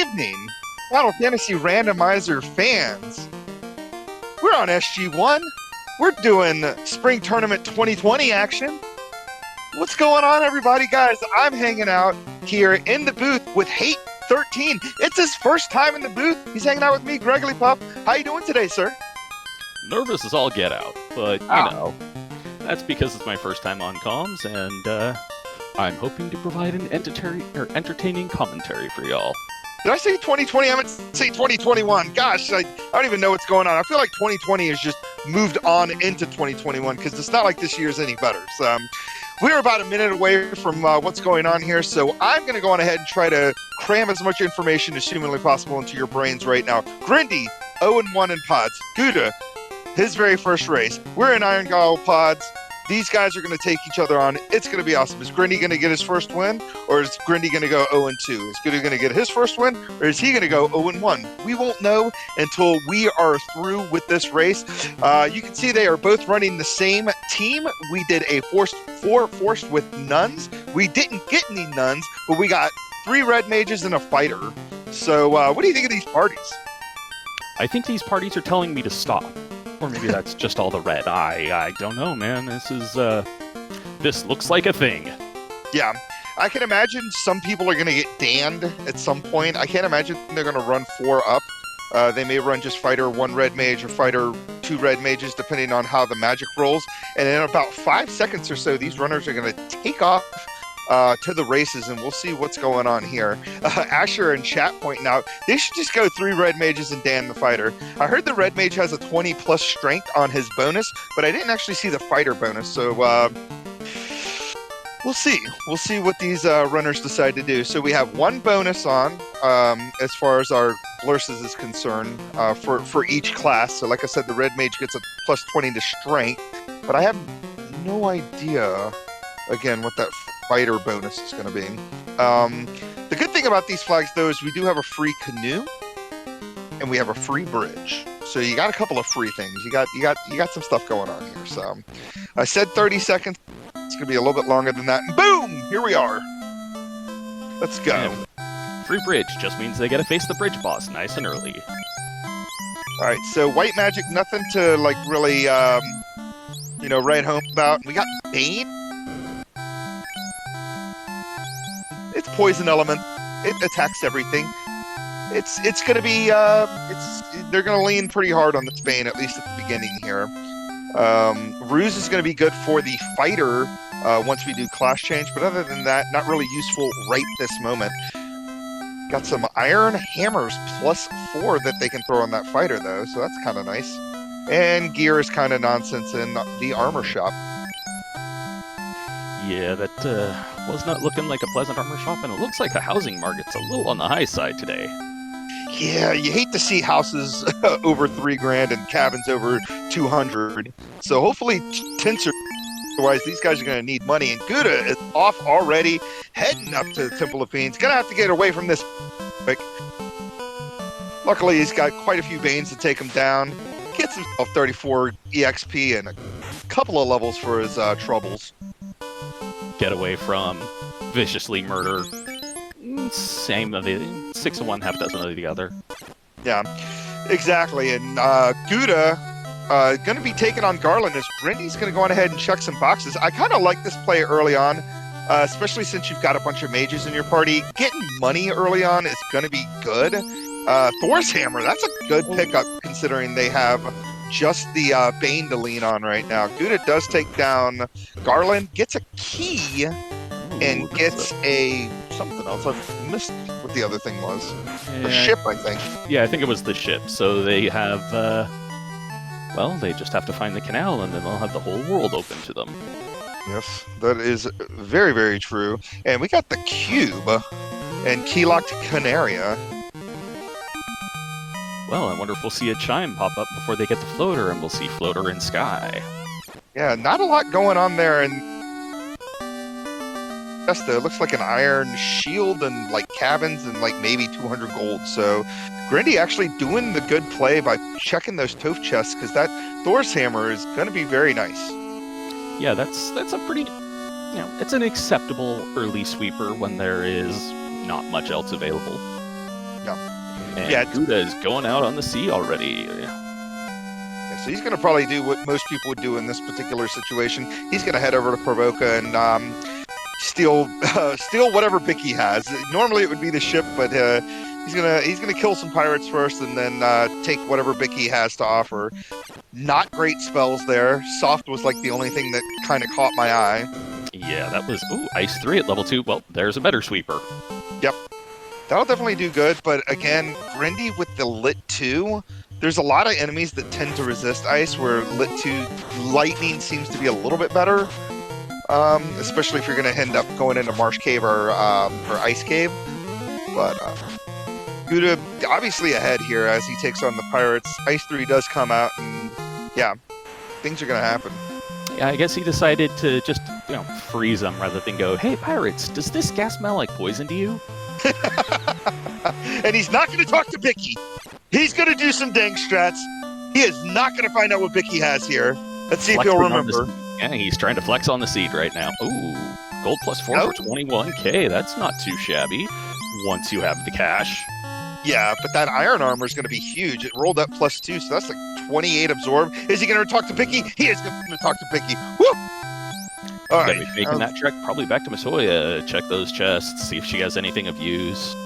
evening, Final Fantasy Randomizer fans. We're on SG1. We're doing Spring Tournament 2020 action. What's going on, everybody? Guys, I'm hanging out here in the booth with Hate13. It's his first time in the booth. He's hanging out with me, Grendylicius. How you doing today, sir? Nervous as all get out, but, you know, that's because it's my first time on comms, and, I'm hoping to provide an entertaining commentary for y'all. Did I say 2020? I meant to say 2021. Gosh, I don't even know what's going on. I feel like 2020 has just moved on into 2021 because it's not like this year's any better. So we're about a minute away from what's going on here, so I'm going to go on ahead and try to cram as much information as humanly possible into your brains right now. Grindy, 0-1 in pods. Guda, his very first race. We're in Iron Gobble pods. These guys are going to take each other on. It's going to be awesome. Is Grindy going to get his first win, or is Grindy going to go 0-2? Is Guda going to get his first win, or is he going to go 0-1? We won't know until we are through with this race. You can see they are both running the same team. We did a forced with nuns. We didn't get any nuns, but we got 3 red mages and a fighter. So what do you think of these parties? I think these parties are telling me to stop. Or maybe that's just all the red. I don't know, man. This looks like a thing. Yeah. I can imagine some people are going to get danned at some point. I can't imagine they're going to run 4 up. They may run just fighter 1 red mage or fighter 2 red mages, depending on how the magic rolls. And in about 5 seconds or so, these runners are going to take off to the races, and we'll see what's going on here. Asher and chat pointing out, they should just go 3 red mages and Dan the fighter. I heard the red mage has a 20 plus strength on his bonus, but I didn't actually see the fighter bonus, so we'll see. We'll see what these runners decide to do. So we have 1 bonus on as far as our blurses is concerned for each class. So like I said, the red mage gets a plus 20 to strength, but I have no idea, again, what that fighter bonus is going to be. The good thing about these flags, though, is we do have a free canoe and we have a free bridge. So you got a couple of free things. You got some stuff going on here. So I said 30 seconds. It's going to be a little bit longer than that. And boom! Here we are. Let's go. Yeah. Free bridge just means they get to face the bridge boss nice and early. All right. So white magic, nothing to like really, write home about. We got Bane. It's poison element. It attacks everything. It's going to be they're going to lean pretty hard on this Bane, at least at the beginning here. Ruse is going to be good for the fighter once we do class change, but other than that, not really useful right this moment. Got some iron hammers plus 4 that they can throw on that fighter, though, so that's kind of nice. And gear is kind of nonsense in the armor shop. Yeah, that was not looking like a pleasant armor shop, and it looks like the housing market's a little on the high side today. Yeah, you hate to see houses over $3,000 and cabins over 200. So hopefully Tinsor, otherwise these guys are going to need money. And Guda is off already, heading up to the Temple of Fiends. Going to have to get away from this quick. Luckily, he's got quite a few Banes to take him down. Gets himself 34 EXP and a couple of levels for his troubles. Get away from viciously murder. Same of the 6 of one, half dozen of the other. Yeah, exactly. And Guda going to be taking on Garland as Grindy's going to go on ahead and check some boxes. I kind of like this play early on, especially since you've got a bunch of mages in your party. Getting money early on is going to be good. Thor's Hammer, that's a good pickup considering they have just the Bane to lean on right now. Guda does take down Garland, gets a key, and gets something else. I missed what the other thing was. The ship, I think. Yeah, I think it was the ship. So they have, they just have to find the canal, and then they'll have the whole world open to them. Yes, that is very, very true. And we got the cube and key-locked Canaria. Well, I wonder if we'll see a chime pop up before they get the floater, and we'll see floater in sky. Yeah, not a lot going on there, and it looks like an iron shield and like cabins and like maybe 200 gold. So Grindy actually doing the good play by checking those Toph chests, because that Thor's Hammer is going to be very nice. Yeah, that's a pretty, it's an acceptable early sweeper when there is not much else available. And Yeah. Guda is going out on the sea already. So he's going to probably do what most people would do in this particular situation. He's going to head over to Provoca and steal whatever Bick he has. Normally it would be the ship, but he's gonna kill some pirates first, and then take whatever Bick he has to offer. Not great spells there. Soft was like the only thing that kind of caught my eye. Yeah, that was Ice 3 at level 2. Well, there's a better sweeper. Yep, that'll definitely do good. But again, Grindy with the Lit 2. There's a lot of enemies that tend to resist ice, where Lit 2 Lightning seems to be a little bit better, especially if you're going to end up going into Marsh Cave or Ice Cave. But Guda obviously ahead here as he takes on the pirates. Ice 3 does come out, and yeah, things are going to happen. Yeah, I guess he decided to just, freeze them rather than go, "Hey, pirates, does this gas smell like poison to you?" And he's not going to talk to Bicky. He's going to do some dang strats. He is not going to find out what Bicky has here. Let's see if he'll remember. Yeah, he's trying to flex on the seed right now. Ooh, gold plus 4 for 21k. That's not too shabby once you have the cash. Yeah, but that iron armor is going to be huge. It rolled up plus 2, so that's like 28 absorb. Is he going to talk to Bicky? He is going to talk to Bicky. Woo! All right. Making that trek probably back to Masoya. Check those chests, see if she has anything of use.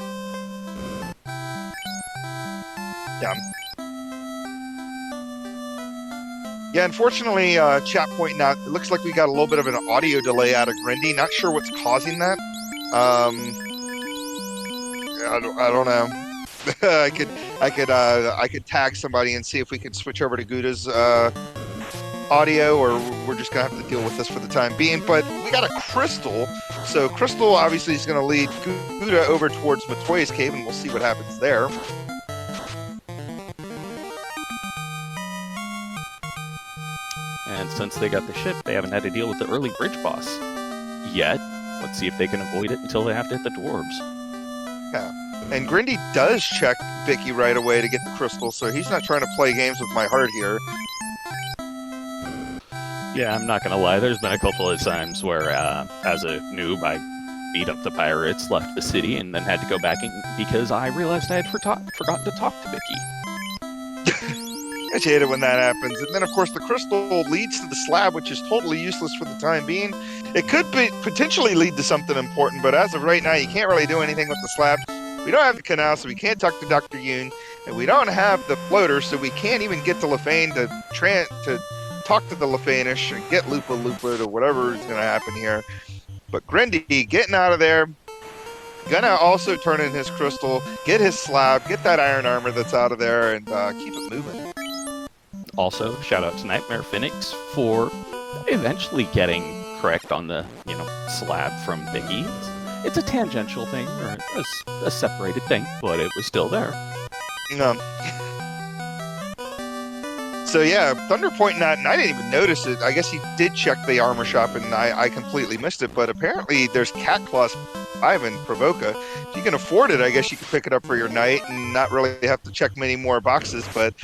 Yeah, unfortunately, chat pointing out, it looks like we got a little bit of an audio delay out of Grindy. Not sure what's causing that. I don't know. I could tag somebody and see if we could switch over to Guda's audio, or we're just gonna have to deal with this for the time being. But we got a crystal, so crystal obviously is gonna lead Guda over towards Matoya's cave, and we'll see what happens there. And since they got the ship, they haven't had to deal with the early bridge boss yet. Let's see if they can avoid it until they have to hit the dwarves. Yeah. And Grindy does check Bicky right away to get the crystal, so he's not trying to play games with my heart here. Yeah, I'm not gonna lie, there's been a couple of times where, as a noob, I beat up the pirates, left the city, and then had to go back because I realized I had forgotten to talk to Bicky. I hate it when that happens. And then, of course, the crystal leads to the slab, which is totally useless for the time being. It could potentially lead to something important, but as of right now, you can't really do anything with the slab. We don't have the canal, so we can't talk to Dr. Yoon, and we don't have the floater, so we can't even get to Lefane to talk to the Lefanish and get Lupa or whatever is going to happen here. But Grindy getting out of there, gonna also turn in his crystal, get his slab, get that iron armor that's out of there, and keep it moving. Also, shout out to Nightmare Phoenix for eventually getting correct on the, slab from Bicky. It's a tangential thing, or a separated thing, but it was still there. So yeah, Thunder pointing out, and I didn't even notice it. I guess he did check the armor shop, and I completely missed it. But apparently there's Cat Claws 5 in Provoca. If you can afford it, I guess you could pick it up for your knight and not really have to check many more boxes. But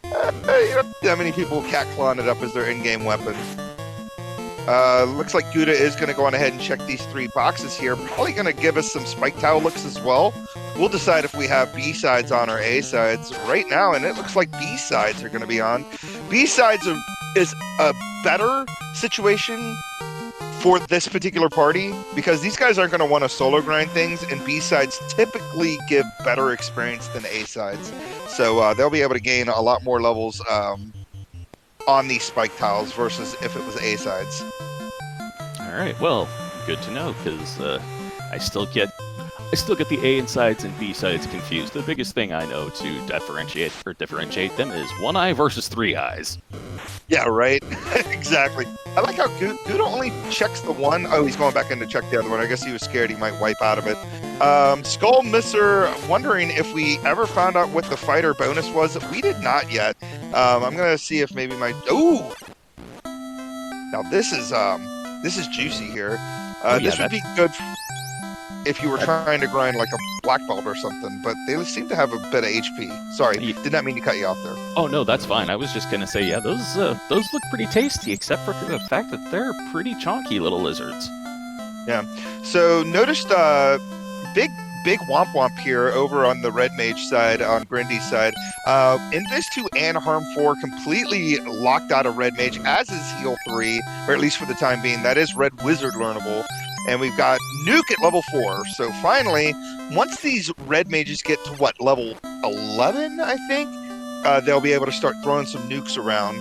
you don't see that many people cat clawing it up as their in-game weapon. Looks like Guda is going to go on ahead and check these 3 boxes here. Probably going to give us some Spike Tile looks as well. We'll decide if we have B-sides on or A-sides right now, and it looks like B-sides are going to be on. B-sides is a better situation for this particular party because these guys aren't going to want to solo grind things, and B-sides typically give better experience than A-sides. So they'll be able to gain a lot more levels on these Spike Tiles versus if it was A-sides. Alright, well, good to know, because I still get the A-sides and B-sides confused. The biggest thing I know to differentiate them is 1 eye versus 3 eyes. Yeah, right? Exactly. I like how Guda only checks the one. Oh, he's going back in to check the other one. I guess he was scared he might wipe out of it. Skull Misser, wondering if we ever found out what the fighter bonus was. We did not yet. I'm going to see if maybe my... Ooh! Now, this is juicy here. This would be good if you were trying to grind like a black belt or something, but they seem to have a bit of HP. Sorry, did not mean to cut you off there. Oh, no, that's fine. I was just going to say, yeah, those look pretty tasty, except for the fact that they're pretty chonky little lizards. Yeah. So noticed big big womp womp here over on the red mage side, on Grindy's side. Invis 2 and Harm 4 completely locked out of red mage, as is heal 3, or at least for the time being. That is red wizard learnable. And we've got nuke at level 4. So finally, once these red mages get to what, level 11, I think, they'll be able to start throwing some nukes around.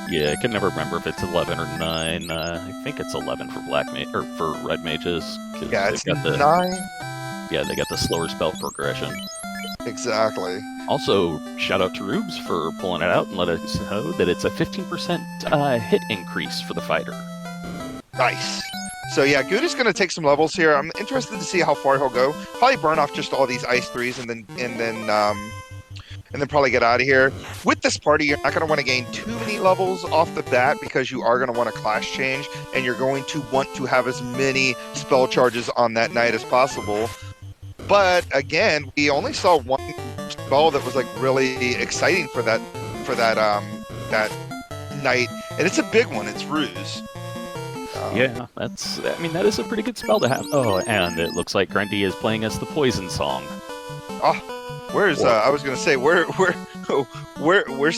Yeah, I can never remember if it's 11 or 9. I think it's 11 for or for red mages. Yeah, it's got 9. Yeah, they got the slower spell progression. Exactly. Also, shout out to Rubes for pulling it out and let us know that it's a 15% hit increase for the fighter. Nice. So yeah, Guda's going to take some levels here. I'm interested to see how far he'll go. Probably burn off just all these ice 3s and then probably get out of here. With this party, you're not going to want to gain too many levels off the bat because you are going to want to class change, and you're going to want to have as many spell charges on that night as possible. But again, we only saw one spell that was like really exciting for that night, and it's a big one. It's Ruse. Yeah, that is a pretty good spell to have. Oh, and it looks like Grendy is playing us the poison song. Oh, where's I was gonna say where's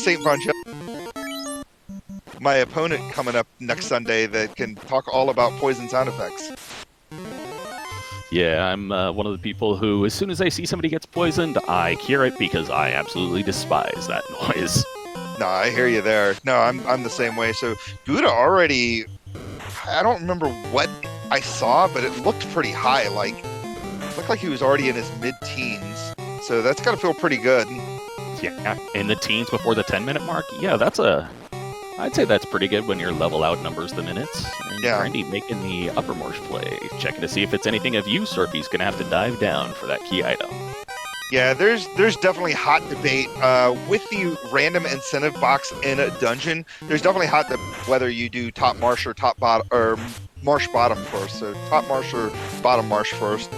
Saint Von Gel? My opponent coming up next Sunday that can talk all about poison sound effects. Yeah, I'm one of the people who, as soon as I see somebody gets poisoned, I cure it because I absolutely despise that noise. No, I hear you there. No, I'm the same way. So Guda already, I don't remember what I saw, but it looked pretty high. Like, it looked like he was already in his mid-teens. So that's got to feel pretty good. Yeah, in the teens before the 10-minute mark. Yeah, I'd say that's pretty good when your level outnumbers the minutes. And yeah. Grandy making the upper marsh play, checking to see if it's anything of use or if he's going to have to dive down for that key item. Yeah, there's definitely hot debate with the random incentive box in a dungeon. There's definitely hot debate whether you do top marsh or top bottom or marsh bottom first. So top marsh or bottom marsh first.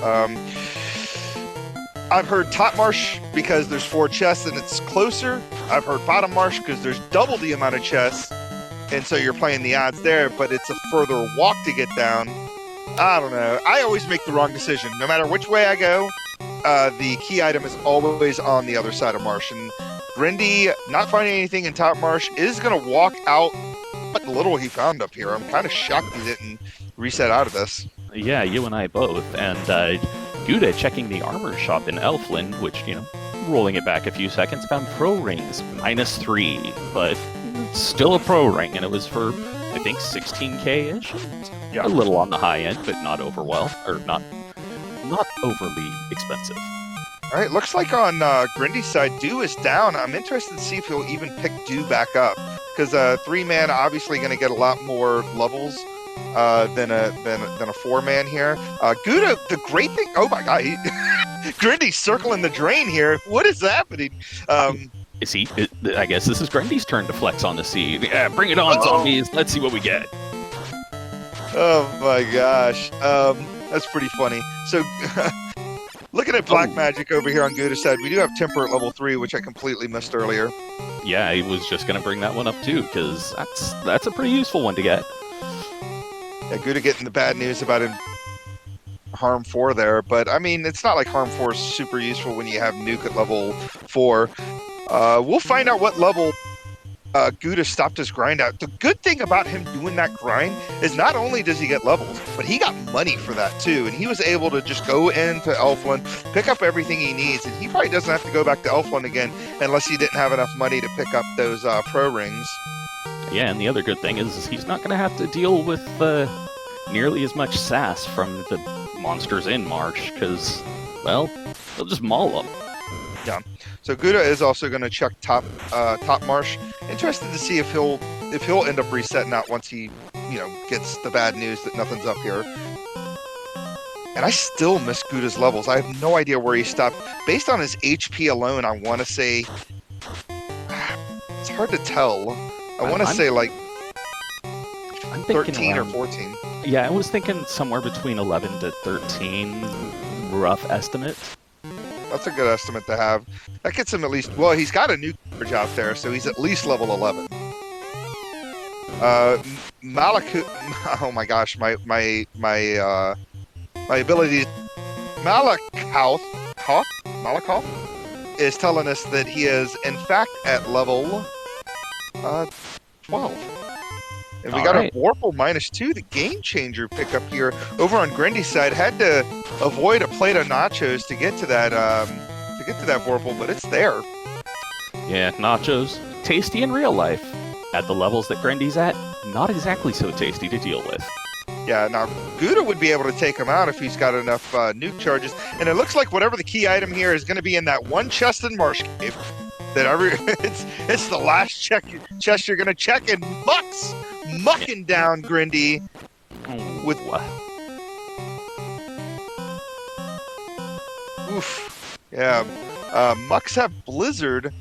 I've heard top marsh because there's 4 chests and it's closer. I've heard bottom marsh because there's double the amount of chests, and so you're playing the odds there, but it's a further walk to get down. I don't know. I always make the wrong decision. No matter which way I go, the key item is always on the other side of marsh. And Grindy, not finding anything in top marsh, is going to walk out what little he found up here. I'm kind of shocked he didn't reset out of this. Yeah, you and I both. And Guda checking the armor shop in Elfland, which, rolling it back a few seconds, found pro rings -3, but still a pro ring, and it was for, I think, 16k-ish. Yeah. A little on the high end, but not not overly expensive. All right, looks like on Grindy's side, Dew is down. I'm interested to see if he'll even pick Dew back up, because 3-man obviously going to get a lot more levels than a 4-man here. Guda, the great thing. Oh my God, Grindy's circling the drain here. What is happening? I guess this is Grindy's turn to flex on the seed. Yeah, bring it on, zombies. Let's see what we get. Oh my gosh, that's pretty funny. So, looking at black magic over here on Guda's side, we do have temper at level 3, which I completely missed earlier. Yeah, I was just gonna bring that one up too, because that's a pretty useful one to get. Yeah, Guda getting the bad news about him Harm 4 there, but I mean, it's not like Harm 4 is super useful when you have Nuke at level 4. We'll find out what level Guda stopped his grind out. The good thing about him doing that grind is not only does he get levels, but he got money for that too, and he was able to just go into Elfland, pick up everything he needs, and he probably doesn't have to go back to Elfland again unless he didn't have enough money to pick up those pro rings. Yeah, and the other good thing is he's not going to have to deal with nearly as much sass from the monsters in March, because, well, they'll just maul them. Yeah. So Guda is also going to check top marsh. Interested to see if he'll end up resetting out once he gets the bad news that nothing's up here. And I still miss Guda's levels. I have no idea where he stopped. Based on his HP alone, I want to say it's hard to tell. I want to say like 13 or 14. Yeah, I was thinking somewhere between 11 to 13, rough estimate. That's a good estimate to have. That gets him at least, well, he's got a new coverage out there, so he's at least level 11. Malaku, oh my gosh, my ability Malakov is telling us that he is, in fact, at level 12. And we got a Vorpal -2, the game changer pickup here over on Grindy's side. Had to avoid a plate of nachos to get to that Vorpal, but it's there. Yeah, nachos, tasty in real life. At the levels that Grindy's at, not exactly so tasty to deal with. Yeah, now Guda would be able to take him out if he's got enough nuke charges. And it looks like whatever the key item here is going to be in that one chest in Marsh Cave. It's the last chest you're going to check, and mucking down Grindy with oof. Yeah, Mucks have Blizzard.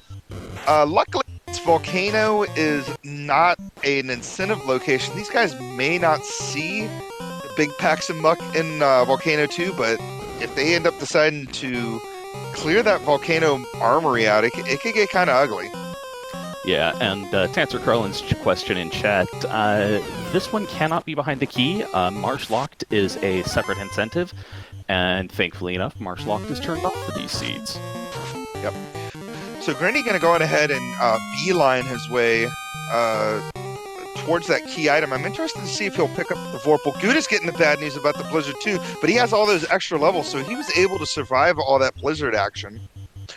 Luckily, this volcano is not an incentive location. These guys may not see the big packs of muck in Volcano 2, but if they end up deciding to clear that volcano armory out, it could get kind of ugly. Yeah, and to answer Carlin's question in chat, this one cannot be behind the key. Marsh Locked is a separate incentive, and thankfully enough, Marsh Locked is turned off for these seeds. Yep. So Grindy going to go on ahead and beeline his way towards that key item. I'm interested to see if he'll pick up the Vorpal. Guda's getting the bad news about the Blizzard too, but he has all those extra levels, so he was able to survive all that Blizzard action.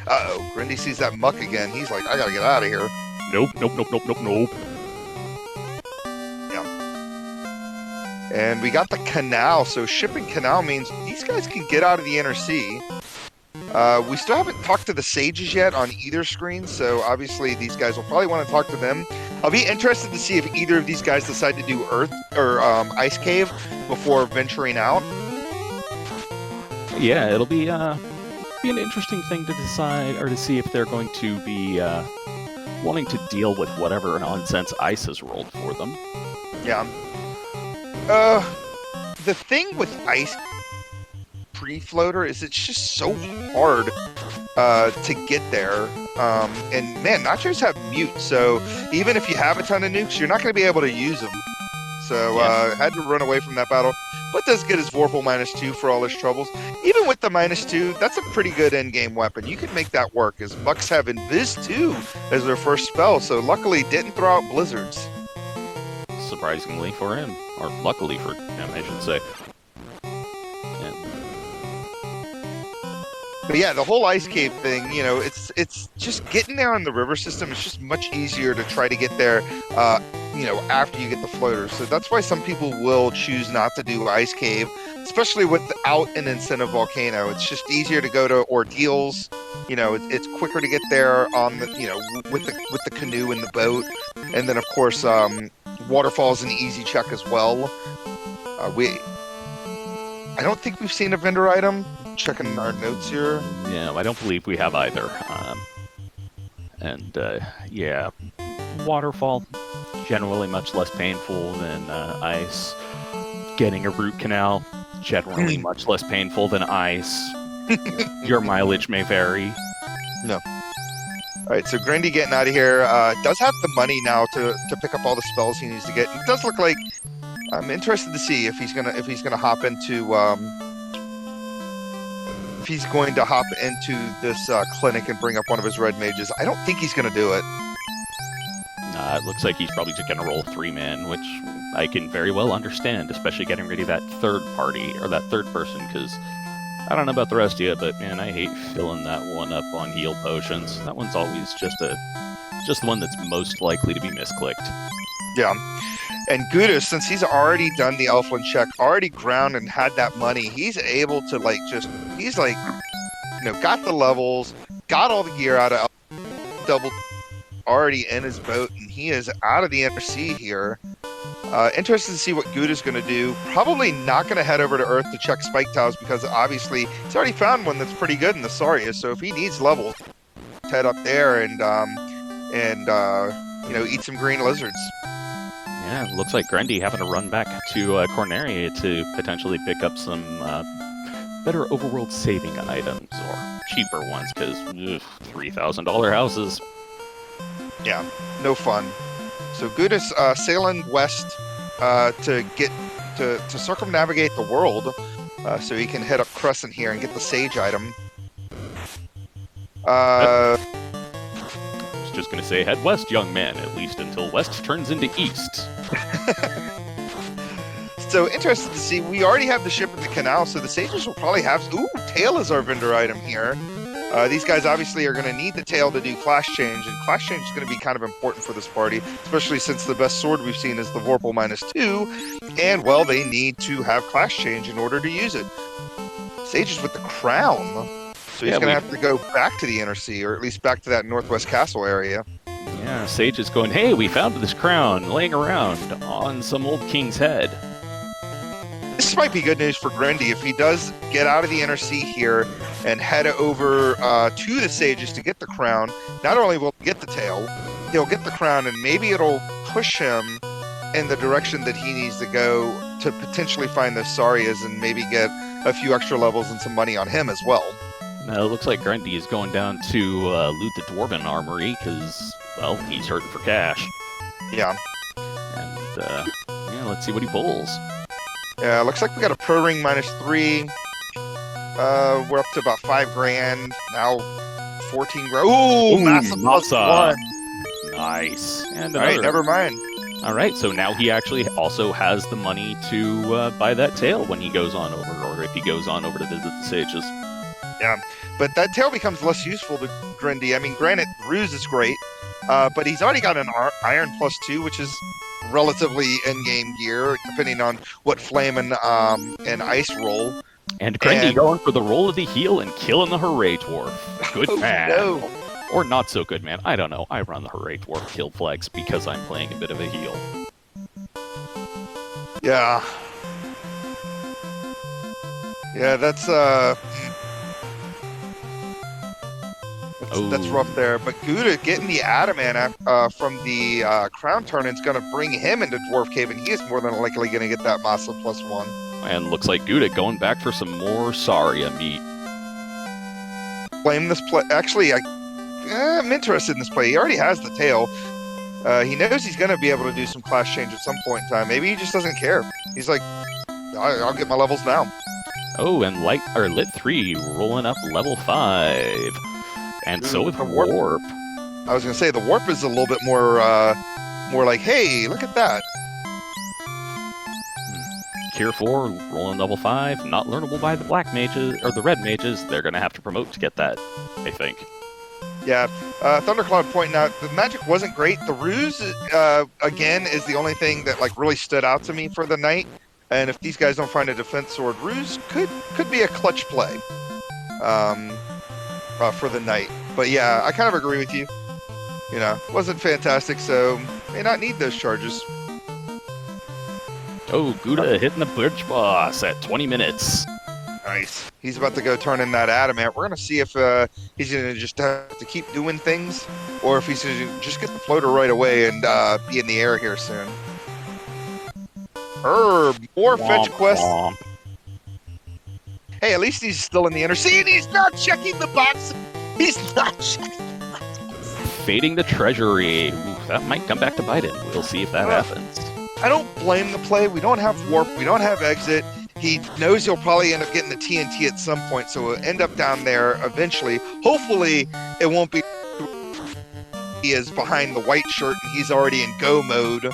Uh-oh, Grindy sees that muck again. He's like, I gotta get out of here. Nope. Yeah. And we got the canal, so shipping canal means these guys can get out of the inner sea. We still haven't talked to the sages yet on either screen, so obviously these guys will probably want to talk to them. I'll be interested to see if either of these guys decide to do Earth or Ice Cave before venturing out. Yeah, it'll be an interesting thing to decide, or to see if they're going to be wanting to deal with whatever nonsense Ice has rolled for them. Yeah. The thing with Ice pre-floater is it's just so hard to get there. And man, nachos have mute, so even if you have a ton of nukes, you're not going to be able to use them. So had to run away from that battle, but does get his Vorpal -2 for all his troubles. Even with the -2, that's a pretty good end-game weapon. You can make that work, as Mucks have Invis 2 as their first spell, so luckily didn't throw out Blizzards. Surprisingly for him, or luckily for him, I should say. But yeah, the whole Ice Cave thing, you know, it's just getting there on the river system. It's just much easier to try to get there, you know, after you get the floaters. So that's why some people will choose not to do Ice Cave, especially without an incentive volcano. It's just easier to go to ordeals. You know, it's quicker to get there on the, you know, with the canoe and the boat, and then of course waterfall's an easy check as well. I don't think we've seen a vendor item. Checking our notes here. Yeah, I don't believe we have either. Yeah, waterfall, generally much less painful than ice. Getting a root canal, generally much less painful than ice. Your mileage may vary. No. All right, so Grindy getting out of here does have the money now to pick up all the spells he needs to get. It does look like I'm interested to see if he's gonna hop into if he's going to hop into this clinic and bring up one of his red mages. I don't think he's going to do it. It looks like he's probably just going to roll 3-man, which I can very well understand, especially getting rid of that third party, or that third person, because I don't know about the rest of you, but man, I hate filling that one up on heal potions. That one's always just the one that's most likely to be misclicked. Yeah. And Guda, since he's already done the Elfland check, already ground and had that money, he's able to he's like, you know, got the levels, got all the gear out of double already in his boat, and he is out of the inner sea here. Interested to see what Guda's going to do. Probably not going to head over to Earth to check spike tiles, because obviously he's already found one that's pretty good in the Saria. So if he needs levels, head up there and you know, eat some green lizards. Yeah, it looks like Grindy having to run back to Corneria to potentially pick up some better overworld saving items, or cheaper ones, because $3,000 houses. Yeah, no fun. So Guda's sailing west to circumnavigate the world. So he can head up Crescent here and get the Sage item. I was just going to say, head west, young man, at least until west turns into east. So interested to see, we already have the ship in the canal, so the Sages will probably have... Ooh, tail is our vendor item here. These guys obviously are going to need the tail to do class change, and class change is going to be kind of important for this party, especially since the best sword we've seen is the Vorpal -2, and, well, they need to have class change in order to use it. Sages with the crown, so he's going to have to go back to the Inner Sea, or at least back to that Northwest Castle area. Yeah, Sage is going, hey, we found this crown laying around on some old king's head. This might be good news for Grendy if he does get out of the Inner Sea here and head over to the Sages to get the crown. Not only will he get the tail, he'll get the crown, and maybe it'll push him in the direction that he needs to go to potentially find those Sarias and maybe get a few extra levels and some money on him as well. Now, it looks like Grendy is going down to loot the Dwarven Armory because, well, he's hurting for cash. Yeah. And, yeah, let's see what he pulls. Yeah, looks like we got a Pro Ring -3. We're up to about 5 grand. Now 14 grand. Ooh, massive +1. Nice. And all right, never mind. All right, so now he actually also has the money to buy that tail when he goes on over, or if he goes on over to visit the Sages. Yeah, but that tail becomes less useful to Grendy. I mean, granted, Ruse is great, but he's already got an Iron +2, which is relatively in-game gear, depending on what flame and ice roll. And Grendy going for the roll of the heel and killing the Hooray Dwarf. Good man. No. Or not so good man. I don't know. I run the Hooray Dwarf kill flags because I'm playing a bit of a heel. Yeah. Yeah, that's that's rough there. But Gouda getting the Adamant from the Crown turn is going to bring him into Dwarf Cave, and he is more than likely going to get that massive +1. And looks like Gouda going back for some more Saria meat. Blame this play. Actually, I'm interested in this play. He already has the tail. He knows he's going to be able to do some class change at some point in time. Maybe he just doesn't care. He's like, I'll get my levels now. Oh, and Lit 3 rolling up level 5. And so with the warp. I was going to say, the warp is a little bit more like, hey, look at that. Tier 4, rolling level 5, not learnable by the black mages, or the red mages. They're going to have to promote to get that, I think. Yeah, Thundercloud pointing out, the magic wasn't great. The Ruse, again, is the only thing that like really stood out to me for the night. And if these guys don't find a defense sword, Ruse could be a clutch play for the night. But yeah, I kind of agree with you. You know, wasn't fantastic, so may not need those charges. Oh, Gouda hitting the bridge boss at 20 minutes. Nice. He's about to go turn in that Adamant. We're going to see if he's going to just have to keep doing things, or if he's going to just get the floater right away and be in the air here soon. More fetch quests. Hey, at least he's still in the Inner Sea, and he's not checking the box. He's not checking the box. Fading the treasury. Ooh, that might come back to bite him. We'll see if that happens. I don't blame the play. We don't have warp. We don't have exit. He knows he'll probably end up getting the TNT at some point, so we'll end up down there eventually. Hopefully, it won't be he is behind the white shirt and he's already in go mode,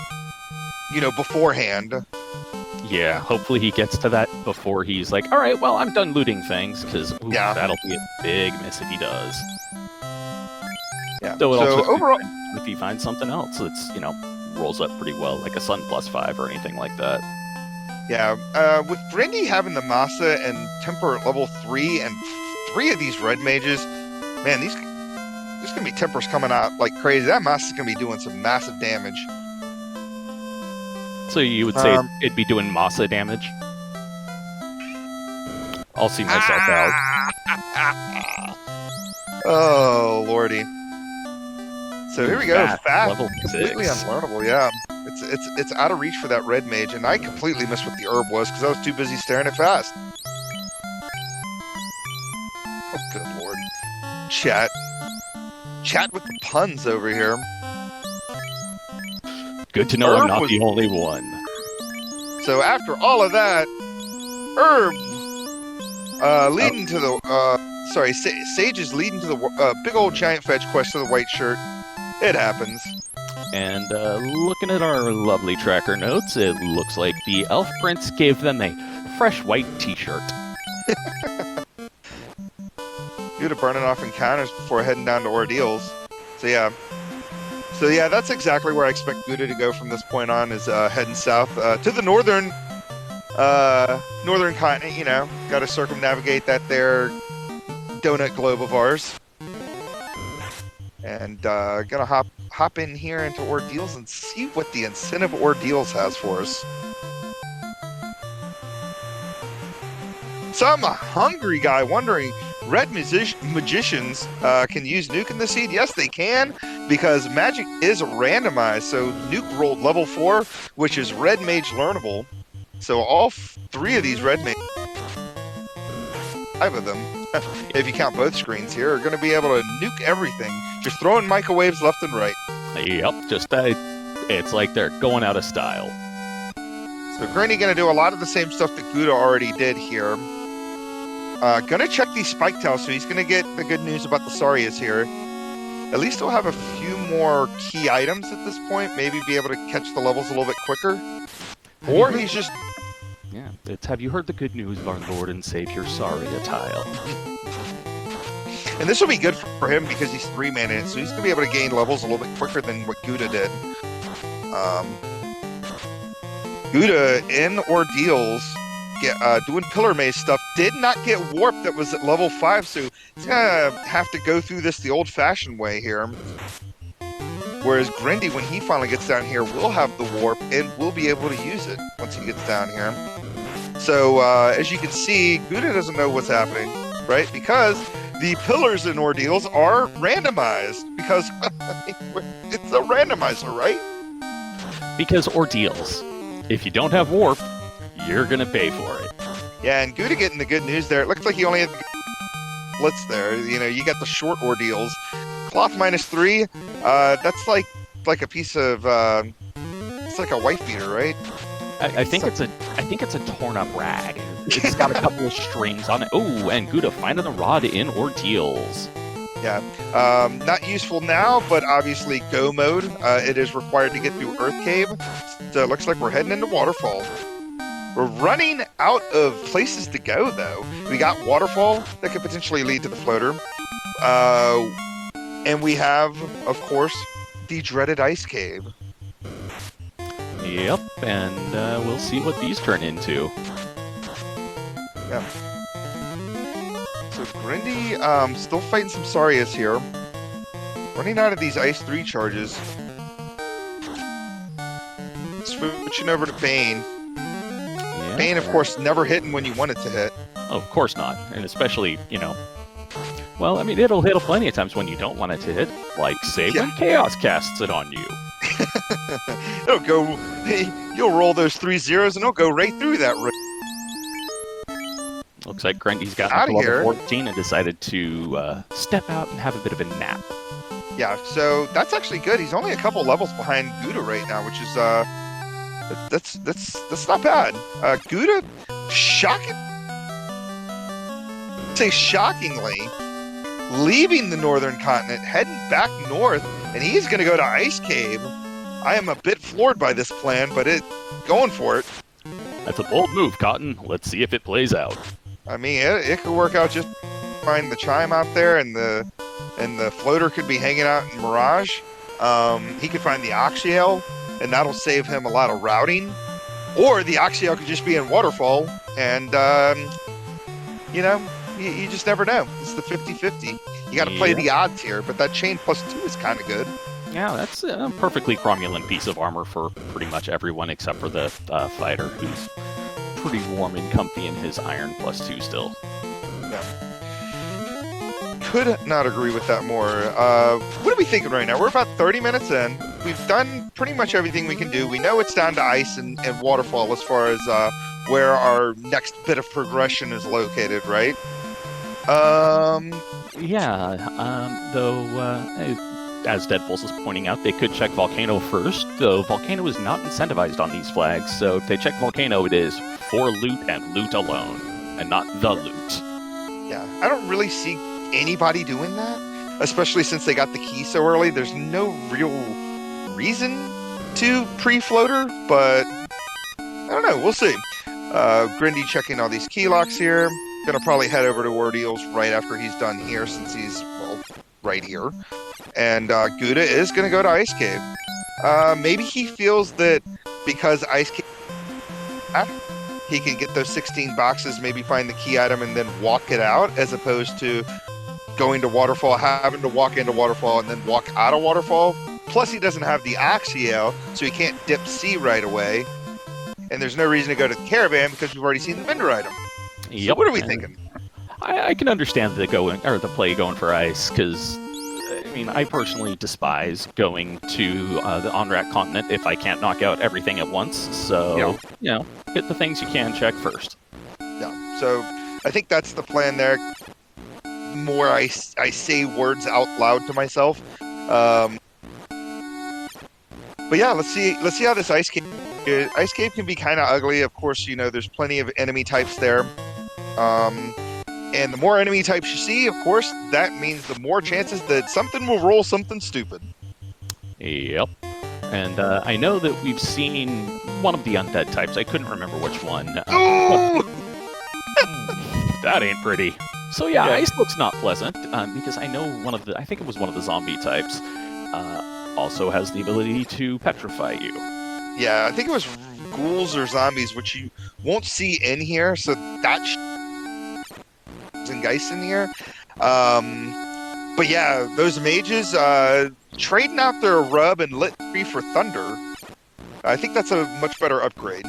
you know, beforehand. Yeah, hopefully he gets to that before he's like, all right, well, I'm done looting things, because that'll be a big miss if he does. Yeah. So overall, if he finds something else that's, you know, rolls up pretty well, like a Sun +5 or anything like that. Yeah, with Grendy having the Masa and Temper at level 3 and 3 of these red mages, man, there's going to be Tempers coming out like crazy. That Masa's going to be doing some massive damage. So you would say it'd be doing Masa damage? I'll see myself out. Oh, lordy. So here we go. Fast, level completely 6. unlearnable. Yeah, it's out of reach for that red mage, and I completely missed what the herb was because I was too busy staring at fast. Oh, good lord! Chat with the puns over here. Good to know I'm not the only one. So after all of that, Herb Leading to the, sorry, Sage is leading to the big old giant fetch quest to the white shirt. It happens. And looking at our lovely tracker notes, it looks like the Elf Prince gave them a fresh white t-shirt. Due to burning off encounters before heading down to ordeals. So yeah, that's exactly where I expect Guda to go from this point on, is heading south to the northern continent. You know, got to circumnavigate that there donut globe of ours, and gonna hop in here into ordeals and see what the incentive ordeals has for us. So I'm a hungry guy wondering, red magicians can use Nuke in the seed? Yes, they can, because magic is randomized. So Nuke rolled level 4, which is red mage learnable. So all 3 of these red mage, 5 of them, if you count both screens here, are going to be able to nuke everything. Just throwing microwaves left and right. Yep, just it's like they're going out of style. So Granny going to do a lot of the same stuff that Guda already did here. Gonna check these spike tails, so he's gonna get the good news about the Sarias here. At least he'll have a few more key items at this point, maybe be able to catch the levels a little bit quicker. Or he's just... Yeah, it's have you heard the good news of our Lord and Savior Saria tile? And this will be good for him because he's 3-mana, so he's gonna be able to gain levels a little bit quicker than what Guda did. Guda in ordeals, doing Pillar Maze stuff, did not get Warp that was at level 5, so he's gonna have to go through this the old-fashioned way here. Whereas Grindy, when he finally gets down here, will have the Warp and will be able to use it once he gets down here. So, as you can see, Guda doesn't know what's happening, right? Because the pillars in ordeals are randomized, because it's a randomizer, right? Because ordeals. If you don't have Warp, you're gonna pay for it. Yeah, and Guda getting the good news there. It looks like he only had blitz there. You know, you got the short ordeals. Cloth -3. That's like a piece of. It's like a wife beater, right? I think it's a torn up rag. It's got a couple of strings on it. Oh, and Guda finding the rod in ordeals. Yeah, not useful now, but obviously go mode. It is required to get through Earth Cave. So it looks like we're heading into Waterfall. We're running out of places to go, though. We got Waterfall that could potentially lead to the floater. And we have, of course, the dreaded Ice Cave. Yep, and we'll see what these turn into. Yeah. So Grindy, still fighting some Sarias here. Running out of these Ice 3 charges. Switching over to Bane. Yeah. Bane, of course, never hitting when you want it to hit. Oh, of course not. And especially, you know... Well, I mean, it'll hit plenty of times when you don't want it to hit. Like, say, when Chaos casts it on you. It'll go... You'll roll those 3 zeros and it'll go right through that. Looks like Grindy's got to level 14 and decided to step out and have a bit of a nap. Yeah, so that's actually good. He's only a couple levels behind Guda right now, which is... That's not bad. Guda, shockingly, leaving the northern continent, heading back north, and he's going to go to Ice Cave. I am a bit floored by this plan, but going for it. That's a bold move, Cotton. Let's see if it plays out. I mean, it could work out just fine. The chime out there, and the floater could be hanging out in Mirage. He could find the Oxyale, and that'll save him a lot of routing. Or the Oxyale could just be in Waterfall, and, you know, you just never know. It's the 50-50. You got to play the odds here, but that chain +2 is kind of good. Yeah, that's a perfectly cromulent piece of armor for pretty much everyone except for the fighter, who's pretty warm and comfy in his iron +2 still. Yeah. Could not agree with that more. What are we thinking right now? We're about 30 minutes in. We've done pretty much everything we can do. We know it's down to Ice and Waterfall as far as where our next bit of progression is located, right? Yeah, though, as Deadpulse is pointing out, they could check Volcano first, though Volcano is not incentivized on these flags, so if they check Volcano, it is for loot and loot alone, and not the loot. I don't really see anybody doing that, especially since they got the key so early. There's no real reason to pre-floater, but I don't know. We'll see. Grindy checking all these key locks here. Gonna probably head over to Ordeals right after he's done here, since he's, well, right here. And Guda is gonna go to Ice Cave. Maybe he feels that because Ice Cave, he can get those 16 boxes, maybe find the key item, and then walk it out, as opposed to going to Waterfall, having to walk into Waterfall, and then walk out of Waterfall. Plus, he doesn't have the Axial, so he can't dip C right away. And there's no reason to go to the Caravan because we've already seen the vendor item. Yep. So what are we thinking? I can understand the play going for ice, because I mean, I personally despise going to the Onrak continent if I can't knock out everything at once. So hit the things you can check first. Yeah. So I think that's the plan there. More I say words out loud to myself. But yeah, let's see how this Ice Cave. Ice Cave can be kind of ugly. Of course, there's plenty of enemy types there. And the more enemy types you see, of course, that means the more chances that something will roll something stupid. Yep. And I know that we've seen one of the undead types. I couldn't remember which one. Ooh! That ain't pretty. So yeah, ice looks not pleasant, because I know I think it was one of the zombie types, also has the ability to petrify you. Yeah, I think it was ghouls or zombies, which you won't see in here, so that's and Geist in here. But yeah, those mages, trading out their rub and lit 3 for thunder, I think that's a much better upgrade.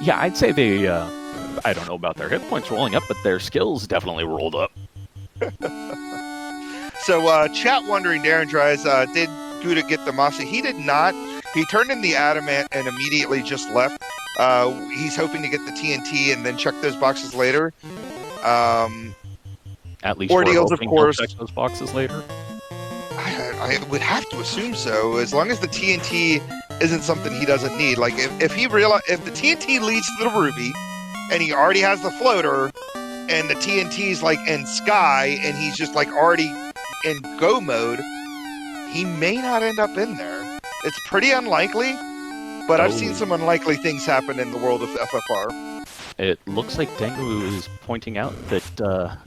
Yeah, I'd say they, I don't know about their hit points rolling up, but their skills definitely rolled up. So, chat wondering, Darren tries, did Guda get the Mossy? He did not. He turned in the Adamant and immediately just left. He's hoping to get the TNT and then check those boxes later. At least Ordeals, of course. Check those boxes later. I would have to assume so, as long as the TNT isn't something he doesn't need. Like if the TNT leads to the Ruby, and he already has the floater, and the TNT's like in Sky, and he's just like already in go mode, he may not end up in there. It's pretty unlikely, but I've seen some unlikely things happen in the world of FFR. It looks like Dengu is pointing out that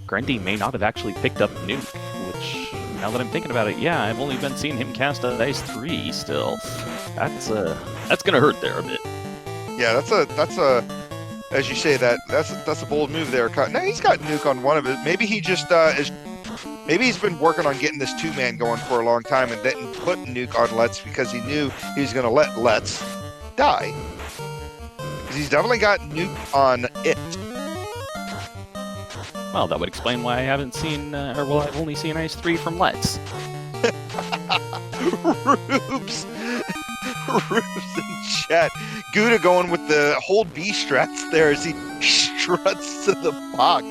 Grendy may not have actually picked up Nuke, which, now that I'm thinking about it, yeah, I've only been seeing him cast a Ice 3 still. That's gonna hurt there a bit. Yeah, that's a as you say, that's a bold move there. No, he's got Nuke on one of it. Maybe he just maybe he's been working on getting this 2-man going for a long time and didn't put Nuke on Let's because he knew he was going to let Let's die. Because he's definitely got Nuke on it. Well, that would explain why I haven't seen, I've only seen Ice 3 from Let's. Rubes in chat. Guda going with the hold B strats there as he struts to the box.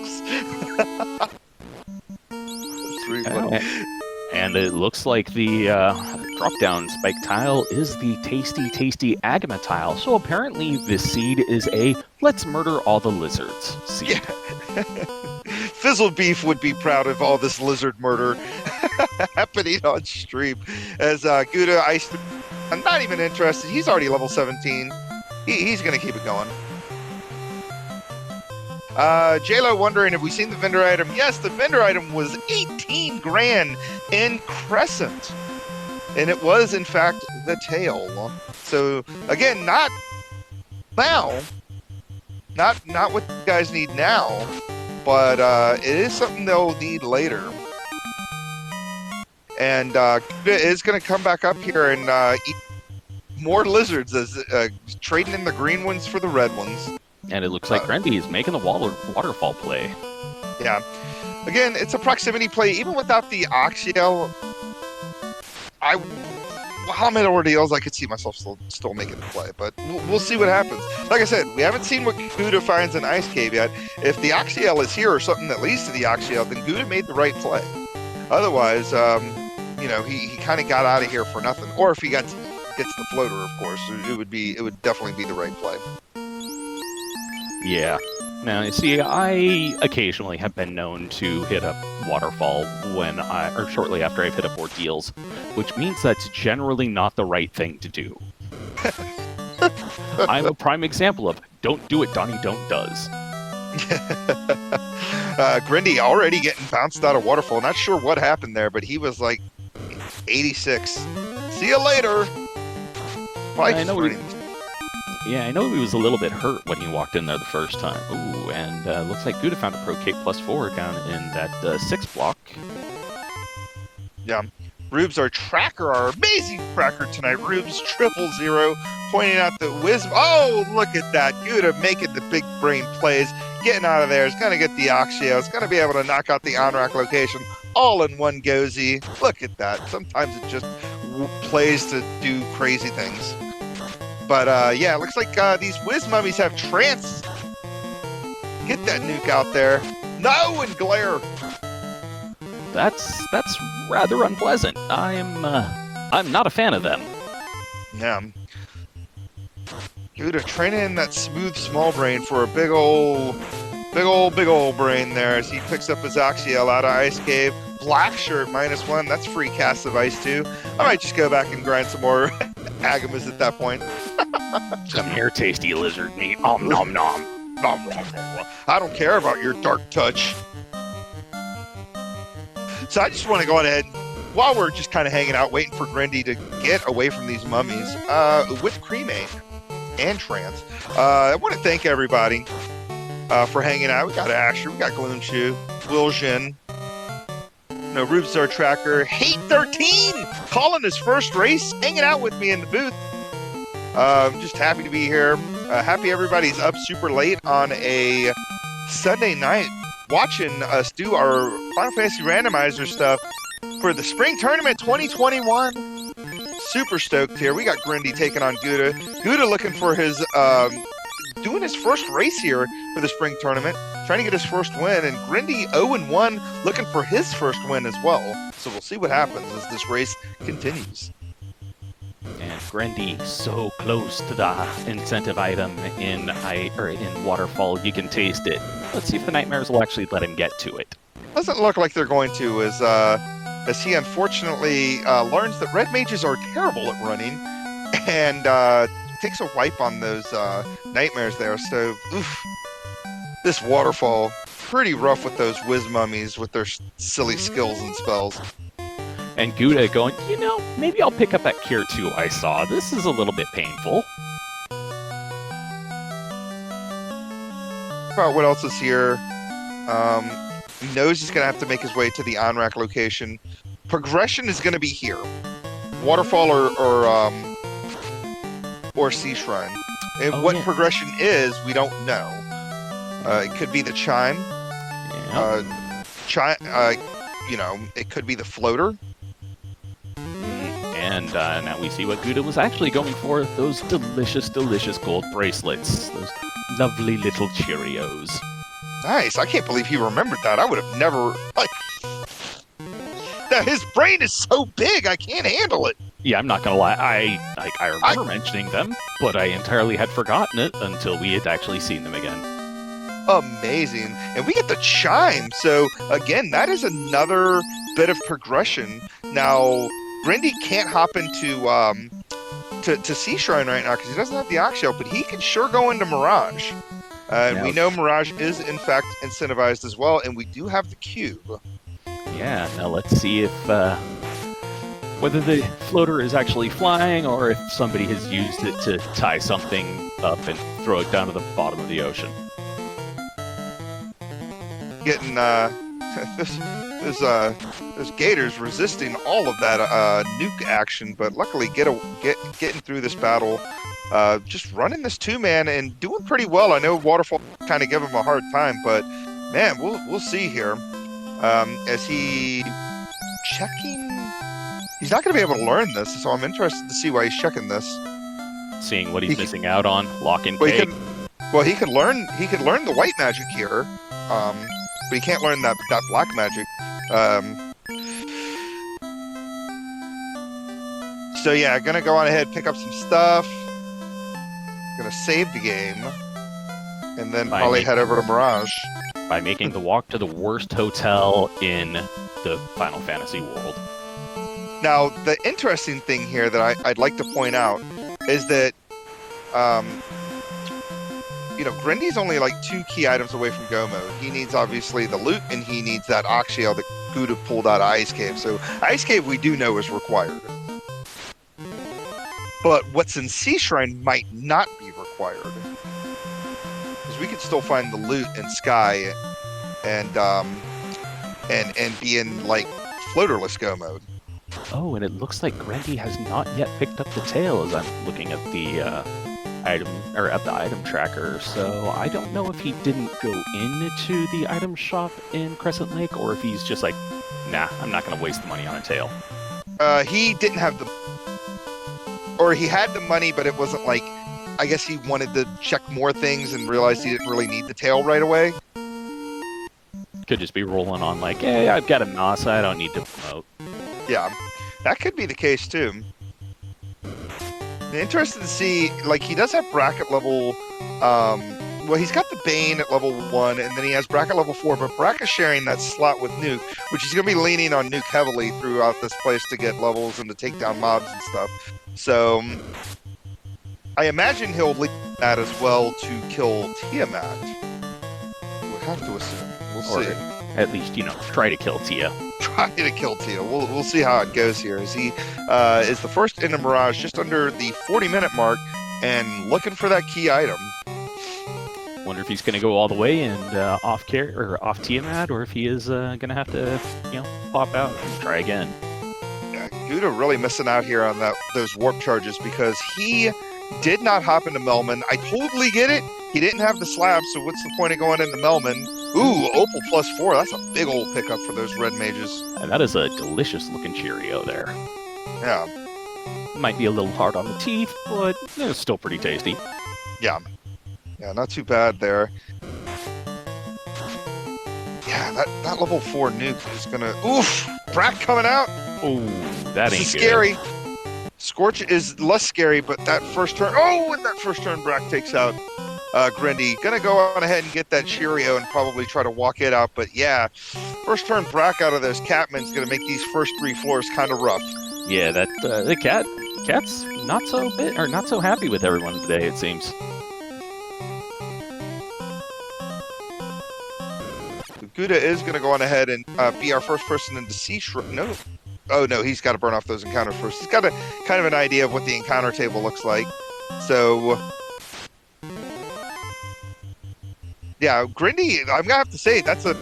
And it looks like the drop-down spike tile is the tasty Agama tile. So apparently this seed is a let's murder all the lizards seed. Yeah. Fizzled Beef would be proud of all this lizard murder happening on stream. As Guda Ice, I'm not even interested. He's already level 17. He's going to keep it going. JLo wondering, have we seen the vendor item? Yes, the vendor item was 18 grand in Crescent. And it was, in fact, the tail. So, again, not now. Not what you guys need now. But it is something they'll need later. And Guda is going to come back up here and eat more lizards, as trading in the green ones for the red ones. And it looks like Grendy is making the waterfall play. Yeah. Again, it's a proximity play. Even without the Oxiel, while I'm at Ordeals, I could see myself still making the play. But we'll see what happens. Like I said, we haven't seen what Guda finds in Ice Cave yet. If the Oxiel is here or something that leads to the Oxiel, then Guda made the right play. Otherwise, he kind of got out of here for nothing. Or if he gets the floater, of course, it would definitely be the right play. Yeah. Now, you see, I occasionally have been known to hit up Waterfall or shortly after I've hit up Ordeals, which means that's generally not the right thing to do. I'm a prime example of don't do it, Donnie, don't does. Grindy already getting bounced out of Waterfall. Not sure what happened there, but he was like 86. See you later. I know I know he was a little bit hurt when he walked in there the first time. Ooh, and looks like Guda found a Pro Cape +4 down in that 6 block. Yeah. Rubes, our tracker, our amazing tracker tonight. Rubes 000 pointing out that Wisdom. Oh, look at that. Guda making the big brain plays. Getting out of there. It's going to get the Oxio. It's going to be able to knock out the on-rack location all in one gozy. Look at that. Sometimes it just plays to do crazy things. But yeah, it looks like these Wiz Mummies have trance. Get that nuke out there. No, and glare. That's rather unpleasant. I'm not a fan of them. Yeah. Guda training in that smooth small brain for a big old brain there as he picks up his Oxiel out of Ice Cave. Black shirt -1. That's free cast of ice too. I might just go back and grind some more Agamas at that point. Some here, tasty lizard meat. Om nom nom. I don't care about your dark touch. So I just want to go on ahead, while we're just kind of hanging out, waiting for Grindy to get away from these mummies, with Cremate and Trance. I want to thank everybody for hanging out. We got Asher, we got Gloom Shoe, Will Jin, Rubes our tracker, Hate 13 calling his first race, hanging out with me in the booth. Just happy to be here. Happy everybody's up super late on a Sunday night watching us do our Final Fantasy Randomizer stuff for the Spring Tournament 2021. Super stoked here. We got Grindy taking on Guda. Guda looking for his, doing his first race here for the Spring Tournament, trying to get his first win, and Grindy 0-1 looking for his first win as well. So we'll see what happens as this race continues. And Grindy so close to the incentive item in Waterfall, you can taste it. Let's see if the Nightmares will actually let him get to it. Doesn't look like they're going to, as he unfortunately learns that red mages are terrible at running, and takes a wipe on those Nightmares there. So, oof, this Waterfall, pretty rough with those Wiz Mummies with their silly skills and spells. And Guda going, maybe I'll pick up that Cure 2 I saw. This is a little bit painful. About what else is here? He knows he's going to have to make his way to the on-rack location. Progression is going to be here. Waterfall or Sea Shrine. And progression is, we don't know. It could be the Chime. Yeah. It could be the Floater. And now we see what Guda was actually going for. Those delicious, delicious gold bracelets. Those lovely little Cheerios. Nice. I can't believe he remembered that. I would have never... his brain is so big, I can't handle it. Yeah, I'm not going to lie. I remember mentioning them, but I entirely had forgotten it until we had actually seen them again. Amazing. And we get the Chime. So, again, that is another bit of progression. Now... Grindy can't hop into to Sea Shrine right now because he doesn't have the Oxshell, but he can sure go into Mirage. We know Mirage is, in fact, incentivized as well, and we do have the Cube. Yeah, now let's see if whether the floater is actually flying or if somebody has used it to tie something up and throw it down to the bottom of the ocean. Getting those gators resisting all of that nuke action, but luckily getting through this battle, just running this 2-man and doing pretty well. I know Waterfall kind of give him a hard time, but man, we'll see here. As he checking, he's not going to be able to learn this, so I'm interested to see why he's checking this. Seeing what he's missing out on, lock and take. He could learn the white magic here. But he can't learn that black magic. So yeah, gonna go on ahead, pick up some stuff. Gonna save the game. and then By probably making- head over to Mirage. By making the walk to the worst hotel in the Final Fantasy world. Now, the interesting thing here that I'd like to point out is that, Grindy's only like 2 key items away from go mode. He needs, obviously, the loot, and he needs that Oxyel that Guda pulled out of Ice Cave. So, Ice Cave, we do know, is required. But what's in Sea Shrine might not be required. Because we could still find the loot in Sky and be in, like, floaterless go mode. Oh, and it looks like Grendy has not yet picked up the tail as I'm looking at the item tracker. So I don't know if he didn't go into the item shop in Crescent Lake or if he's just like, nah, I'm not going to waste the money on a tail. He didn't have or he had the money, but it wasn't like, I guess he wanted to check more things and realized he didn't really need the tail right away. Could just be rolling on like, hey, I've got a Masa, I don't need to promote. Yeah, that could be the case too. Interested to see, like, he does have bracket level, well, he's got the Bane at level 1, and then he has bracket level 4, but bracket sharing that slot with Nuke, which he's going to be leaning on Nuke heavily throughout this place to get levels and to take down mobs and stuff. So, I imagine he'll lead that as well to kill Tiamat. We'll have to assume. We'll see. At least, try to kill Tia. Try to kill Tia. We'll see how it goes here. As he is the first into Mirage, just under the 40-minute mark, and looking for that key item. Wonder if he's going to go all the way and off Tiamat, or if he is going to have to, pop out and try again. Yeah, Guda really missing out here on those warp charges because he did not hop into Melman. I totally get it. He didn't have the slab, so what's the point of going into Melman? Ooh, Opal +4. That's a big old pickup for those red mages. And that is a delicious looking Cheerio there. Yeah. Might be a little hard on the teeth, but it's still pretty tasty. Yeah. Yeah, not too bad there. Yeah, that level 4 nuke is gonna... Oof! Brack coming out! Ooh, that this ain't is good. scary. Scorch is less scary, but that first turn... Oh, and that first turn Brack takes out Grindy. Gonna go on ahead and get that Cheerio and probably try to walk it out, but yeah, first turn Brack out of those Catman's gonna make these first 3 floors kind of rough. Yeah, that the cat's not so happy with everyone today, it seems. Guda is gonna go on ahead and be our first person into Sea Shrine. No. Oh no, he's got to burn off those encounters first. He's got a kind of an idea of what the encounter table looks like. So yeah, Grindy, I'm gonna have to say that's a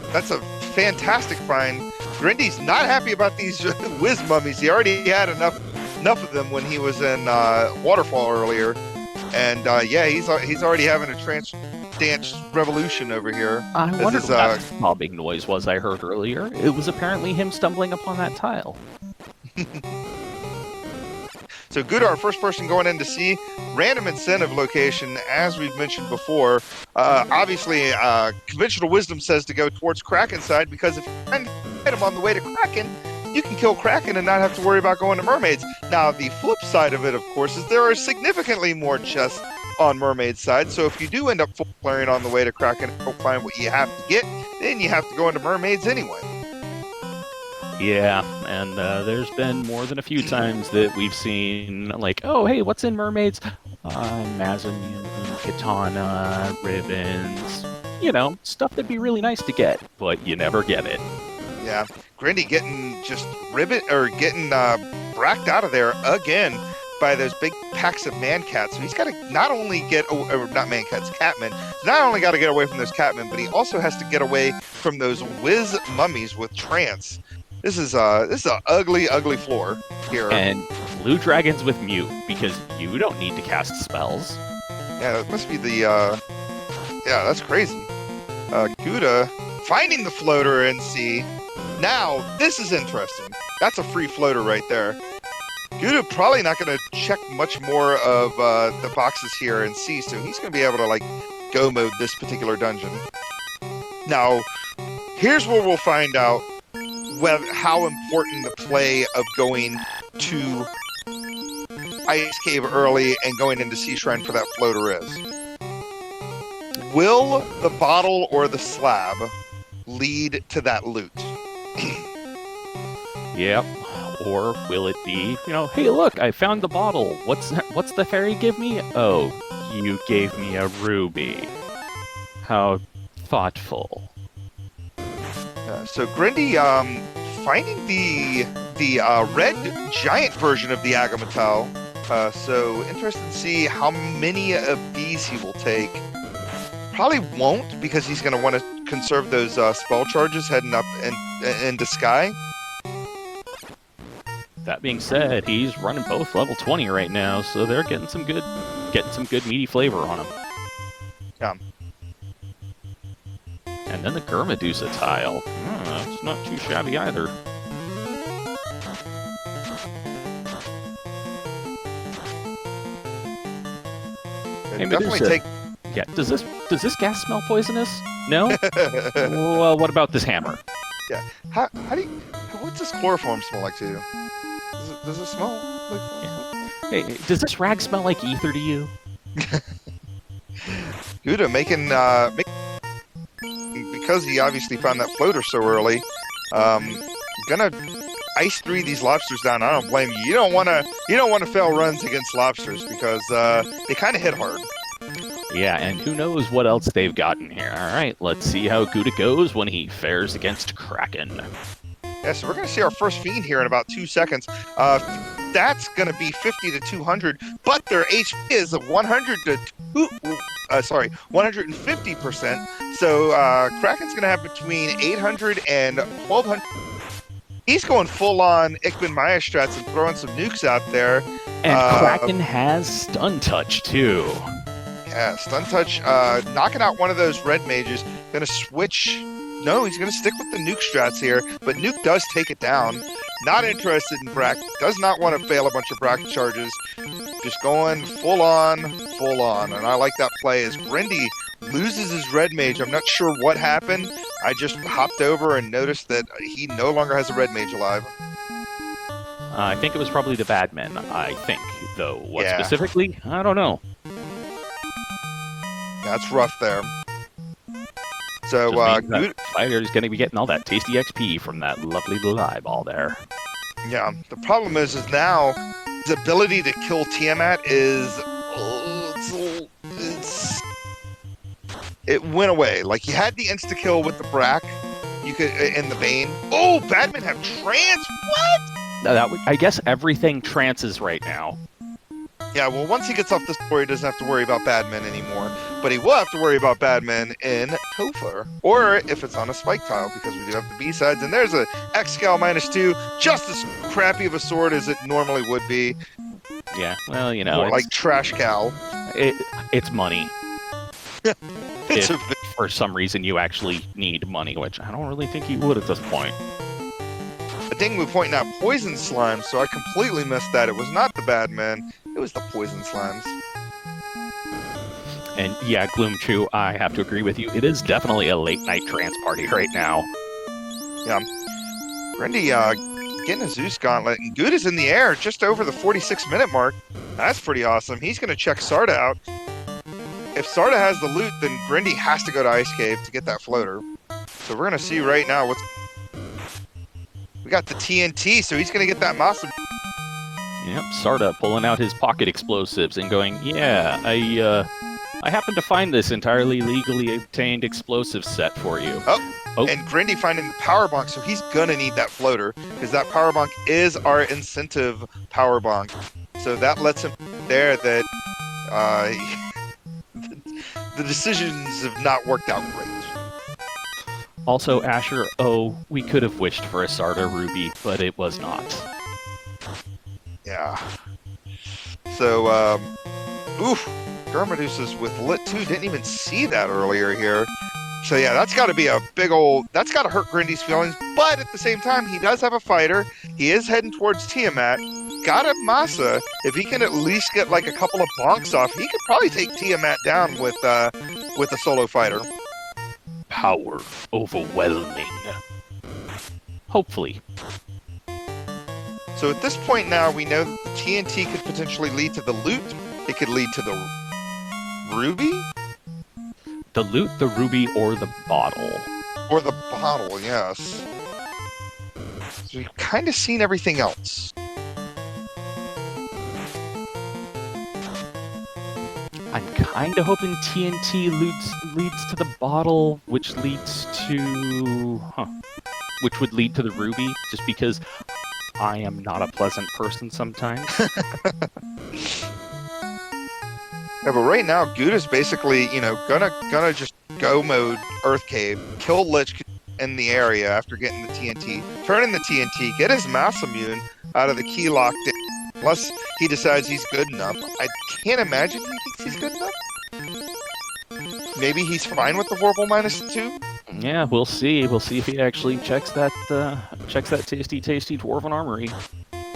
fantastic find. Grindy's not happy about these whiz mummies. He already had enough of them when he was in Waterfall earlier, and yeah, he's already having a dance revolution over here. I wondered what that bobbing noise was I heard earlier. It was apparently him stumbling upon that tile. So Guda, our first person going in to see random incentive location, as we've mentioned before. Obviously, conventional wisdom says to go towards Kraken side because if you find him on the way to Kraken, you can kill Kraken and not have to worry about going to Mermaids. Now, the flip side of it, of course, is there are significantly more chests on Mermaid's side. So if you do end up full clearing on the way to Kraken and don't find what you have to get, then you have to go into Mermaids anyway. Yeah, and there's been more than a few times that we've seen, like, oh, hey, what's in Mermaids? Mazamune, Katana, ribbons, stuff that'd be really nice to get, but you never get it. Yeah, Grindy getting just bracked out of there again by those big packs of man-cats. So he's got to not only get, not man-cats, catmen. He's not only got to get away from those catmen, but he also has to get away from those whiz mummies with trance. This is an ugly, ugly floor here. And blue dragons with mute, because you don't need to cast spells. Yeah, that must be the, yeah, that's crazy. Guda finding the floater in C. Now, this is interesting. That's a free floater right there. Guda probably not going to check much more of the boxes here in C, so he's going to be able to, like, go mode this particular dungeon. Now, here's where we'll find out how important the play of going to Ice Cave early and going into Sea Shrine for that floater is. will the bottle or the slab lead to that loot? Yep. Or will it be, hey, look, I found the bottle. What's the fairy give me? Oh, you gave me a ruby. How thoughtful. So Grindy, finding the red giant version of the Agametal. So interested to see how many of these he will take. Probably won't, because he's going to want to conserve those spell charges heading up into Sky. That being said, he's running both level 20 right now, so they're getting some good meaty flavor on him. Yeah. And then the Guda632 tile. It's not too shabby either. Hey, Definitely take. Yeah. Does this gas smell poisonous? No. Well, what about this hammer? Yeah. How do you? What's this chloroform smell like to you? Does it smell like? Yeah. Hey, does this rag smell like ether to you? Guda making because he obviously found that floater so early. Gonna ice 3 these lobsters down. I don't blame you. You don't want to fail runs against lobsters because they kind of hit hard. Yeah, and who knows what else they've gotten here. All right, let's see how Guda goes when he fares against Kraken. Yeah, so we're going to see our first fiend here in about 2 seconds. That's going to be 50 to 200, but their HP is 150%. So Kraken's going to have between 800 and 1200. He's going full-on Ikman Maya strats and throwing some nukes out there. And Kraken has Stun Touch, too. Yeah, Stun Touch, knocking out one of those red mages. Going to switch. No, he's going to stick with the nuke strats here, but nuke does take it down. Not interested in Brack. Does not want to fail a bunch of bracket charges. Just going full on. And I like that play as Grindy loses his red mage. I'm not sure what happened. I just hopped over and noticed that he no longer has a red mage alive. I think it was probably the Badman, I think. Though what specifically, I don't know. That's rough there. So Fighter's going to be getting all that tasty XP from that lovely little eyeball there. Yeah, the problem is now his ability to kill Tiamat it went away. Like, you had the insta kill with the Brack, you could in the Bane. Oh, Badman have trance. What? I guess everything trances right now. Yeah, well, once he gets off the story, he doesn't have to worry about Badman anymore. But he will have to worry about Badman in Topher. Or if it's on a spike tile, because we do have the B-sides. And there's a X-Cal -2, just as crappy of a sword as it normally would be. Yeah, well, More like Trash Cal. It's money. If for some reason you actually need money, which I don't really think you would at this point. Dingmu pointing out poison slime, so I completely missed that. It was not the Badman, it was the poison slimes. And yeah, Gloomchew, I have to agree with you. It is definitely a late night trance party right now. Yeah. Grindy getting a Zeus gauntlet, and Guda's in the air just over the 46-minute mark. That's pretty awesome. He's going to check Sarda out. If Sarda has the loot, then Grindy has to go to Ice Cave to get that floater. So we're going to see right now what's... We got the TNT, so he's going to get that Masa. Yep, Sarda pulling out his pocket explosives and going, yeah, I happened to find this entirely legally obtained explosive set for you. Oh. And Grindy finding the power bonk, so he's going to need that floater, because that power bonk is our incentive power bonk. So that lets him there that the decisions have not worked out great. Also, Asher, we could have wished for a Sarda Ruby, but it was not. Yeah. So, oof. Guda632 with Lit 2. Didn't even see that earlier here. So yeah, that's got to be a big old... That's got to hurt Grindy's feelings. But at the same time, he does have a fighter. He is heading towards Tiamat. Got a Masa. If he can at least get like a couple of bonks off, he could probably take Tiamat down with a solo fighter. Power overwhelming. Hopefully. So at this point now, we know that the TNT could potentially lead to the loot. It could lead to the Ruby? The loot, the ruby, or the bottle. Or the bottle, yes. So we've kind of seen everything else. I'm kind of hoping TNT leads to the bottle, which leads to... which would lead to the ruby, just because I am not a pleasant person sometimes. Yeah, but right now, Guda's basically, gonna just go mode Earth Cave, kill Lich in the area after getting the TNT, turn in the TNT, get his mass immune out of the key locked in, unless he decides he's good enough. I can't imagine he thinks he's good enough. Maybe he's fine with the Vorpal -2. Yeah, we'll see. We'll see if he actually checks that tasty dwarven armory.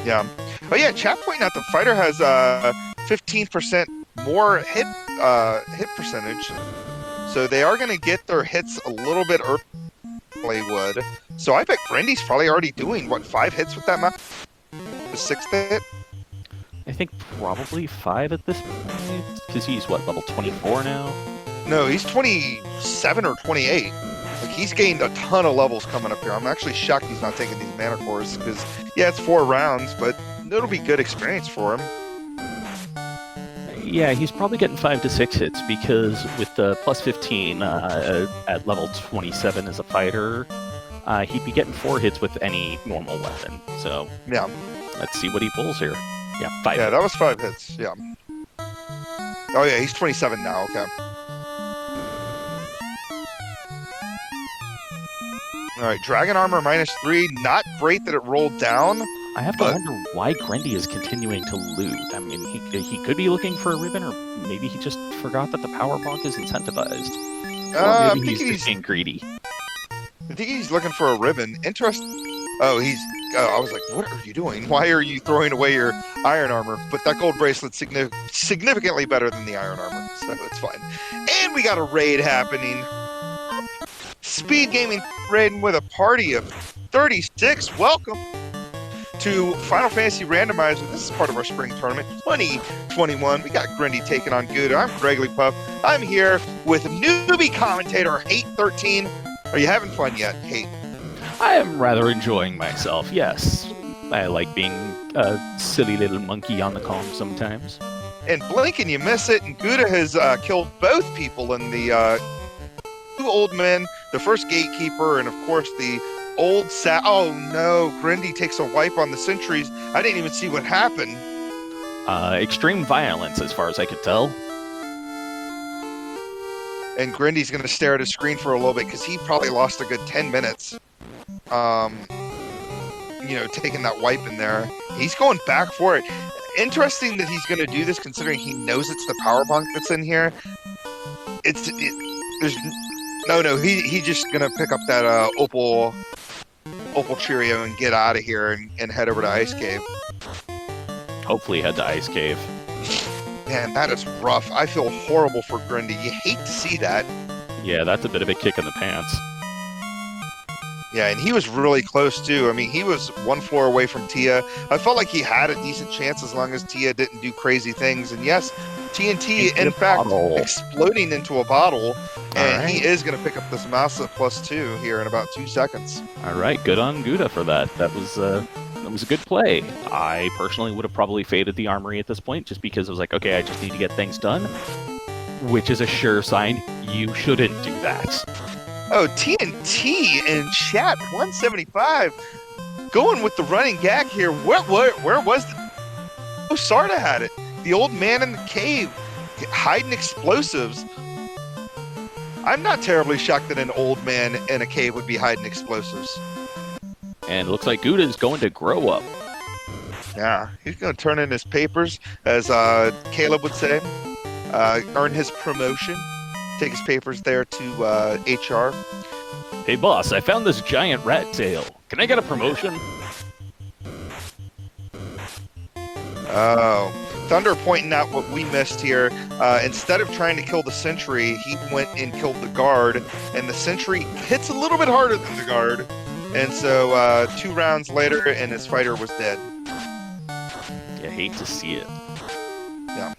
Yeah. Oh yeah, chat pointing out the fighter has 15% more hit percentage, so they are going to get their hits a little bit early. Would. So I bet Grendy's probably already doing, what, 5 hits with that map? The 6th hit? I think probably 5 at this point, because he's, what, level 24 now? No, he's 27 or 28. Like, he's gained a ton of levels coming up here. I'm actually shocked he's not taking these mana cores, because, yeah, it's 4 rounds, but it'll be good experience for him. Yeah, he's probably getting 5 to 6 hits, because with the plus 15 at level 27 as a fighter, he'd be getting 4 hits with any normal weapon. So, yeah, let's see what he pulls here. Yeah, 5 Yeah, hits. that was 5 hits, yeah. Oh yeah, he's 27 now, okay. Alright, Dragon Armor -3, not great that it rolled down. I have to wonder why Grendy is continuing to loot. I mean, he could be looking for a ribbon, or maybe he just forgot that the power bonk is incentivized. Or maybe he's just being greedy. I think he's looking for a ribbon. Oh, I was like, what are you doing? Why are you throwing away your iron armor? But that gold bracelet's significantly better than the iron armor, so it's fine. And we got a raid happening. SpeedGaming raiding with a party of 36. Welcome to Final Fantasy Randomizer. This is part of our spring tournament 2021. We got Grendy taking on Guda. I'm Grendylicius. I'm here with newbie commentator Hate13. Are you having fun yet, Hate? I am rather enjoying myself, yes. I like being a silly little monkey on the comms sometimes. And blink and you miss it, and Guda has killed both people in the 2 old men, the first gatekeeper, and of course the old oh no, Grendy takes a wipe on the sentries. I didn't even see what happened. Extreme violence, as far as I could tell. And Grendy's going to stare at his screen for a little bit, because he probably lost a good 10 minutes. Taking that wipe in there. He's going back for it. Interesting that he's going to do this, considering he knows it's the power bonk that's in here. He's just going to pick up that Opal Cheerio and get out of here and head over to Ice Cave. Hopefully head to Ice Cave. Man, that is rough. I feel horrible for Grendy. You hate to see that. Yeah, that's a bit of a kick in the pants. Yeah, and he was really close, too. I mean, he was 1 floor away from Tia. I felt like he had a decent chance as long as Tia didn't do crazy things. And yes, TNT, in fact, exploding into a bottle. And he is going to pick up this massive +2 here in about 2 seconds. All right, good on Guda for that. That was a good play. I personally would have probably faded the armory at this point, just because I was like, okay, I just need to get things done. Which is a sure sign you shouldn't do that. Oh, TNT in chat, 175. Going with the running gag here. Where was the... Oh, Sarda had it. The old man in the cave hiding explosives. I'm not terribly shocked that an old man in a cave would be hiding explosives. And it looks like Guda is going to grow up. Yeah, he's going to turn in his papers, as Caleb would say. Earn his promotion. Take his papers there to HR. Hey boss, I found this giant rat tail. Can I get a promotion? Oh, Thunder pointing out what we missed here. Instead of trying to kill the sentry, he went and killed the guard, and the sentry hits a little bit harder than the guard. And so 2 rounds later, and his fighter was dead. You hate to see it. Yeah.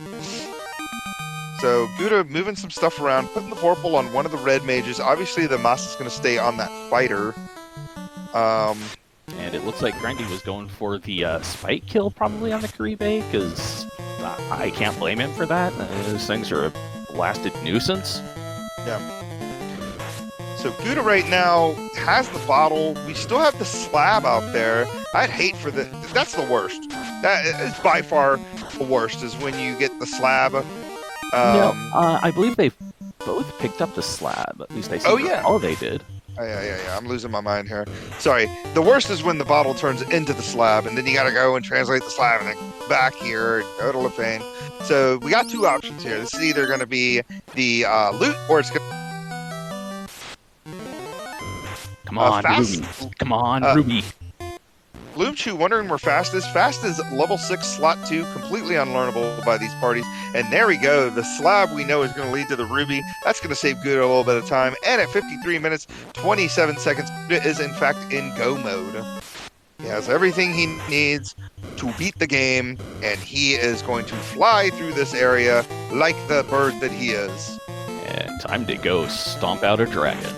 So Guda moving some stuff around, putting the purple on one of the red mages. Obviously, the Masa's going to stay on that fighter. And it looks like Grindy was going for the spike kill probably on the Karibe, because I can't blame him for that. Those things are a blasted nuisance. Yeah. So Guda right now has the bottle. We still have the slab out there. I'd hate for the... That's the worst. That is by far the worst, is when you get the slab. I believe they both picked up the slab. At least they seem they did. Yeah. I'm losing my mind here. Sorry. The worst is when the bottle turns into the slab, and then you got to go and translate the slab and then back here and go to Lefane. So we got two options here. This is either going to be the loot, or it's going to... Come on, Ruby. Come on, Ruby. Bloomchew wondering where Fast is. Fast is level 6, slot 2, completely unlearnable by these parties. And there we go. The slab we know is going to lead to the Ruby. That's going to save Guda a little bit of time. And at 53 minutes, 27 seconds, Guda is in fact in go mode. He has everything he needs to beat the game, and he is going to fly through this area like the bird that he is. And time to go stomp out a dragon.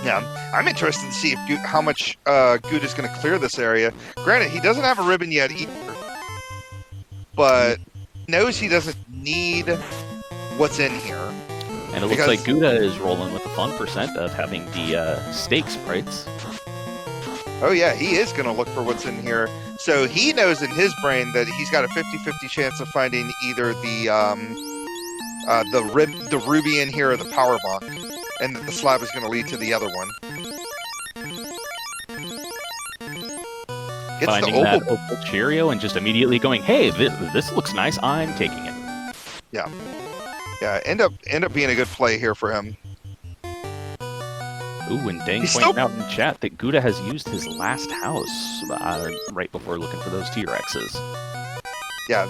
Yeah, I'm interested to see if how much Guda's going to clear this area. Granted, he doesn't have a ribbon yet either, but knows he doesn't need what's in here. And it looks like Guda is rolling with the fun percent of having the stake sprites. Oh yeah, he is going to look for what's in here. So he knows in his brain that he's got a 50-50 chance of finding either the ruby in here or the power bonk, and that the slab is going to lead to the other one. Gets finding that opal Cheerio and just immediately going, hey, this looks nice, I'm taking it. Yeah. Yeah, end up being a good play here for him. Ooh, and Dang pointing out in chat that Guda has used his last house right before looking for those T-Rexes. Yeah,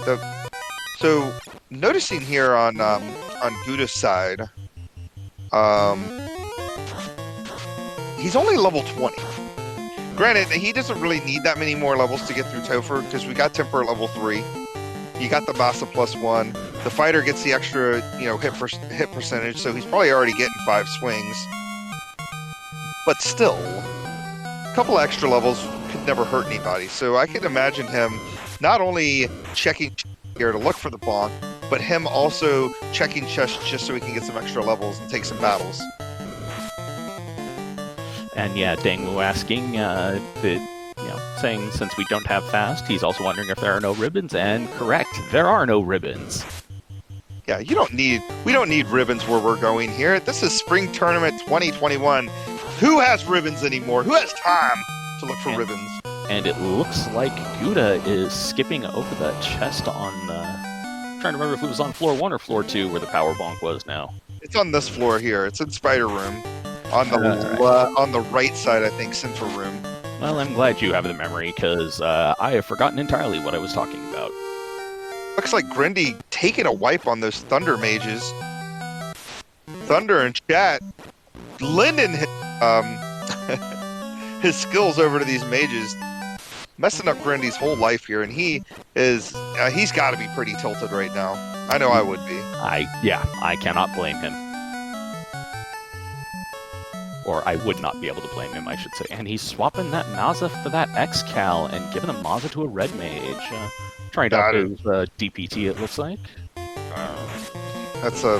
so noticing here on Guda's side, he's only level 20. Granted, he doesn't really need that many more levels to get through Topher, because we got Temper at level 3. You got the Masa +1. The fighter gets the extra, hit percentage, so he's probably already getting 5 swings. But still, a couple of extra levels could never hurt anybody. So I can imagine him not only checking here to look for the bonk, but him also checking chest just so he can get some extra levels and take some battles. And yeah, Dangwu asking saying since we don't have fast, he's also wondering if there are no ribbons, and correct, there are no ribbons. Yeah, we don't need ribbons where we're going here. This is Spring Tournament 2021. Who has ribbons anymore? Who has time to look for ribbons? And it looks like Guda is skipping over the chest on I'm trying to remember if it was on floor 1 or floor 2 where the power bonk was now. It's on this floor here. It's in Spider Room. On the right side, I think, central room. Well, I'm glad you have the memory, because I have forgotten entirely what I was talking about. Looks like Grindy taking a wipe on those Thunder mages. Thunder in chat lending his skills over to these mages, messing up Grindy's whole life here, and he's got to be pretty tilted right now. I know I would be. I cannot blame him. Or I would not be able to blame him, I should say. And he's swapping that Maza for that X-Cal and giving a Maza to a red mage. Trying to his DPT, it looks like. What's the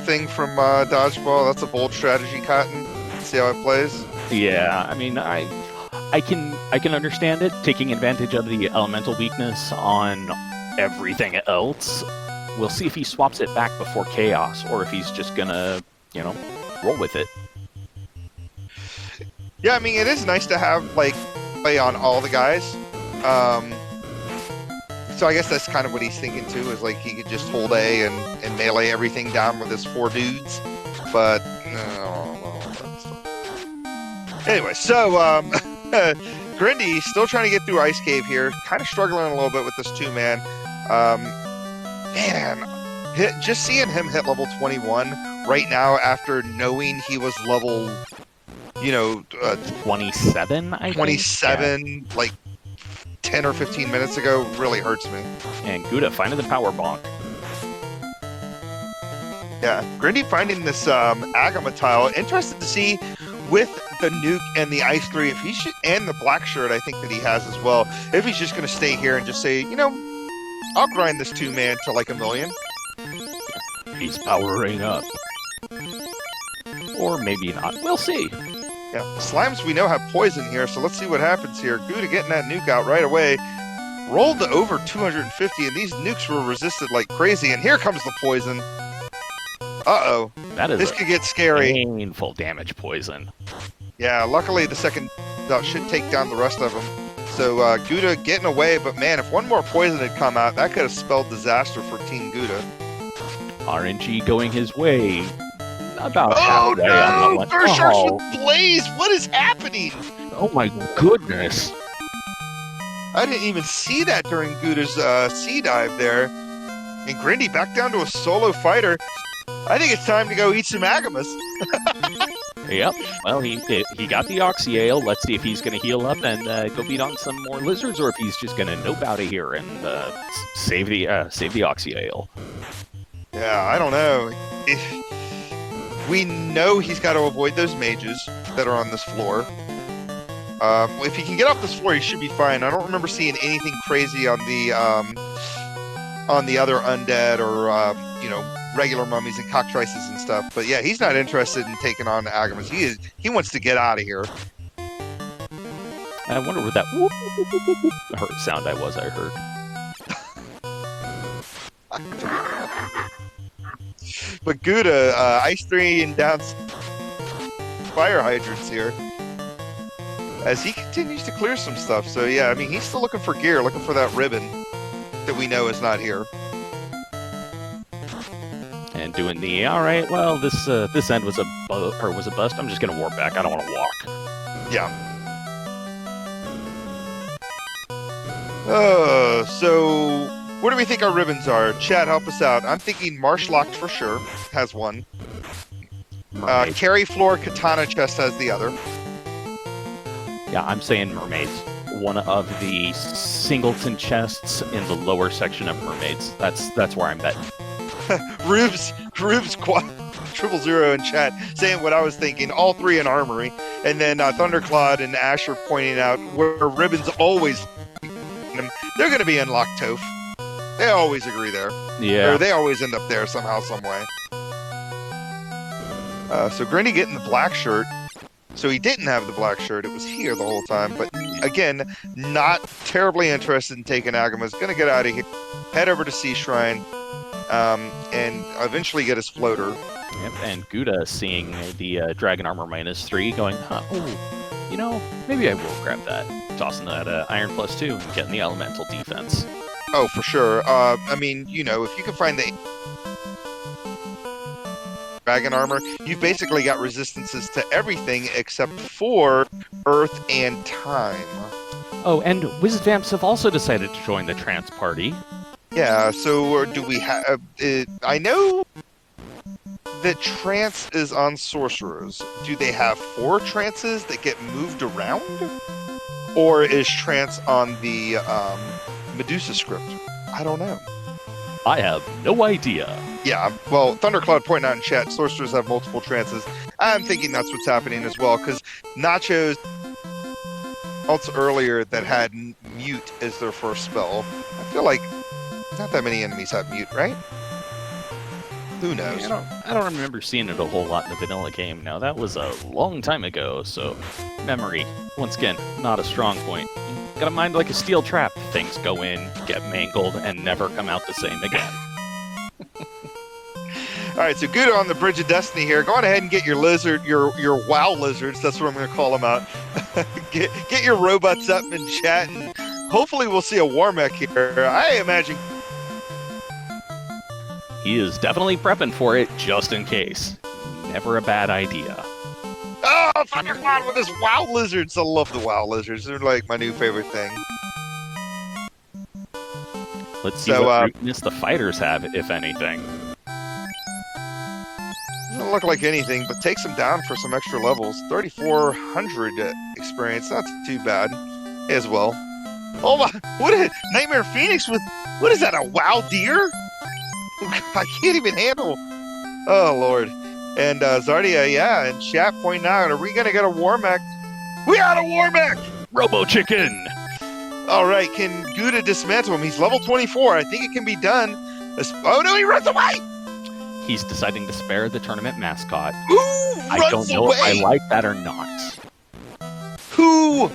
thing from Dodgeball? That's a bold strategy, Cotton. See how it plays? Yeah, I mean, I can understand it, taking advantage of the elemental weakness on everything else. We'll see if he swaps it back before Chaos, or if he's just gonna, roll with it. Yeah, I mean, it is nice to have, play on all the guys. So I guess that's kind of what he's thinking, too, is, he could just hold A and melee everything down with his 4 dudes. But, anyway, so, Grindy still trying to get through Ice Cave here. Kind of struggling a little bit with this 2-man. Man, just seeing him hit level 21 right now after knowing he was level, you know, 27, I think. 27, like 10 or 15 minutes ago really hurts me. And Guda finding the power bonk. Yeah, Grindy finding this Agama tile. Interested to see with the nuke and the ice 3 if he should, and the black shirt I think that he has as well. If he's just going to stay here and just say, you know, I'll grind this 2-man to like 1 million. He's powering up. Or maybe not. We'll see. Yeah, slimes we know have poison here, so let's see what happens here. Guda getting that nuke out right away. Rolled to over 250, and these nukes were resisted like crazy. And here comes the poison. Uh-oh. This could get scary. Painful damage poison. Yeah, luckily the second should take down the rest of them. So Guda getting away, but man, if one more poison had come out, that could have spelled disaster for Team Guda. RNG going his way. About oh halfway on that no! one. First sharks with Blaze! What is happening? Oh my goodness. I didn't even see that during Guda's sea dive there. And Grindy back down to a solo fighter. I think it's time to go eat some Agamas. Yep. Well, he got the Oxy Ale. Let's see if he's going to heal up and go beat on some more lizards, or if he's just going to nope out of here and save the Oxy Ale. Yeah, I don't know. We know he's got to avoid those mages that are on this floor. If he can get off this floor, he should be fine. I don't remember seeing anything crazy on the other undead or you know, regular mummies and cockatrices and stuff. But yeah, he's not interested in taking on Agamas. He wants to get out of here. I wonder what that whoop, whoop, whoop, whoop, sound I heard. But Guda, Ice 3 and down fire hydrants here. As he continues to clear some stuff. So yeah, I mean, he's still looking for gear, looking for that ribbon that we know is not here. And doing the, all right, well, this end was a bust. I'm just going to warp back. I don't want to walk. Yeah. So what do we think our ribbons are? Chad, help us out. I'm thinking Marsh Locked for sure has one. Carry Floor Katana Chest has the other. Yeah, I'm saying mermaids. One of the singleton chests in the lower section of mermaids. That's where I'm betting. Rubes quad 000 in chat saying what I was thinking. All 3 in armory, and then Thunderclad and Asher pointing out where ribbons always. They're going to be in Locked Toph. They always agree there. Yeah. Or they always end up there somehow, some way. So Grindy getting the black shirt. So he didn't have the black shirt. It was here the whole time. But again, not terribly interested in taking Agamas. Going to get out of here. Head over to Sea Shrine. And eventually get his floater. Yep, and Guda seeing the Dragon Armor -3 going, oh, you know, maybe I will grab that. Tossing that Iron +2 and getting the Elemental defense. Oh, for sure. I mean, you know, if you can find the Dragon Armor, you've basically got resistances to everything except for Earth and Time. Oh, and Wizvamps have also decided to join the trance party. Yeah, so do we have... I know that trance is on sorcerers. Do they have 4 trances that get moved around? Or is trance on the Medusa script? I don't know. I have no idea. Yeah, well, Thundercloud pointing out in chat, sorcerers have multiple trances. I'm thinking that's what's happening as well, because Nachos else earlier that had mute as their first spell. I feel like not that many enemies have mute, right? Who knows? I don't remember seeing it a whole lot in the vanilla game. Now, that was a long time ago, so memory, once again, not a strong point. Got a mind like a steel trap. Things go in, get mangled, and never come out the same again. All right, so Guda on the Bridge of Destiny here. Go on ahead and get your lizard, your WoW lizards. That's what I'm going to call them out. get your robots up and chat, and hopefully we'll see a Warmech here. I imagine he is definitely prepping for it, just in case. Never a bad idea. Oh, Thundercloud with his WoW lizards. I love the WoW lizards. They're like my new favorite thing. Let's see what weakness the fighters have, if anything. look like anything, but takes him down for some extra levels. 3,400 experience, not too bad as well. Oh my, what a Nightmare Phoenix with, what is that, a WoW deer? I can't even handle. Oh, Lord. And Zardia, yeah, and chat pointing out, are we going to get a war mech? We got a war mech! Robo Chicken! All right, can Guda dismantle him? He's level 24. I think it can be done. Oh, no, he runs away! He's deciding to spare the tournament mascot. Who I runs don't know away? if I like that or not. Who?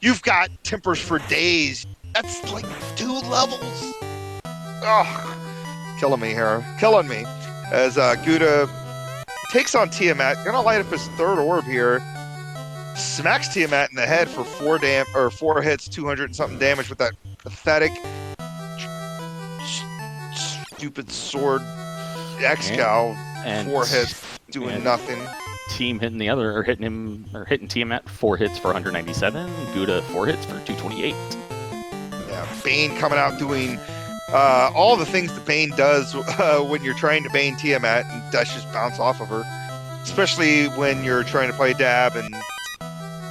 You've got tempers for days. That's like 2 levels. Oh, killing me here. Killing me. As Guda takes on Tiamat, gonna light up his 3rd orb here. Smacks Tiamat in the head for 4 hits, 200 and something damage with that pathetic, stupid sword X-Cow. And 4 hits, doing nothing. Team hitting the other, or hitting Tiamat 4 hits for 197. Guda 4 hits for 228. Yeah, Bane coming out doing all the things that Bane does when you're trying to Bane Tiamat, and Dash just bounce off of her. Especially when you're trying to play Dab. And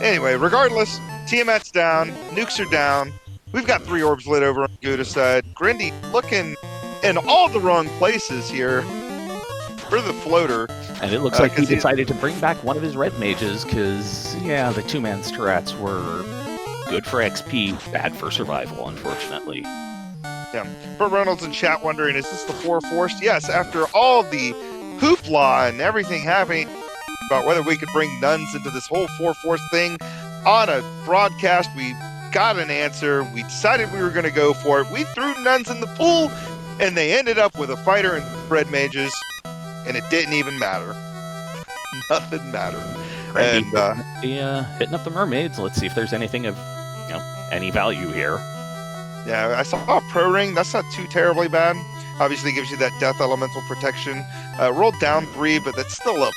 anyway, regardless, Tiamat's down, nukes are down. We've got 3 orbs lit over on Guda's side. Grindy looking in all the wrong places here for the floater. And it looks like he decided to bring back one of his red mages, because, yeah, the 2-man strats were good for XP, bad for survival, unfortunately. Yeah. Burt Reynolds in chat wondering, is this the 4 Force? Yes, after all the hoopla and everything happening about whether we could bring nuns into this whole 4 Force thing on a broadcast, we got an answer. We decided we were going to go for it. We threw nuns in the pool, and they ended up with a fighter and red mages, and it didn't even matter. Nothing mattered. And hitting up the mermaids. Let's see if there's anything of any value here. Yeah, I saw a pro ring. That's not too terribly bad. Obviously gives you that death elemental protection. Rolled down 3, but that's still a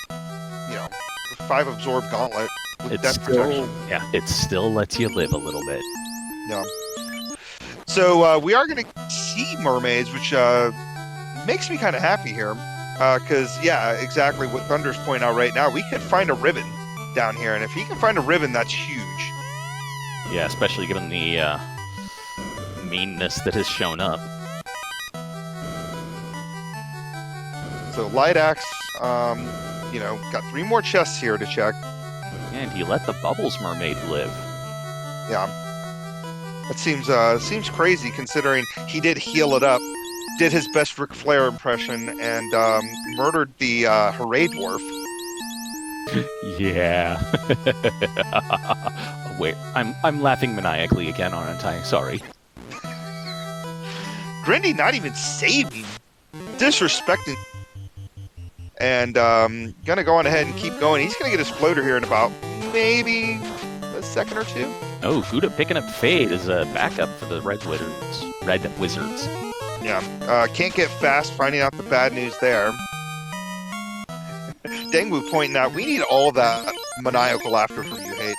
5 absorb gauntlet with death protection. Yeah, it still lets you live a little bit. Yeah. So we are going to see mermaids, which makes me kind of happy here. Because, yeah, exactly what Thunder's pointing out right now. We could find a ribbon down here. And if he can find a ribbon, that's huge. Yeah, especially given the meanness that has shown up. So Light Axe, got 3 more chests here to check. And he let the Bubbles mermaid live. Yeah. That seems crazy considering he did heal it up. Did his best Ric Flair impression and murdered the Hooray Dwarf. Yeah. Wait, I'm laughing maniacally again, aren't I? Sorry. Grindy not even saving, disrespecting, and gonna go on ahead and keep going. He's gonna get his floater here in about maybe a second or 2. Oh, Guda picking up Fade as a backup for the Red Wizards. Yeah, can't get fast, finding out the bad news there. Dengwu pointing out, we need all that maniacal laughter from you, Hate.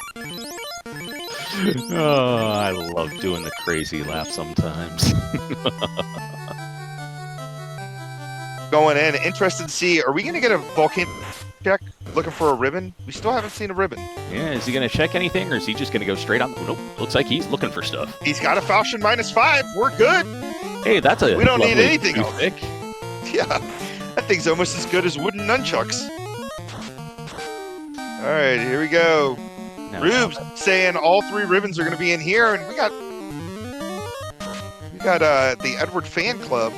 Oh, I love doing the crazy laugh sometimes. Going in, interested to see, are we going to get a volcano check looking for a ribbon? We still haven't seen a ribbon. Yeah, is he going to check anything, or is he just going to go straight on? Nope, looks like he's looking for stuff. He's got a Falchion -5. We're good. Hey, that's a we don't need anything else. Yeah, that thing's almost as good as wooden nunchucks. All right, here we go. Rubes saying all 3 ribbons are going to be in here, and we got the Edward fan club.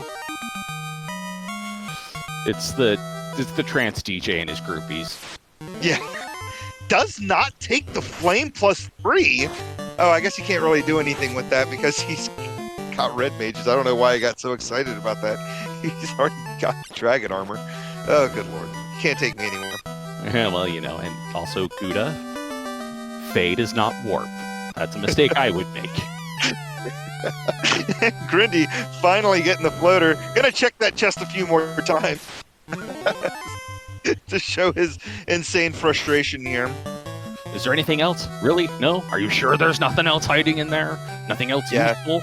It's the trance DJ and his groupies. Yeah, does not take the flame +3. Oh, I guess he can't really do anything with that because he's got red mages. I don't know why I got so excited about that. He's already got dragon armor. Oh, good lord. You can't take me anymore. Yeah, well, and also Guda, Fade is not warp. That's a mistake I would make. Grindy finally getting the floater. Gonna check that chest a few more times to show his insane frustration here. Is there anything else? Really? No? Are you sure there's nothing else hiding in there? Nothing else useful?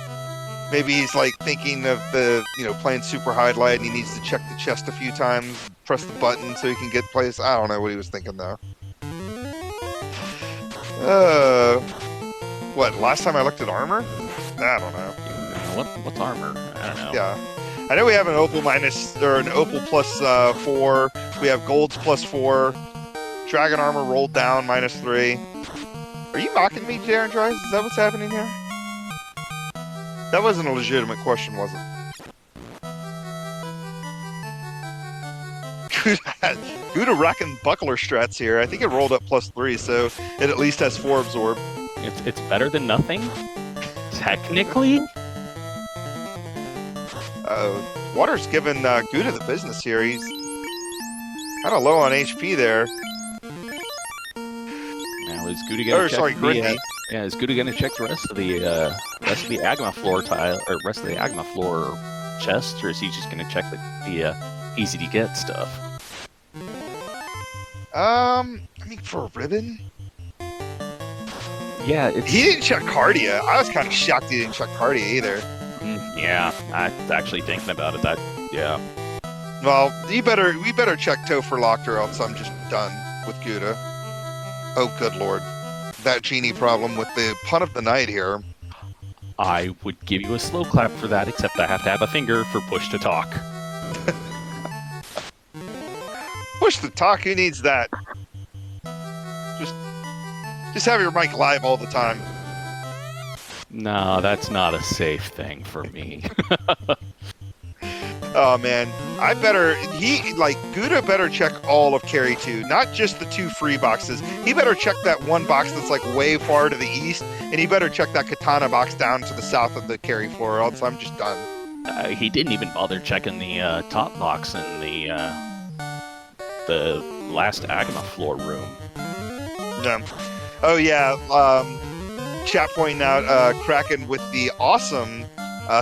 Maybe he's like thinking of the, playing super highlight and he needs to check the chest a few times, press the button so he can get plays. I don't know what he was thinking though. What, last time I looked at armor? I don't know. What's armor? I don't know. Yeah. I know we have an opal an opal plus 4. We have golds plus 4. Dragon armor rolled down -3. Are you mocking me, Jaren Dries? Is that what's happening here? That wasn't a legitimate question, was it? Guda rocking buckler strats here. I think it rolled up +3, so it at least has 4 absorb. It's better than nothing, technically. Water's giving Guda the business here. He's kind of low on HP there. Now is Guda gonna check Grindy. is Guda gonna check the rest of the Agma floor tile or rest of the Agma floor chest, or is he just gonna check the easy to get stuff? I mean, for a ribbon. Yeah, he didn't check Cardia. I was kind of shocked he didn't check Cardia either. Yeah, I was actually thinking about it. Yeah. Well, we better check Topher locked or else I'm just done with Guda. Oh, good lord. That genie problem with the pun of the night here. I would give you a slow clap for that, except I have to have a finger for push to talk. Push to talk? Who needs that? Just have your mic live all the time. No, that's not a safe thing for me. Oh man, Guda better check all of Carry 2, not just the 2 free boxes. He better check that one box that's like way far to the east, and he better check that Katana box down to the south of the Carry floor, or else I'm just done. He didn't even bother checking the top box in the last Agma floor room. Yeah. Oh yeah, chat pointing out Kraken with the awesome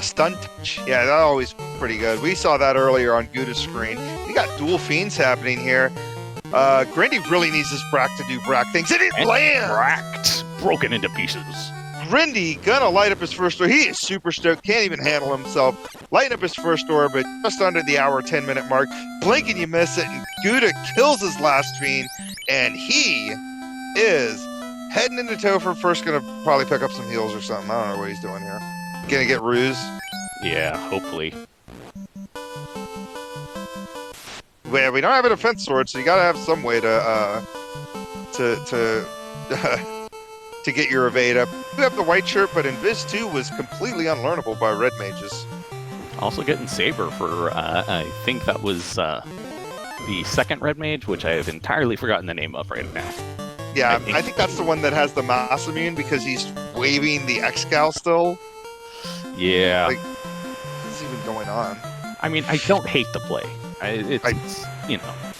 stun touch. Yeah, that's always pretty good. We saw that earlier on Guda's screen. We got dual fiends happening here. Grindy really needs this Brack to do Brack things. And it lands! Bracked! Broken into pieces. Grindy gonna light up his first door. He is super stoked, can't even handle himself. Lighting up his first orbit just under the hour 10-minute mark. Blink and you miss it, and Guda kills his last fiend, and he is heading into Topher. First gonna probably pick up some heals or something. I don't know what he's doing here. Gonna get ruse? Yeah, hopefully. Yeah, we don't have a defense sword, so you gotta have some way to get your evade up. We have the white shirt, but Invis 2 was completely unlearnable by red mages. Also getting Saber for, I think that was the second red mage, which I have entirely forgotten the name of right now. Yeah, I think that's the one that has the mass immune because he's waving the Excal still. Yeah. Like, what's even going on? I mean, I don't hate the play. It's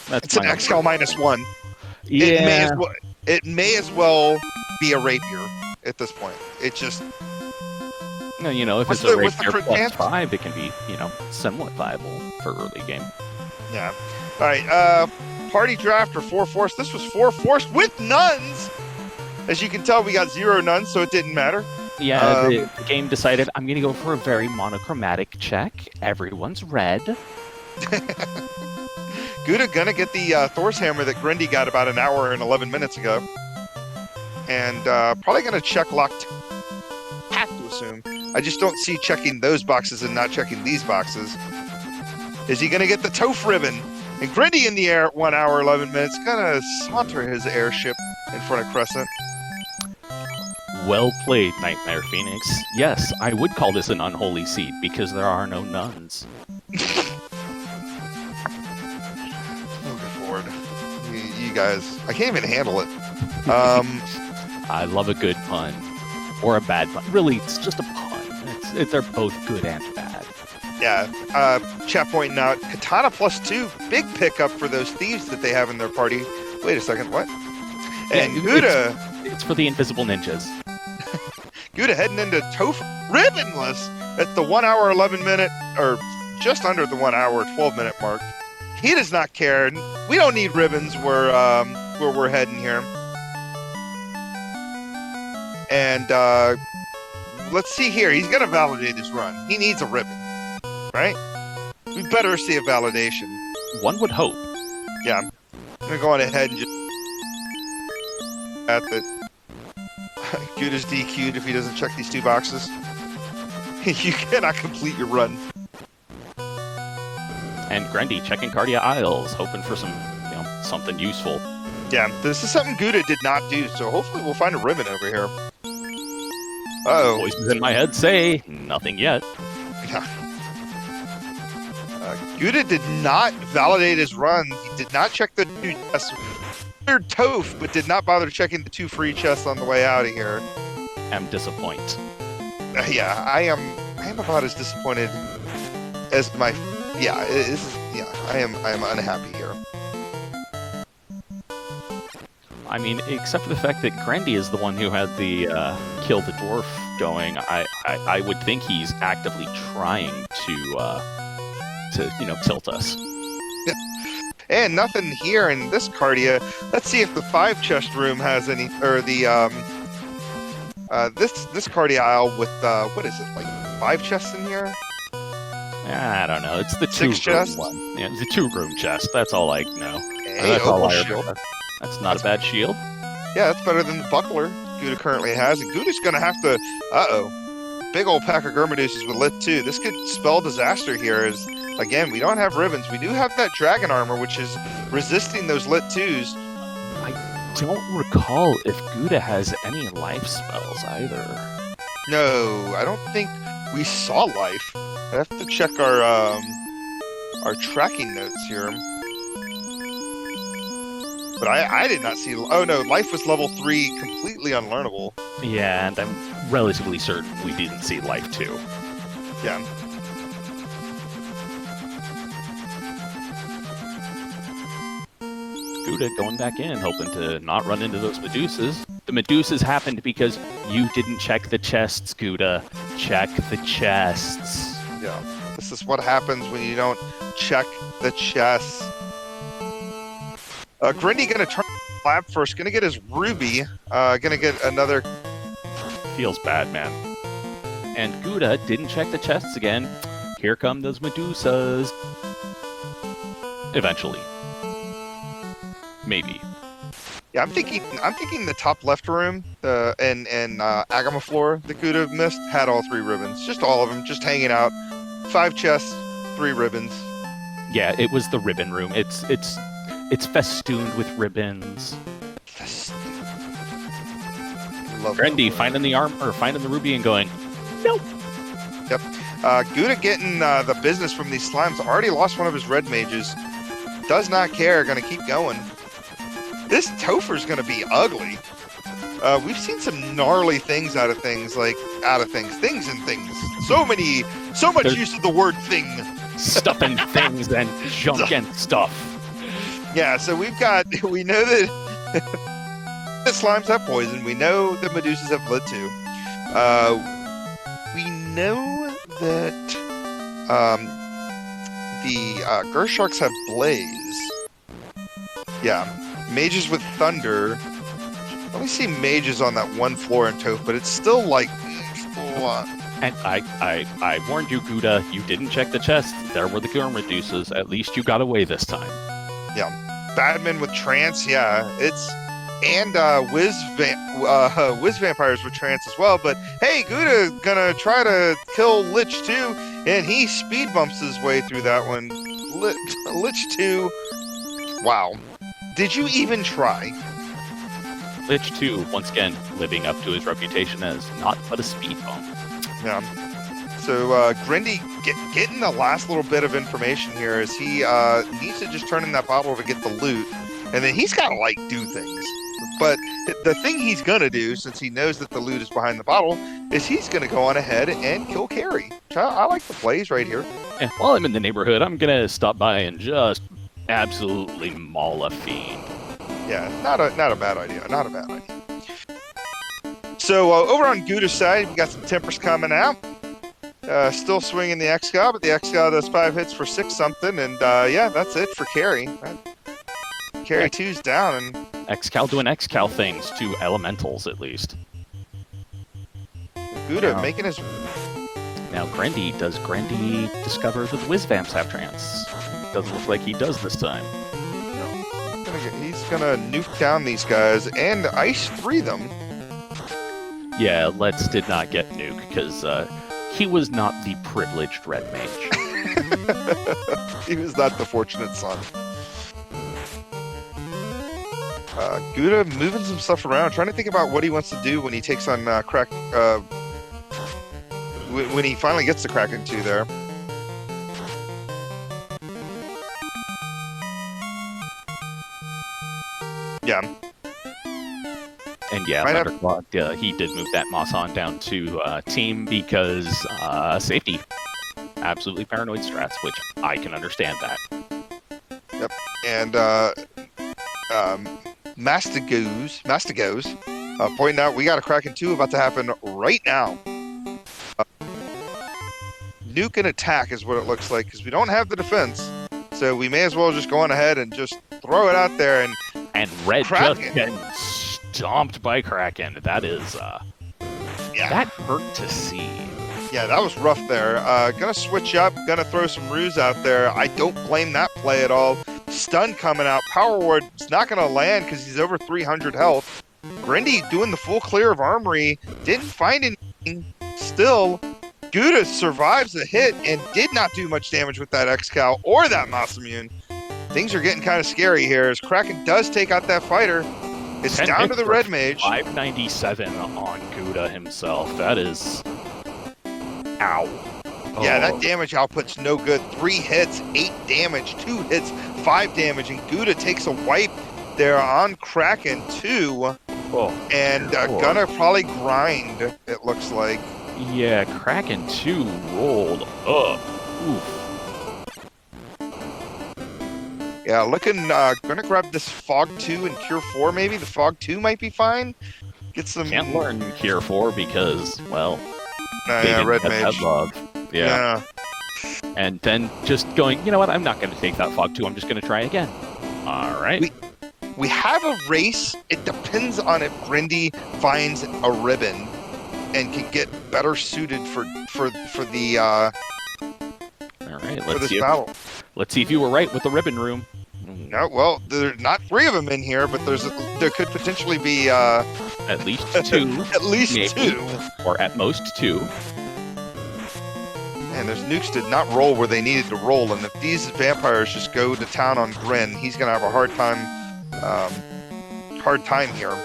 that's an Excal -1. Yeah. It may as well be a rapier at this point. It just... No, if it's a rapier +5, it can be, somewhat viable for early game. Yeah. All right, party draft or 4 force. This was 4 force with nuns. As you can tell, we got 0 nuns, so it didn't matter. Yeah, the game decided I'm going to go for a very monochromatic check. Everyone's red. Guda gonna get the Thor's hammer that Grindy got about an hour and 11 minutes ago. And probably gonna check locked. Have to assume. I just don't see checking those boxes and not checking these boxes. Is he gonna get the Toph ribbon? And Grindy in the air at 1 hour 11 minutes, gonna saunter his airship in front of Crescent. Well played, Nightmare Phoenix. Yes, I would call this an unholy seat because there are no nuns. Oh, good lord. You guys, I can't even handle it. I love a good pun. Or a bad pun. Really, it's just a pun. They're both good and bad. Yeah, chat pointing out, Katana +2, big pickup for those thieves that they have in their party. Wait a second, what? And yeah, Guda... It's for the invisible ninjas. Guda heading into Toph ribbonless at the 1 hour 11 minute, or just under the 1 hour 12 minute mark. He does not care. We don't need ribbons where we're heading here. And let's see here. He's gonna validate his run. He needs a ribbon, right? We better see a validation. One would hope. Yeah, I'm gonna go on ahead and just at that. Guda's DQ'd if he doesn't check these 2 boxes. You cannot complete your run. And Grendy checking Cardia Isles, hoping for some, something useful. Yeah, this is something Guda did not do, so hopefully we'll find a ribbon over here. Uh-oh. Voices in my head say, nothing yet. Yeah. Guda did not validate his run. He did not check the 2 chests. Weird Toph, but did not bother checking the 2 free chests on the way out of here. I'm disappointed. Yeah, I am about as disappointed as my... Yeah, I am unhappy here. I mean, except for the fact that Grendy is the one who had the kill the dwarf going, I would think he's actively trying to tilt us. Yeah. And nothing here in this Cardia. Let's see if the 5 chest room has any, or the this Cardia aisle with what is it, like 5 chests in here? I don't know. It's the 6 chests? one. Yeah, the 2-room chest. That's all I know. Hey, That's all opal I shield. remember. That's not a bad shield. Yeah, that's better than the buckler Guda currently has. And Guda's going to have to... Uh-oh. Big old pack of Germaduces with Lit 2. This could spell disaster here. As again, we don't have ribbons. We do have that dragon armor, which is resisting those Lit 2s. I don't recall if Guda has any life spells either. No, I don't think we saw life. I have to check our tracking notes here. But I did not see... Oh no, life was level 3, completely unlearnable. Yeah, and I'm relatively certain we didn't see life 2. Yeah. Guda going back in, hoping to not run into those Medusas. The Medusas happened because you didn't check the chests, Guda. Check the chests. Yeah. This is what happens when you don't check the chests. Grindy gonna turn lab first, gonna get his ruby, gonna get another... Feels bad, man. And Guda didn't check the chests again. Here come those Medusas. Eventually. Maybe. Yeah, I'm thinking the top left room, and Agama floor that Guda missed had all 3 ribbons. Just all of them, just hanging out. 5 chests, 3 ribbons. Yeah, it was the ribbon room. It's festooned with ribbons. Grendy finding the armor, finding the ruby and going, nope. Yep. Guda getting the business from these slimes. Already lost one of his red mages. Does not care. Gonna keep going. This Topher's gonna be ugly. We've seen some gnarly things out of things. Things and things. So much use of the word thing. Stuff and things and junk and stuff. Yeah, so we know that the slimes have poison. We know that Medusas have Lit 2. We know that the Gersharks have Blaze. Yeah, mages with Thunder. Let me see mages on that one floor in Toph, but it's still like... And I warned you, Guda, you didn't check the chest. There were the Germaduces. At least you got away this time. Yeah. Badman with Trance, yeah. And Wiz Vampires with Trance as well, but hey, Guda gonna try to kill Lich 2, and he speed bumps his way through that one. Lich 2, wow. Did you even try? Lich 2, once again, living up to his reputation as not but a speed bump. Yeah. So Grindy getting the last little bit of information here is he needs to just turn in that bottle to get the loot, and then he's got to do things. But the thing he's gonna do, since he knows that the loot is behind the bottle, is he's gonna go on ahead and kill Carrie. I like the plays right here. Yeah, while I'm in the neighborhood, I'm gonna stop by and just absolutely maul a fiend. Yeah, not a bad idea. Not a bad idea. So over on Guda's side, we got some Tempers coming out. Still swinging the Excal, but the Excal does 5 hits for 6 something, and yeah, that's it for Carrie. Carrie 2's down, and Excal doing Excal things to elementals, at least. Guda Yeah. making his... Now, does Grendy discover that the Whiz-Vamps have trance? Doesn't look like he does this time. He's gonna nuke down these guys and ice 3 them. Yeah, Let's did not get nuke because he was not the privileged red mage. He was not the fortunate son. Guda moving some stuff around, trying to think about what he wants to do when he takes on Crack. When he finally gets to Kraken 2 there. Yeah. And yeah, Might have- Thundercloud, he did move that Moss-On down to team because safety. Absolutely paranoid strats, which I can understand that. Yep. And Mastigos pointing out we got a Kraken 2 about to happen right now. Nuke and attack is what it looks like, because we don't have the defense. So we may as well just go on ahead and just throw it out there. And Red Kraken. just getting stomped by Kraken. That is, Yeah. that hurt to see. Yeah, that was rough there. Gonna switch up, gonna throw some ruse out there. I don't blame that play at all. Stun coming out. Power Ward's not gonna land because he's over 300 health. Grindy doing the full clear of Armory. Didn't find anything. Still, Guda survives the hit and did not do much damage with that X-Cow or that Moss Immune. Things are getting kind of scary here as Kraken does take out that fighter. It's 10 down to hits the for red mage. 597 on Guda himself. That is... Ow. Yeah, Oh. that damage output's no good. 3 hits, 8 damage, 2 hits, 5 damage, and Guda takes a wipe there on Kraken 2, Oh, and gonna probably grind, it looks like. yeah, Kraken 2 rolled up. Oof. Yeah, gonna grab this Fog 2 and Cure 4 maybe. The Fog 2 might be fine. Get some... Can't learn Cure 4 because, well, they yeah, didn't red have that mage. love. Yeah. Yeah. And then just going, you know what, I'm not going to take that Fog 2, I'm just going to try again. Alright. We have a race. It depends on if Grindy finds a ribbon and can get better suited for the Alright, for let's this see, battle. let's see if you were right with the ribbon room. No, well, there's not 3 of them in here, but there could potentially be At least 2. at least Maybe. 2. Or at most 2. And those nukes did not roll where they needed to roll, and if these vampires just go to town on Grin, he's gonna have a hard time here.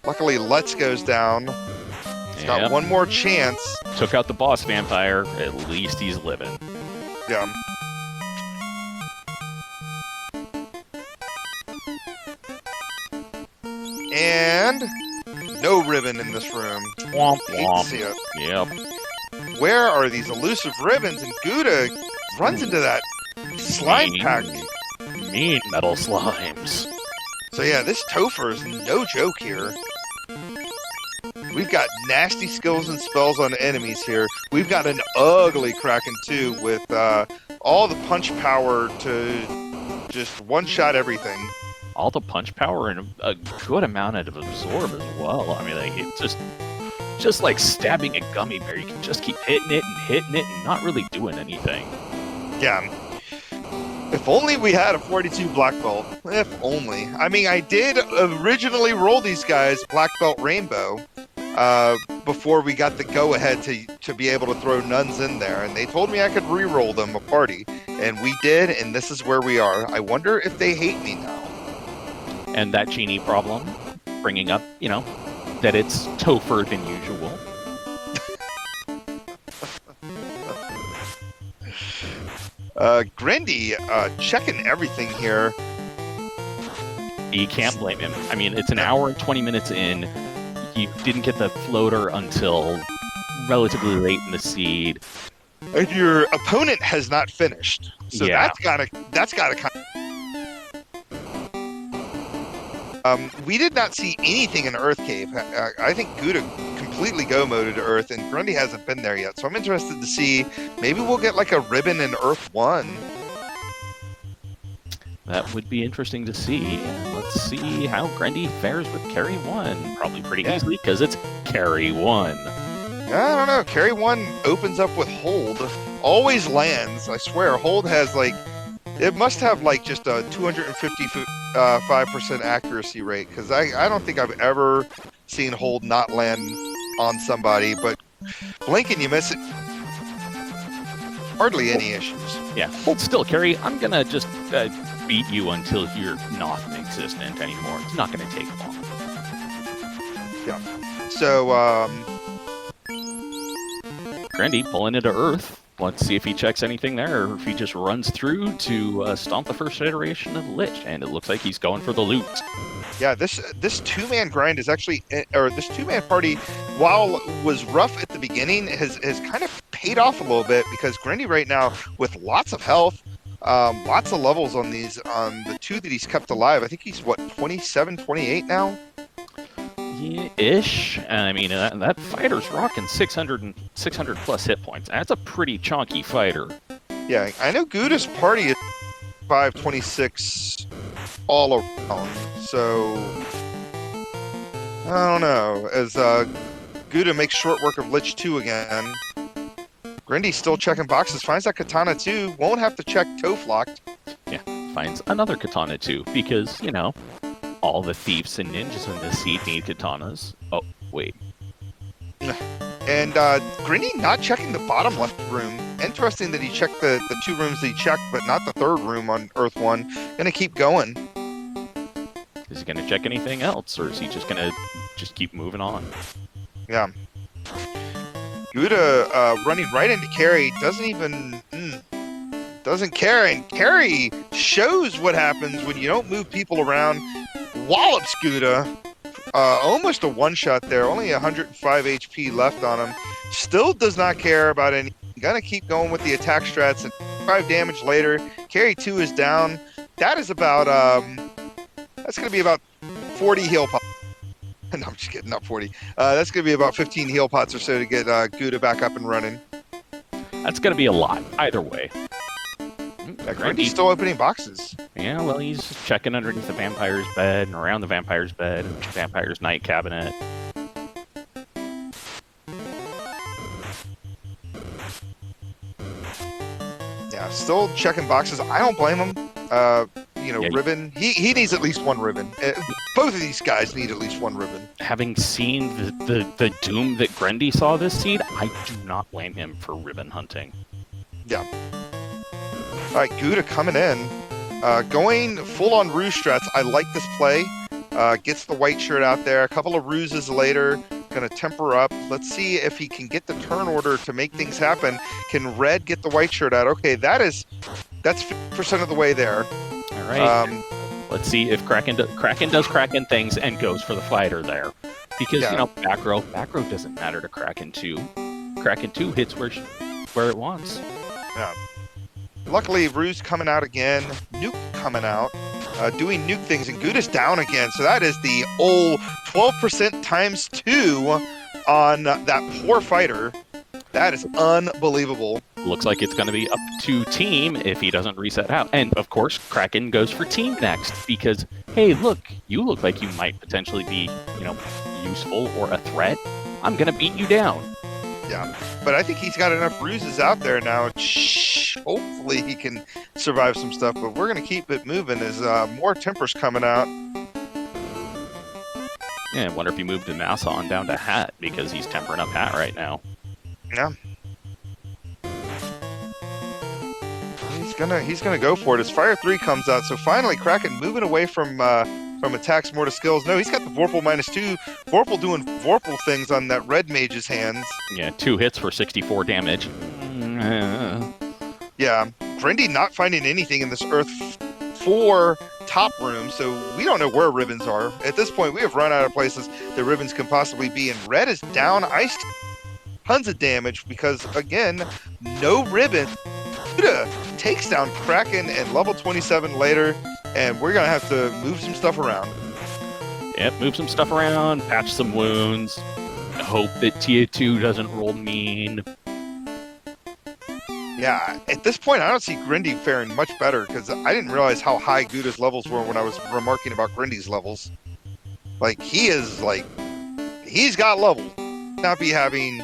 Luckily, Let's goes down. He's got Yep. one more chance. Took out the boss vampire, at least he's living. Yeah. And no ribbon in this room. Womp Hate to womp. see it. Yep. Where are these elusive ribbons? And Guda runs into that slime pack. Mean metal slimes. So yeah, this Topher is no joke here. We've got nasty skills and spells on enemies here. We've got an ugly Kraken too, with all the punch power to just one-shot everything. All the punch power and a good amount of absorb as well. I mean, like, it's just like stabbing a gummy bear. You can just keep hitting it and not really doing anything. Yeah. If only we had a 42 black belt. If only. I mean, I did originally roll these guys black belt rainbow before we got the go-ahead to be able to throw nuns in there, and they told me I could re-roll them a party, and we did, and this is where we are. I wonder if they hate me now. And that genie problem, bringing up, you know, that it's tougher than usual. Grindy checking everything here. You can't blame him. I mean, it's an hour and 20 minutes in. You didn't get the floater until relatively late in the seed. And your opponent has not finished, so Yeah. that's gotta kind of... we did not see anything in Earth Cave. I think Guda completely go-moded Earth, and Grundy hasn't been there yet. So I'm interested to see, maybe we'll get like a ribbon in Earth 1. That would be interesting to see. Let's let's see how Grendy fares with carry 1. Probably pretty easily, because it's carry 1. I don't know. Carry 1 opens up with hold. Always lands. I swear, hold has like... It must have like just a 255% accuracy rate, because I don't think I've ever seen hold not land on somebody, but blink and you miss it. Hardly any issues. Yeah, hold still, carry. I'm gonna just beat you until you're non-existent anymore. It's not gonna take long. Yeah. So, Grendy pulling into Earth. Let's see if he checks anything there, or if he just runs through to stomp the first iteration of Lich, and it looks like he's going for the loot. Yeah, this two-man grind is actually, or this two-man party, while was rough at the beginning, has kind of paid off a little bit, because Grendy right now, with lots of health, lots of levels on the two that he's kept alive. I think he's, what, 27, 28 now? Ish. I mean, that fighter's rocking 600 plus hit points. That's a pretty chunky fighter. Yeah, I know Guda's party is 526 all around, so I don't know. As Guda makes short work of Lich 2 again, Grendy's still checking boxes, finds that Katana 2, won't have to check Toflocked. Yeah, finds another Katana 2, because, you know, all the thieves and ninjas in this seed need katanas. Oh, wait. And Grendy not checking the bottom left room. Interesting that he checked the two rooms that he checked, but not the third room on Earth 1. Gonna keep going. Is he gonna check anything else, or is he just gonna keep moving on? Yeah. Guda running right into carry, doesn't even... doesn't care, and carry shows what happens when you don't move people around. Wallops Guda, almost a one-shot there, only 105 HP left on him. Still does not care about any. Gonna keep going with the attack strats, and 5 damage later, carry 2 is down. That is about, that's gonna be about 40 heal pots. No, I'm just kidding, not 40. That's gonna be about 15 heal pots or so to get Guda back up and running. That's gonna be a lot, either way. Grendy's still opening boxes. Yeah, well, he's checking underneath the vampire's bed and around the vampire's bed and the vampire's night cabinet. Yeah, still checking boxes. I don't blame him. You know, yeah, ribbon. He needs at least one ribbon. Both of these guys need at least one ribbon. Having seen the doom that Grendy saw this seed, I do not blame him for ribbon hunting. Yeah. All right, Guda coming in. Going full-on ruse strats. I like this play. Gets the white shirt out there. A couple of ruses later. Going to temper up. Let's see if he can get the turn order to make things happen. Can Red get the white shirt out? Okay, that's 50% of the way there. All right. Let's see if Kraken does Kraken things and goes for the fighter there. Because, you know, back row doesn't matter to Kraken 2. Kraken 2 hits where it wants. Yeah. Luckily, Ruse coming out again. Nuke coming out. Doing nuke things, and Guda's down again. So that is the old 12% times 2 on that poor fighter. That is unbelievable. Looks like it's going to be up to team if he doesn't reset out. And, of course, Kraken goes for team next because, hey, look, you look like you might potentially be, you know, useful or a threat. I'm going to beat you down. Yeah, but I think he's got enough ruses out there now. Hopefully he can survive some stuff, but we're going to keep it moving as more tempers coming out. Yeah, I wonder if he moved the mouse on down to Hat because he's tempering up Hat right now. Yeah. He's gonna go for it as Fire 3 comes out. So finally, Kraken moving away from attacks more to skills. No, he's got the Vorpal -2. Vorpal doing Vorpal things on that red mage's hands. Yeah, 2 hits for 64 damage. Yeah, Grendy not finding anything in this Earth 4 top room, so we don't know where ribbons are. At this point, we have run out of places that ribbons can possibly be, and red is down. Ice tons of damage because, again, no ribbon. Guda takes down Kraken and level 27 later, and we're going to have to move some stuff around. Yep, move some stuff around, patch some wounds, hope that Tia 2 doesn't roll mean. Yeah, at this point, I don't see Grindy faring much better because I didn't realize how high Guda's levels were when I was remarking about Grindy's levels. Like, he's got levels. Not be having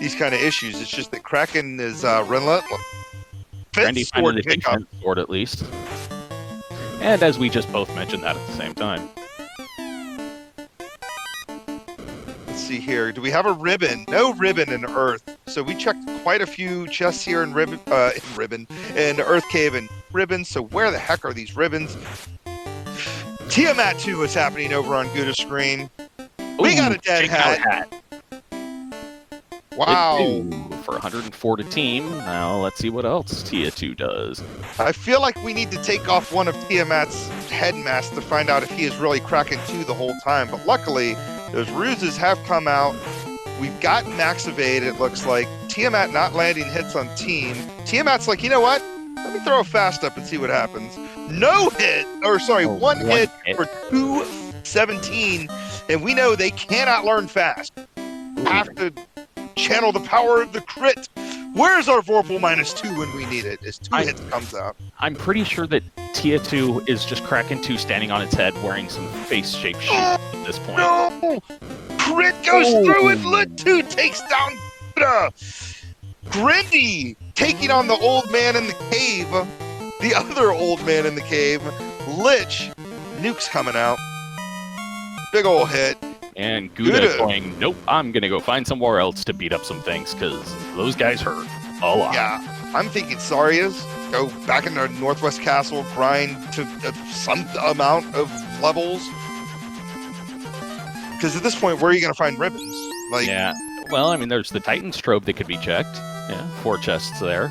these kind of issues. It's just that Kraken is relentless. Grindy finally takes fifth sword at least. And as we just both mentioned that at the same time. Let's see here. Do we have a ribbon? No ribbon in Earth. So we checked quite a few chests here in in Earth Cave and ribbons. So where the heck are these ribbons? Tiamat 2 is happening over on Guda's screen. We got a dead hat. Wow. For 104 to team. Now let's see what else Tia 2 does. I feel like we need to take off one of Tiamat's head masks to find out if he is really Kraken 2 the whole time. But luckily, those ruses have come out. We've got max evade, it looks like. Tiamat not landing hits on team. Tiamat's like, you know what? Let me throw a fast up and see what happens. No hit, or sorry, one hit for 217. And we know they cannot learn fast. Have to channel the power of the crit. Where's our Vorpal -2 when we need it? As 2 hits comes out. I'm pretty sure that Tia 2 is just Kraken 2 standing on its head wearing some face-shaped shield at this point. No! Crit goes through and Lit 2 takes down Guda. Grindy taking on the old man in the cave. The other old man in the cave. Lich. Nuke's coming out. Big ol' hit. And Guda going, nope, I'm going to go find somewhere else to beat up some things because those guys hurt a lot. Yeah, I'm thinking Saria's. Go back into Northwest Castle, grind to some amount of levels. Because at this point, where are you going to find ribbons? Like, yeah, well, I mean, there's the Titan's Trove that could be checked. Yeah, 4 chests there.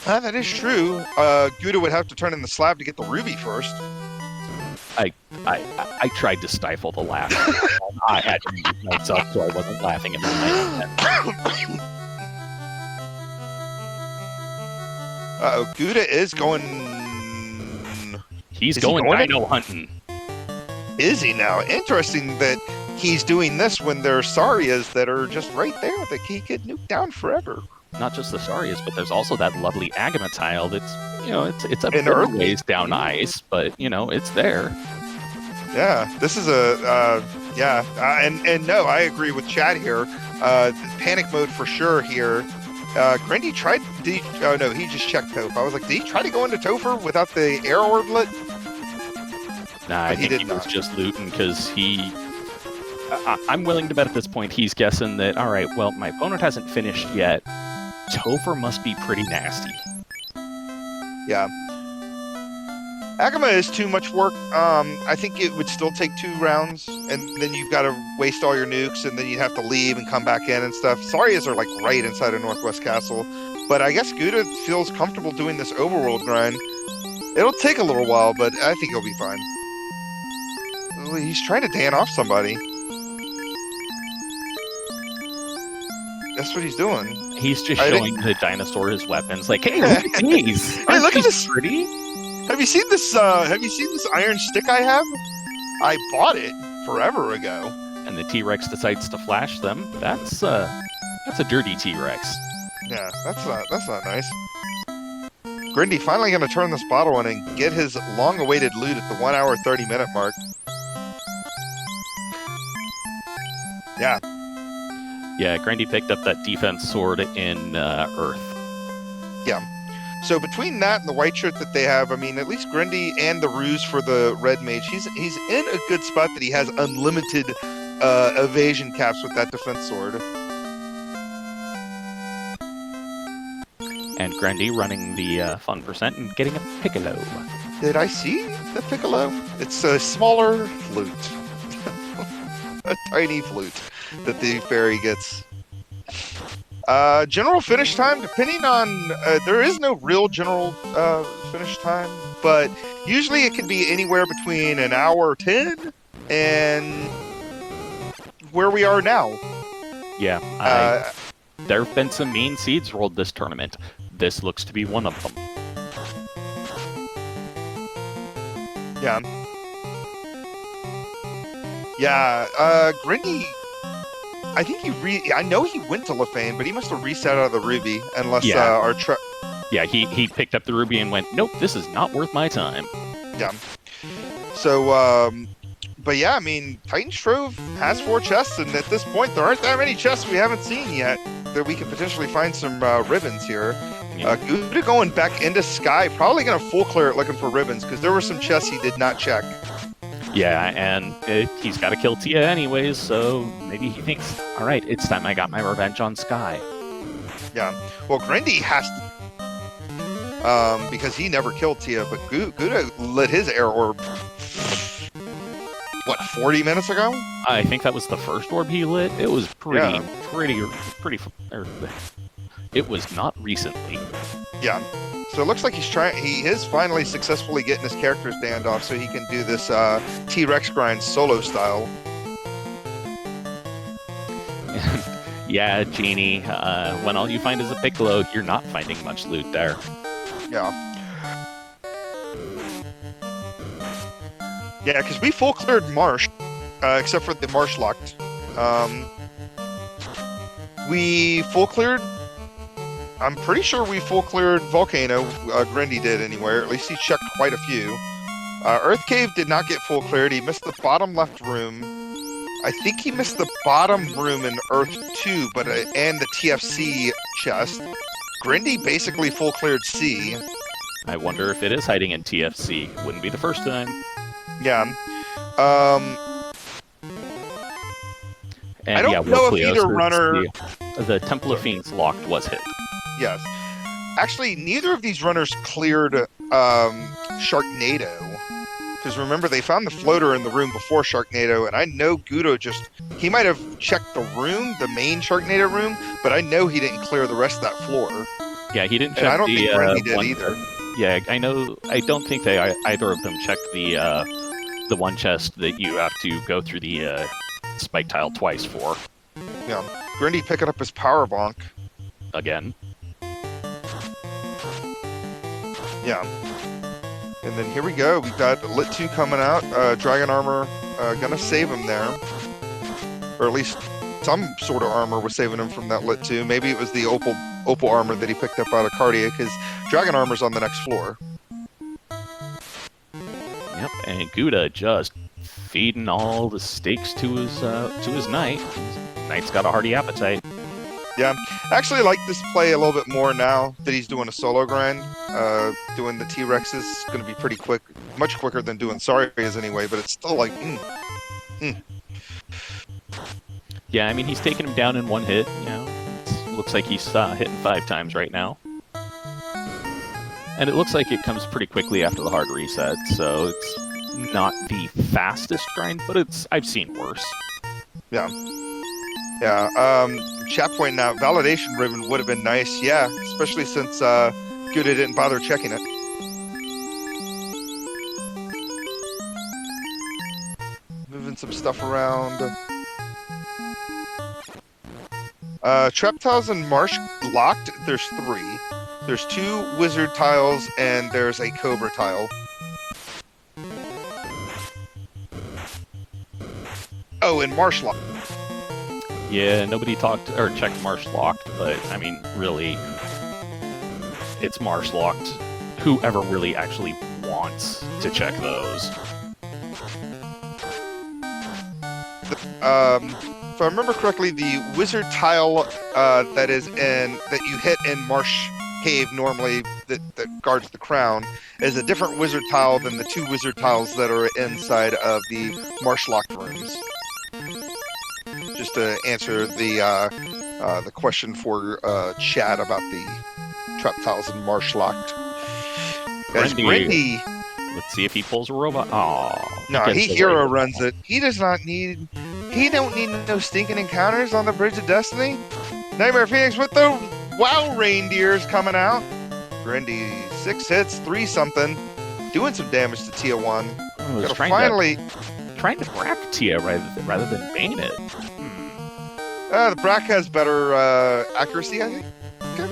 That is true. Guda would have to turn in the slab to get the ruby first. I tried to stifle the laugh. I had to mute myself so I wasn't laughing at my Uh-oh, Guda is going... He's going dino hunting. Is he now? Interesting that he's doing this when there are Sarias that are just right there that he could nuke down forever. Not just the Sarias, but there's also that lovely Agama tile that's, you know, it's a bit ways down ice, but, you know, it's there. Yeah, this is a, and no, I agree with Chad here. Panic mode for sure here. Grindy tried, oh no, he just checked Toph. I was like, did he try to go into Topher without the air orblet? Nah, I think he was just looting because I'm willing to bet at this point he's guessing that, all right, well, my opponent hasn't finished yet. Topher must be pretty nasty. Yeah. Agama is too much work. I think it would still take 2 rounds, and then you've got to waste all your nukes, and then you'd have to leave and come back in and stuff. Sarias are like right inside of Northwest Castle, but I guess Guda feels comfortable doing this overworld grind. It'll take a little while, but I think he'll be fine. Oh, he's trying to Dan off somebody. That's what he's doing. He's just showing the dinosaur his weapons. Like, hey, look at these. Hey, look at this. Pretty. Have you seen this? Have you seen this iron stick I have? I bought it forever ago. And the T-Rex decides to flash them. That's a dirty T-Rex. Yeah, that's not nice. Grindy finally going to turn this bottle on and get his long-awaited loot at the 1 hour 30-minute mark. Yeah. Yeah, Grindy picked up that defense sword in Earth. Yeah. So between that and the white shirt that they have, I mean, at least Grindy and the ruse for the red mage, he's in a good spot that he has unlimited evasion caps with that defense sword. And Grindy running the fun percent and getting a piccolo. Did I see the piccolo? It's a smaller flute. A tiny flute that the fairy gets. General finish time, depending on... there is no real general finish time, but usually it can be anywhere between an hour 10 and where we are now. Yeah, there have been some mean seeds rolled this tournament. This looks to be one of them. Yeah. Yeah, Grindy... I think I know he went to Lefane, but he must have reset out of the Ruby, unless Yeah, he picked up the ruby and went, nope, this is not worth my time. Yeah. So, but yeah, I mean, Titan Trove has 4 chests, and at this point, there aren't that many chests we haven't seen yet that we could potentially find some ribbons here. Yeah. Guda going back into Sky, probably going to full clear it looking for ribbons, because there were some chests he did not check. Yeah, and he's got to kill Tia anyways, so maybe he thinks, all right, it's time I got my revenge on Sky. Yeah. Well, Grendy has to, because he never killed Tia, but Guda lit his air orb, what, 40 minutes ago? I think that was the first orb he lit. It was pretty. It was not recently. Yeah. So it looks like he is finally successfully getting his character standoff so he can do this T-Rex grind solo style. Yeah, Genie, when all you find is a Piccolo, you're not finding much loot there. Yeah. Yeah, because we full cleared Marsh, except for the Marsh locked. We full cleared. I'm pretty sure we full cleared Volcano. Grendy did anyway, or at least he checked quite a few. Earth Cave did not get full cleared. He missed the bottom left room. I think he missed the bottom room in Earth 2, but and the TFC chest. Grendy basically full cleared C. I wonder if it is hiding in TFC. Wouldn't be the first time. Yeah. And I don't yeah, know if Cleos, either runner. The Temple of Fiends locked was hit. Yes. Actually, neither of these runners cleared Sharknado. Because remember, they found the floater in the room before Sharknado, and I know Gudo he might have checked the room, the main Sharknado room, but I know he didn't clear the rest of that floor. Yeah, he didn't check and I don't the think Grendy did one, either. Yeah, I don't think either of them checked the one chest that you have to go through the spike tile twice for. Yeah. Grendy picking up his power bonk. Again. Yeah. And then here we go. We've got Lit 2 coming out. Dragon Armor gonna save him there. Or at least some sort of armor was saving him from that Lit 2. Maybe it was the Opal armor that he picked up out of Cardia, because Dragon Armor's on the next floor. Yep, and Guda just feeding all the steaks to his knight. His knight's got a hearty appetite. Yeah, I actually like this play a little bit more now that he's doing a solo grind. Doing the T-Rex is going to be pretty quick, much quicker than doing Sarias anyway, but it's still like, Yeah, I mean, he's taking him down in one hit, you know. Looks like he's hitting 5 times right now. And it looks like it comes pretty quickly after the hard reset, so it's not the fastest grind, but I've seen worse. Yeah. Yeah, chat point now, Validation Ribbon would have been nice, yeah, especially since Guda didn't bother checking it. Moving some stuff around. Trap tiles and Marsh locked, there's 3. There's 2 Wizard tiles, and there's a Cobra tile. Oh, and Marsh locked. Yeah, nobody talked or checked Marsh locked, but I mean, really, it's Marsh locked. Whoever really actually wants to check those. If I remember correctly, the Wizard tile that you hit in Marsh Cave normally that guards the crown is a different Wizard tile than the 2 Wizard tiles that are inside of the Marsh locked rooms. Just to answer the question for chat about the trap tiles and Marsh locked. Grendy. Let's see if he pulls a robot. Aww. No, he hero runs it. He does not need. He don't need no stinking encounters on the Bridge of Destiny. Nightmare Phoenix with the WoW reindeers coming out. Grendy 6 hits, 3 something, doing some damage to Tia 1. Trying to brack Tia rather than bane it. The Brack has better accuracy, I think.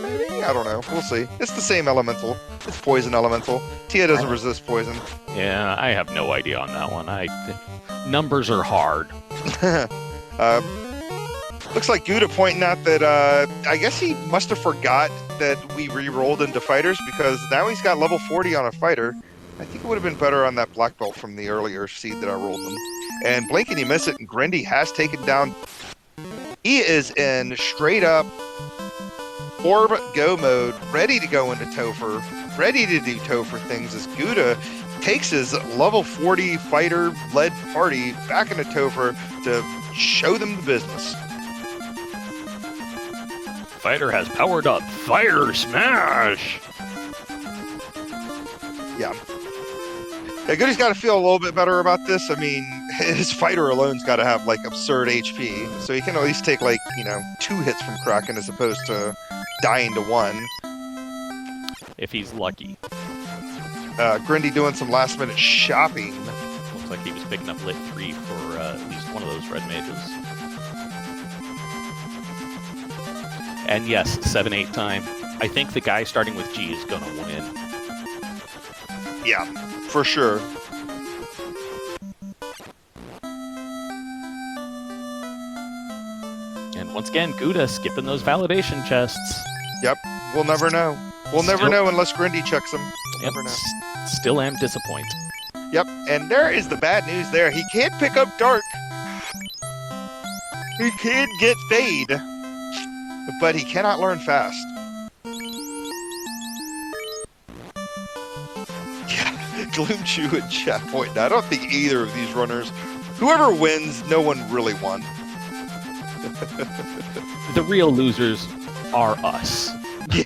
Maybe? I don't know. We'll see. It's the same elemental. It's poison elemental. Tia doesn't resist poison. Yeah, I have no idea on that one. Numbers are hard. Looks like Guda pointing out that I guess he must have forgot that we re-rolled into fighters because now he's got level 40 on a fighter. I think it would have been better on that black belt from the earlier seed that I rolled them. And blink and you miss it, and Grindy has taken down. He is in straight up orb go mode, ready to go into Topher, ready to do Topher things as Guda takes his level 40 fighter-led party back into Topher to show them the business. Fighter has powered up. Fire smash! Yeah. Yeah, Goody's got to feel a little bit better about this. I mean, his fighter alone's got to have, like, absurd HP. So he can at least take, like, 2 hits from Kraken as opposed to dying to 1. If he's lucky. Grindy doing some last-minute shopping. Looks like he was picking up Lit 3 for at least one of those red mages. And yes, 7-8 time. I think the guy starting with G is going to win. Yeah, for sure. And once again, Guda skipping those validation chests. Yep, we'll never know. We'll never know unless Grindy checks them. Yep, Never know. Still am disappointed. Yep, and there is the bad news there. He can't pick up Dark. He can get Fade, but he cannot learn Fast. Yeah, Gloomchew and Chat Point. I don't think either of these runners, whoever wins, no one really won. The real losers are us. Yeah.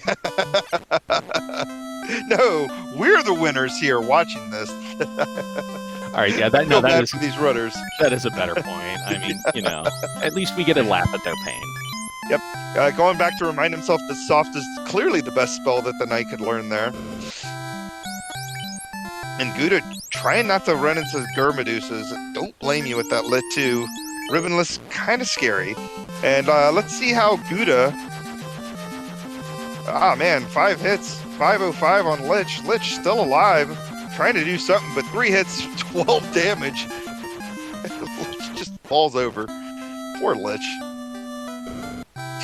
No, we're the winners here watching this. All right, yeah, that is for these runners. That is a better point. I mean, at least we get a laugh at their pain. Yep. Going back to remind himself that Soft is clearly the best spell that the Knight could learn there. And Guda trying not to run into Gurmedusas. Don't blame you with that Lit 2. Ribbonless, kind of scary. And let's see how Guda... Ah, man, 5 hits. 505 on Lich. Lich still alive. Trying to do something, but 3 hits, 12 damage. Lich just falls over. Poor Lich.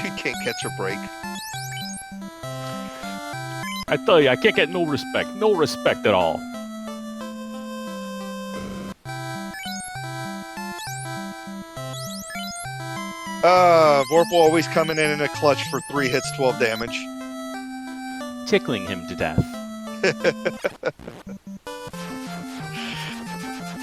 Dude can't catch a break. I tell you, I can't get no respect. No respect at all. Vorpal always coming in a clutch for 3 hits, 12 damage. Tickling him to death.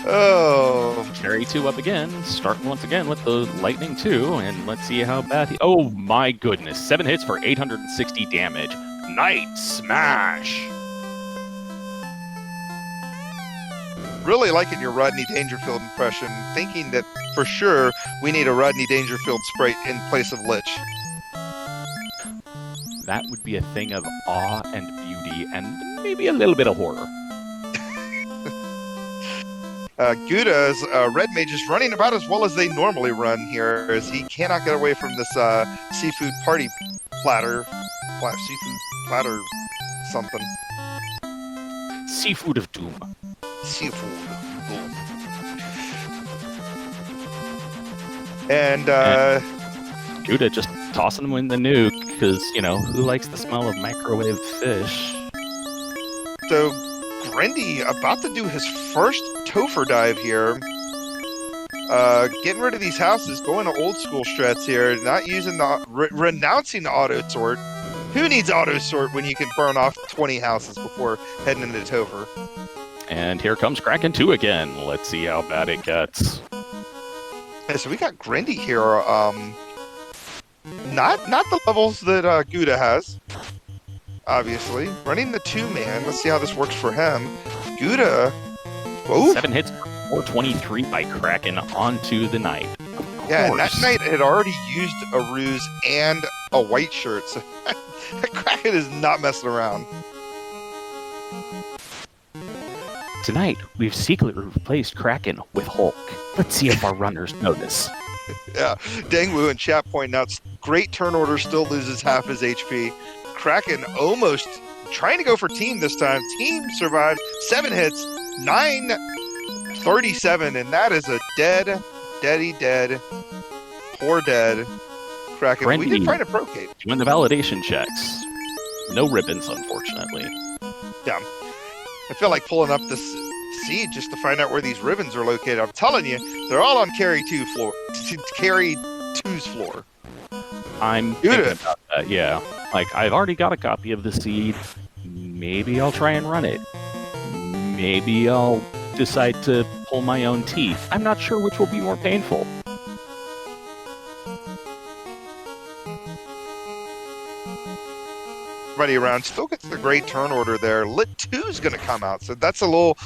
Oh. Carry 2 up again. Starting once again with the Lightning 2, and let's see how bad he... Oh my goodness. 7 hits for 860 damage. Night Smash! Really liking your Rodney Dangerfield impression, thinking that for sure we need a Rodney Dangerfield sprite in place of Lich. That would be a thing of awe and beauty and maybe a little bit of horror. Guda's red mage is running about as well as they normally run here, as he cannot get away from this seafood party platter. Seafood platter something. Seafood of Doom. Seafood Doom. And Guda just tossing him in the nuke, because, who likes the smell of microwave fish? So, Grindy about to do his first Topher dive here. Getting rid of these houses, going to old school strats here, not using renouncing the auto sort. Who needs auto sort when you can burn off 20 houses before heading into Topher? And here comes Kraken 2 again. Let's see how bad it gets. Yeah, so we got Grindy here. Not the levels that Guda has. Obviously. Running the 2-man. Let's see how this works for him. Guda. Whoa. 7 hits for 423 by Kraken onto the Knight. Yeah, and that Knight had already used a ruse and a white shirt. So Kraken is not messing around. Tonight, we've secretly replaced Kraken with Hulk. Let's see if our runners notice. Yeah, Dangwoo and chat pointing out, great turn order, still loses half his HP. Kraken almost trying to go for team this time. Team survived 7 hits, 937, and that is a dead, poor dead Kraken. We did Grendy. find a Procade. Doing the validation checks. No ribbons, unfortunately. Yeah. I feel like pulling up this seed just to find out where these ribbons are located. I'm telling you, they're all on Carry 2's floor. I'm thinking about that, yeah. Like, I've already got a copy of the seed. Maybe I'll try and run it. Maybe I'll decide to pull my own teeth. I'm not sure which will be more painful. Everybody around still gets the great turn order there. Lit 2's going to come out, so it's a little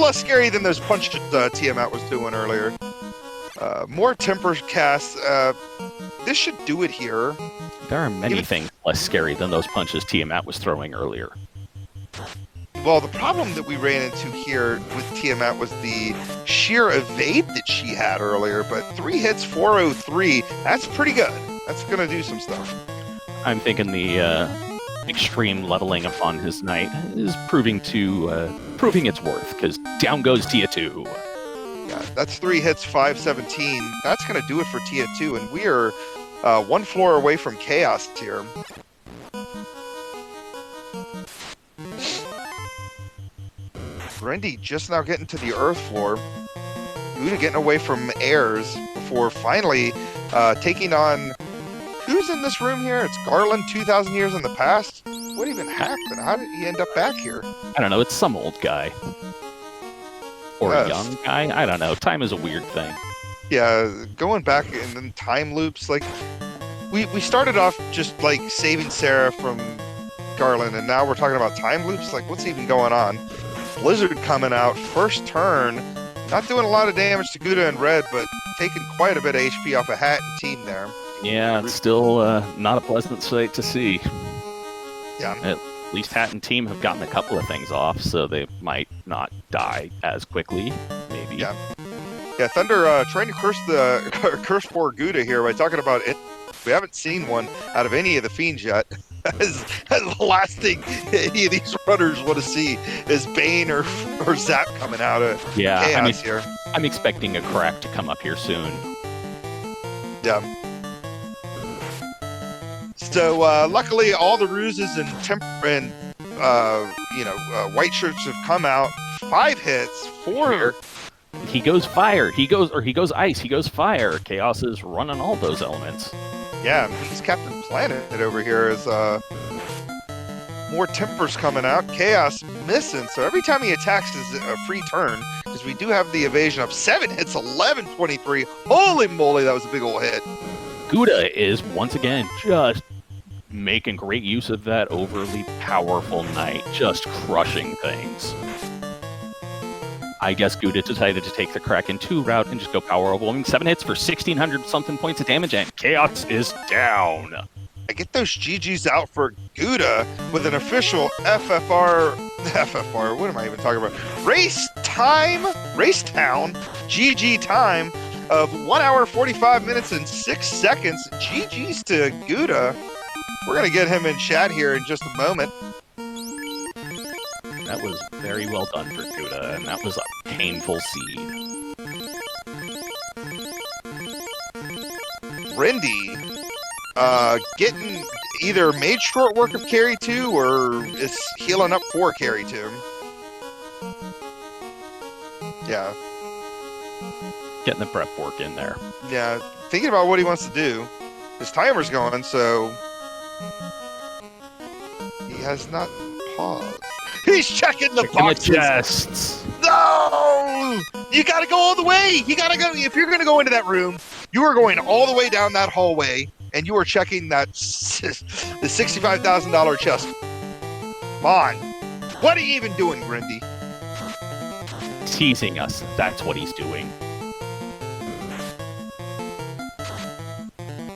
less scary than those punches Tiamat was doing earlier. More temper casts. This should do it here. There are many things less scary than those punches Tiamat was throwing earlier. Well, the problem that we ran into here with Tiamat was the sheer evade that she had earlier, but 3 hits, 403, that's pretty good. That's going to do some stuff. I'm thinking the extreme leveling upon his knight is proving its worth, because down goes Tia 2. Yeah, that's 3 hits, 517. That's going to do it for Tia 2, and we are 1 floor away from chaos here. Grendy just now getting to the earth floor. Guda getting away from airs before finally taking on... Who's in this room here? It's Garland 2,000 years in the past? What even happened? How did he end up back here? I don't know, it's some old guy. Or a young guy? I don't know. Time is a weird thing. Yeah, going back and then time loops, like... We started off just, like, saving Sarah from Garland, and now we're talking about time loops? Like, what's even going on? Blizzard coming out, first turn, not doing a lot of damage to Guda and Red, but taking quite a bit of HP off of Hat and Team there. Yeah, it's still not a pleasant sight to see. Yeah. At least Hat and Team have gotten a couple of things off, so they might not die as quickly, maybe. Yeah. Yeah, Thunder trying to curse poor Guda here by talking about it. We haven't seen one out of any of the Fiends yet. As the last thing any of these runners want to see is Bane or Zap coming out of chaos here. I'm expecting a crack to come up here soon. Yeah. So luckily, all the ruses and white shirts have come out. 5 hits, 4. He goes fire. He goes ice. He goes fire. Chaos is running all those elements. Yeah, he's Captain Planet over here as more Tempers coming out. Chaos missing. So every time he attacks is a free turn, because we do have the evasion of 7 hits, 1123. Holy moly, that was a big old hit. Guda is once again just making great use of that overly powerful knight, just crushing things. I guess Guda decided to take the Kraken 2 route and just go power overwhelming. 7 hits for 1,600 something points of damage, and Chaos is down. I get those GGs out for Guda with an official FFR, what am I even talking about? Race town, GG time of 1 hour, 45 minutes, and 6 seconds. GGs to Guda. We're going to get him in chat here in just a moment. That was very well done for Guda, and that was a painful seed. Grendy getting either made short work of Carry 2 or is healing up for Carry 2. Yeah. Getting the prep work in there. Yeah, thinking about what he wants to do. His timer's going, so he has not paused. He's checking the boxes. Chests. No! You gotta go all the way. You gotta go. If you're gonna go into that room, you are going all the way down that hallway, and you are checking that the $65,000 chest. Come on. What are you even doing, Grendy? Teasing us. That's what he's doing.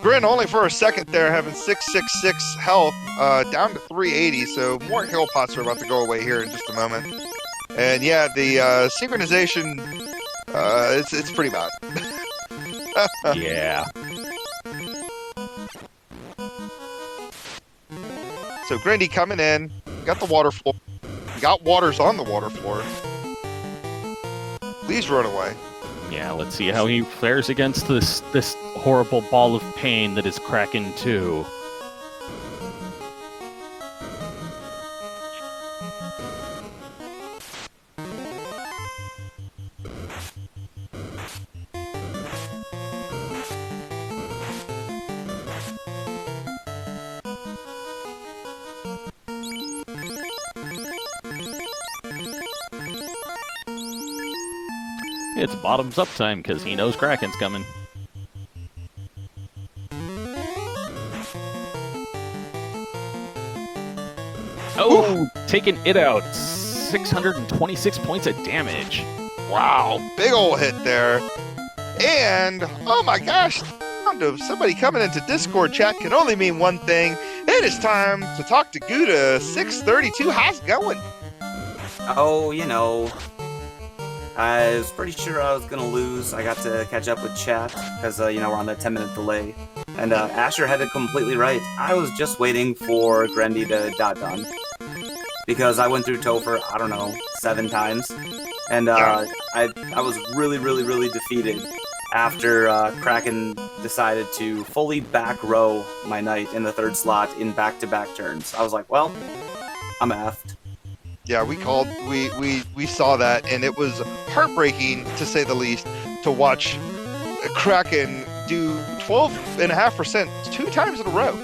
Grin only for a second there, having 666 health, down to 380, so more heal pots are about to go away here in just a moment. And yeah, the synchronization, it's pretty bad. Yeah. So Grindy coming in, got the water floor, got waters on the water floor. Please run away. Yeah, let's see how he fares against this horrible ball of pain that is Kraken 2. It's bottoms up time because he knows Kraken's coming. Oh, taking it out. 626 points of damage. Wow, big ol' hit there. And, oh my gosh, somebody coming into Discord chat can only mean one thing. It is time to talk to guda632. How's it going? Oh, you know, I was pretty sure I was going to lose. I got to catch up with chat because, you know, we're on that 10-minute delay. And Asher had it completely right. I was just waiting for Grendy to done. Because I went through Topher, I don't know, 7 times. And I was really defeated after Kraken decided to fully back row my knight in the 3rd slot in back-to-back turns. I was like, well, I'm effed. Yeah, we saw that, and it was heartbreaking, to say the least, to watch Kraken do 12.5% 2 times in a row.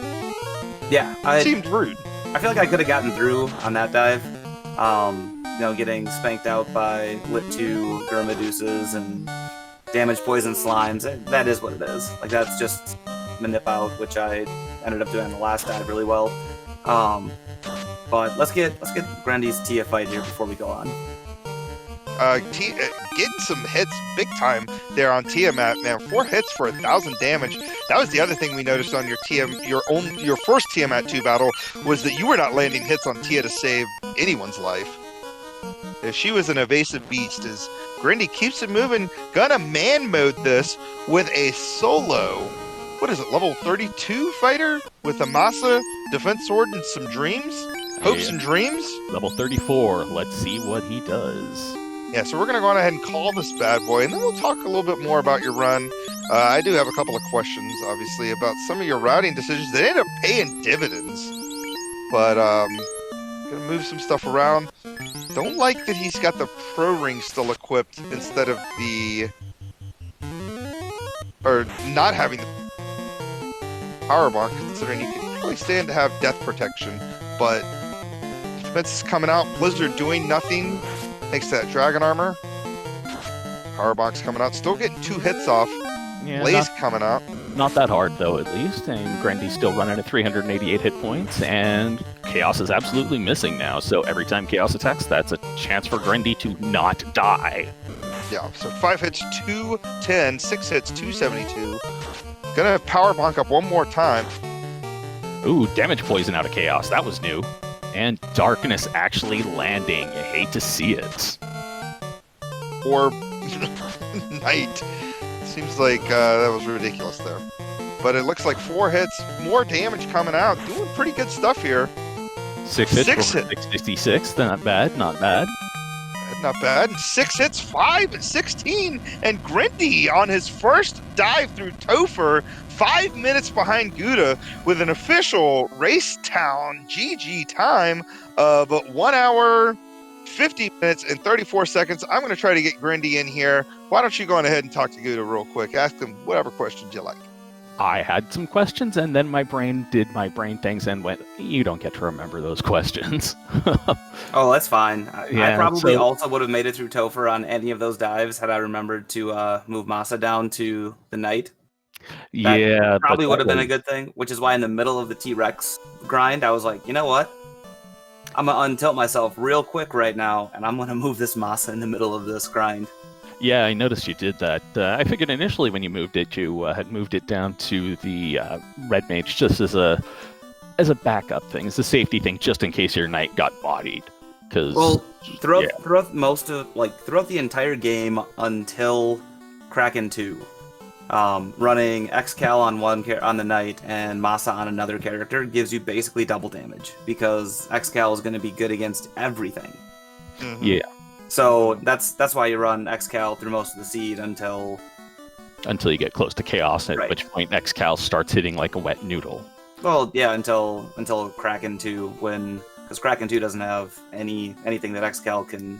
Yeah. It seemed rude. I feel like I could have gotten through on that dive. You know, getting spanked out by Lit 2 Gurmadeuces and damage poison slimes. That is what it is. Like, that's just manip out, which I ended up doing on the last dive really well. But let's get Grendy's Tia fight here before we go on. Getting some hits big time there on Tiamat, man. 4 hits for 1,000 damage. That was the other thing we noticed on your first Tiamat 2 battle, was that you were not landing hits on Tia to save anyone's life. She was an evasive beast. As Grendy keeps it moving, gonna man mode this with a solo. What is it, level 32 fighter with a Masa, defense sword, and some dreams? Hopes and dreams? Level 34. Let's see what he does. Yeah, so we're going to go on ahead and call this bad boy, and then we'll talk a little bit more about your run. I do have a couple of questions, obviously, about some of your routing decisions that end up paying dividends. But, going to move some stuff around. Don't like that he's got the pro ring still equipped instead of the... Or not having the power block, considering he could probably stand to have death protection. But defense is coming out. Blizzard doing nothing. Thanks to that dragon armor. Power box coming out. Still getting 2 hits off. Yeah, Blaze coming out. Not that hard, though, at least. And Grendy's still running at 388 hit points. And Chaos is absolutely missing now. So every time Chaos attacks, that's a chance for Grendy to not die. Yeah, so 5 hits, 210. 6 hits, 272. Gonna power bonk up one more time. Ooh, damage poison out of Chaos. That was new. And darkness actually landing. You hate to see it. Or night. Seems like that was ridiculous there. But it looks like 4 hits, more damage coming out. Doing pretty good stuff here. 6 hits, 6 Not bad, not bad. Not bad. 6 hits, 5 and 16. And Grendy on his first dive through Topher, 5 minutes behind Guda, with an official Race Town GG time of 1 hour, 50 minutes, and 34 seconds. I'm going to try to get Grendy in here. Why don't you go on ahead and talk to Guda real quick? Ask him whatever questions you like. I had some questions, and then my brain did my brain things and went, you don't get to remember those questions. Oh, that's fine. Yeah, I probably also would have made it through Topher on any of those dives had I remembered to move Masa down to the Knight. That probably would have been a good thing, which is why in the middle of the T-Rex grind, I was like, you know what? I'm going to untilt myself real quick right now, and I'm going to move this Masa in the middle of this grind. Yeah, I noticed you did that. I figured initially when you moved it, you had moved it down to the Red Mage just as a backup thing, as a safety thing, just in case your Knight got bodied. Well, throughout the entire game until Kraken 2, running X-Cal on the Knight and Masa on another character gives you basically double damage, because X-Cal is going to be good against everything. Mm-hmm. Yeah. So that's why you run Xcal through most of the seed until you get close to chaos, at Right. which point Xcal starts hitting like a wet noodle. well, yeah, until Kraken 2 because Kraken 2 doesn't have anything that Xcal can,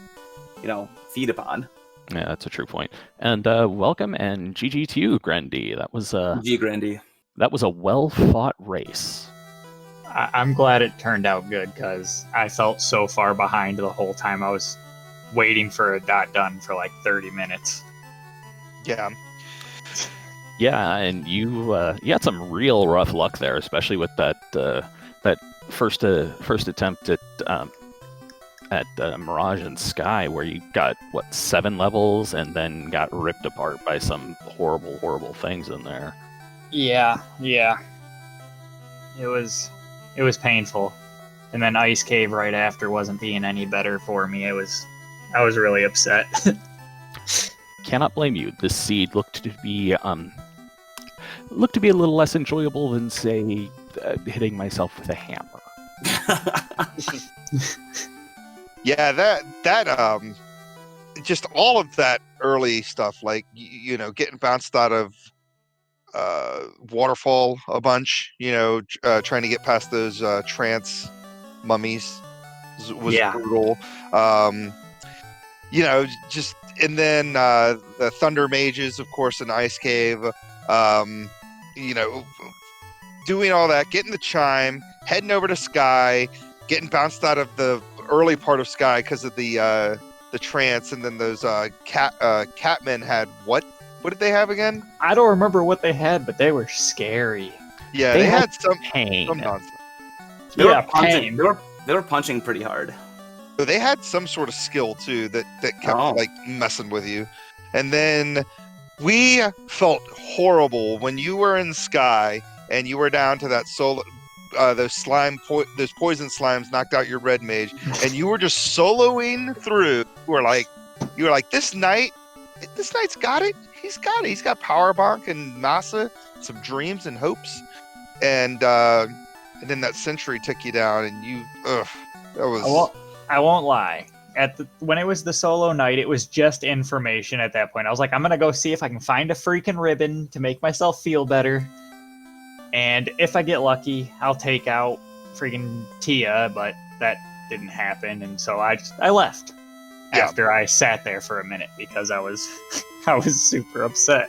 feed upon. Yeah, that's a true point. And welcome and GG to you, Grendy. That was G Grandy. that was a well-fought race. I'm glad it turned out good because I felt so far behind the whole time. I was waiting for a dot done for like 30 minutes. Yeah. Yeah, and you had some real rough luck there, especially with that first attempt at Mirage and Sky, where you got 7 levels and then got ripped apart by some horrible things in there. Yeah. It was painful. And then Ice Cave right after wasn't being any better for me. I was really upset. Cannot blame you. This seed looked to be a little less enjoyable than, say, hitting myself with a hammer. Yeah, that just all of that early stuff, like getting bounced out of waterfall a bunch, trying to get past those trance mummies was brutal. Just and then the thunder mages, of course, in Ice Cave. Doing all that, getting the chime, heading over to Sky, getting bounced out of the early part of Sky because of the trance, and then those catmen had what did they have again? I don't remember what they had, but they were scary. Yeah, they had some pain. nonsense. They pain. were punching pretty hard. So they had some sort of skill too that kept like messing with you. And then we felt horrible when you were in Sky and you were down to that solo those poison slimes knocked out your red mage, and you were just soloing through. You were like this knight's got it. He's got it. He's got power bonk and Masa, some dreams and hopes, and then that sentry took you down, and that was. I won't lie. When it was the solo night, it was just information at that point. I was like, I'm gonna go see if I can find a freaking ribbon to make myself feel better. And if I get lucky, I'll take out freaking Tia, but that didn't happen, and so I left after I sat there for a minute because I was super upset.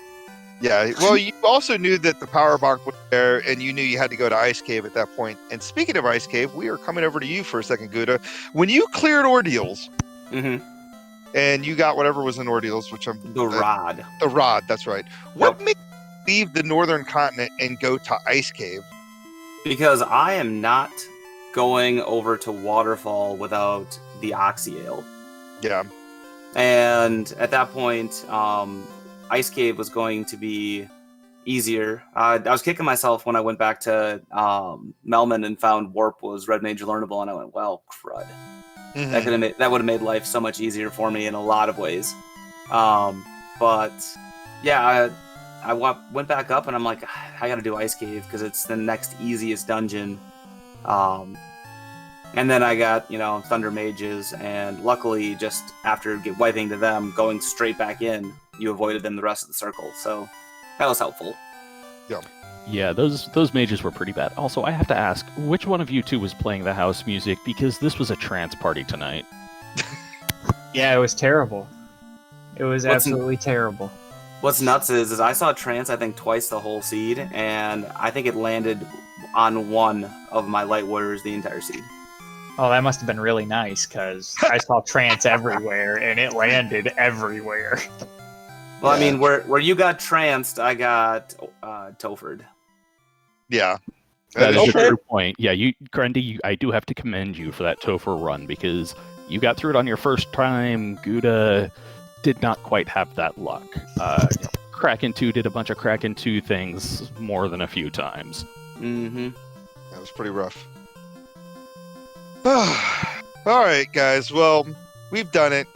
Yeah, well, you also knew that the power bonk was there, and you knew you had to go to Ice Cave at that point. And speaking of Ice Cave, we are coming over to you for a second, Guda. When you cleared Ordeals, and you got whatever was in Ordeals, which the rod. The rod, that's right. What made you leave the northern continent and go to Ice Cave? Because I am not going over to Waterfall without the Oxyale. Yeah. And at that point, Ice Cave was going to be easier. I was kicking myself when I went back to Melman and found Warp was Red Mage learnable, and I went, well, crud. Mm-hmm. That would have made life so much easier for me in a lot of ways. But yeah, I went back up, and I'm like, I got to do Ice Cave because it's the next easiest dungeon. And then I got, Thunder Mages, and luckily, just after wiping to them, going straight back in, you avoided them the rest of the circle. So that was helpful. Yeah, those mages were pretty bad. Also, I have to ask, which one of you two was playing the house music? Because this was a trance party tonight. Yeah, it was terrible. It was absolutely terrible. What's nuts is I saw trance, I think, twice the whole seed, and I think it landed on one of my light warriors the entire seed. Oh, that must have been really nice, because I saw trance everywhere, and it landed everywhere. Well, I mean, where you got tranced, I got Tophered. Yeah. That is a true point. Yeah, Grendy, I do have to commend you for that Topher run, because you got through it on your first time. Guda did not quite have that luck. Kraken 2 did a bunch of Kraken 2 things more than a few times. Mm-hmm. That was pretty rough. All right, guys. Well, we've done it.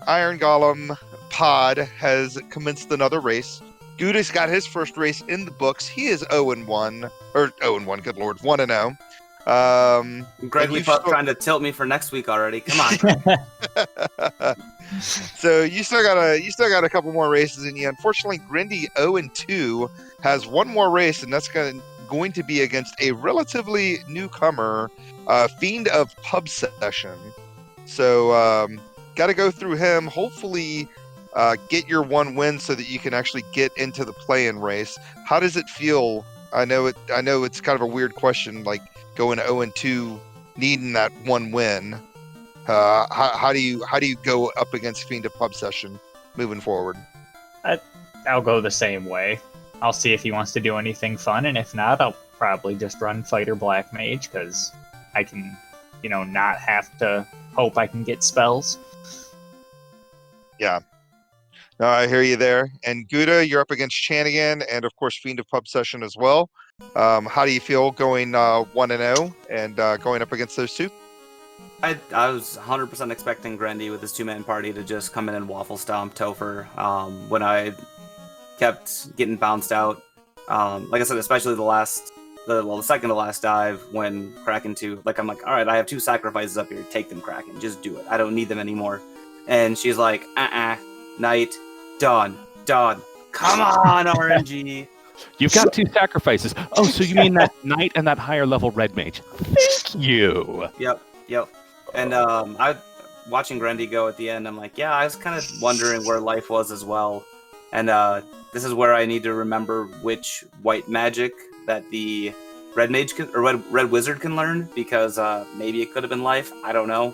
Iron Golem Pod has commenced another race. Guda's got his first race in the books. He is 0-1. Or 0-1, good lord. 1-0. Greg you've Puff still- trying to tilt me for next week already. Come on. So you still got a couple more races in you. Unfortunately, Grindy 0-2 has one more race, and that's going to be against a relatively newcomer, Fiend of Pub Session. So got to go through him. Hopefully, get your one win so that you can actually get into the play-in race. How does it feel? I know it's kind of a weird question, like going 0-2, needing that one win. How do you go up against Fiend of Pub Session moving forward? I'll go the same way. I'll see if he wants to do anything fun, and if not, I'll probably just run Fighter Black Mage, because I can, not have to hope I can get spells. Yeah. No, I hear you there. And Guda, you're up against Chanigan, and of course Fiend of Pub Session as well. How do you feel going 1-0 and going up against those two? I was 100% expecting Grendy with his two-man party to just come in and waffle stomp Topher when I kept getting bounced out. Like I said, especially the second to last dive when Kraken 2, I'm like, all right, I have 2 sacrifices up here. Take them, Kraken. Just do it. I don't need them anymore. And she's like, Knight, done. Come on, RNG. You've got 2 sacrifices. Oh, so you mean that knight and that higher level red mage? Thank you. Yep. And I watching Grendy go at the end, I'm like, yeah, I was kind of wondering where life was as well. And this is where I need to remember which white magic that the red mage red wizard can learn, because maybe it could have been life. I don't know.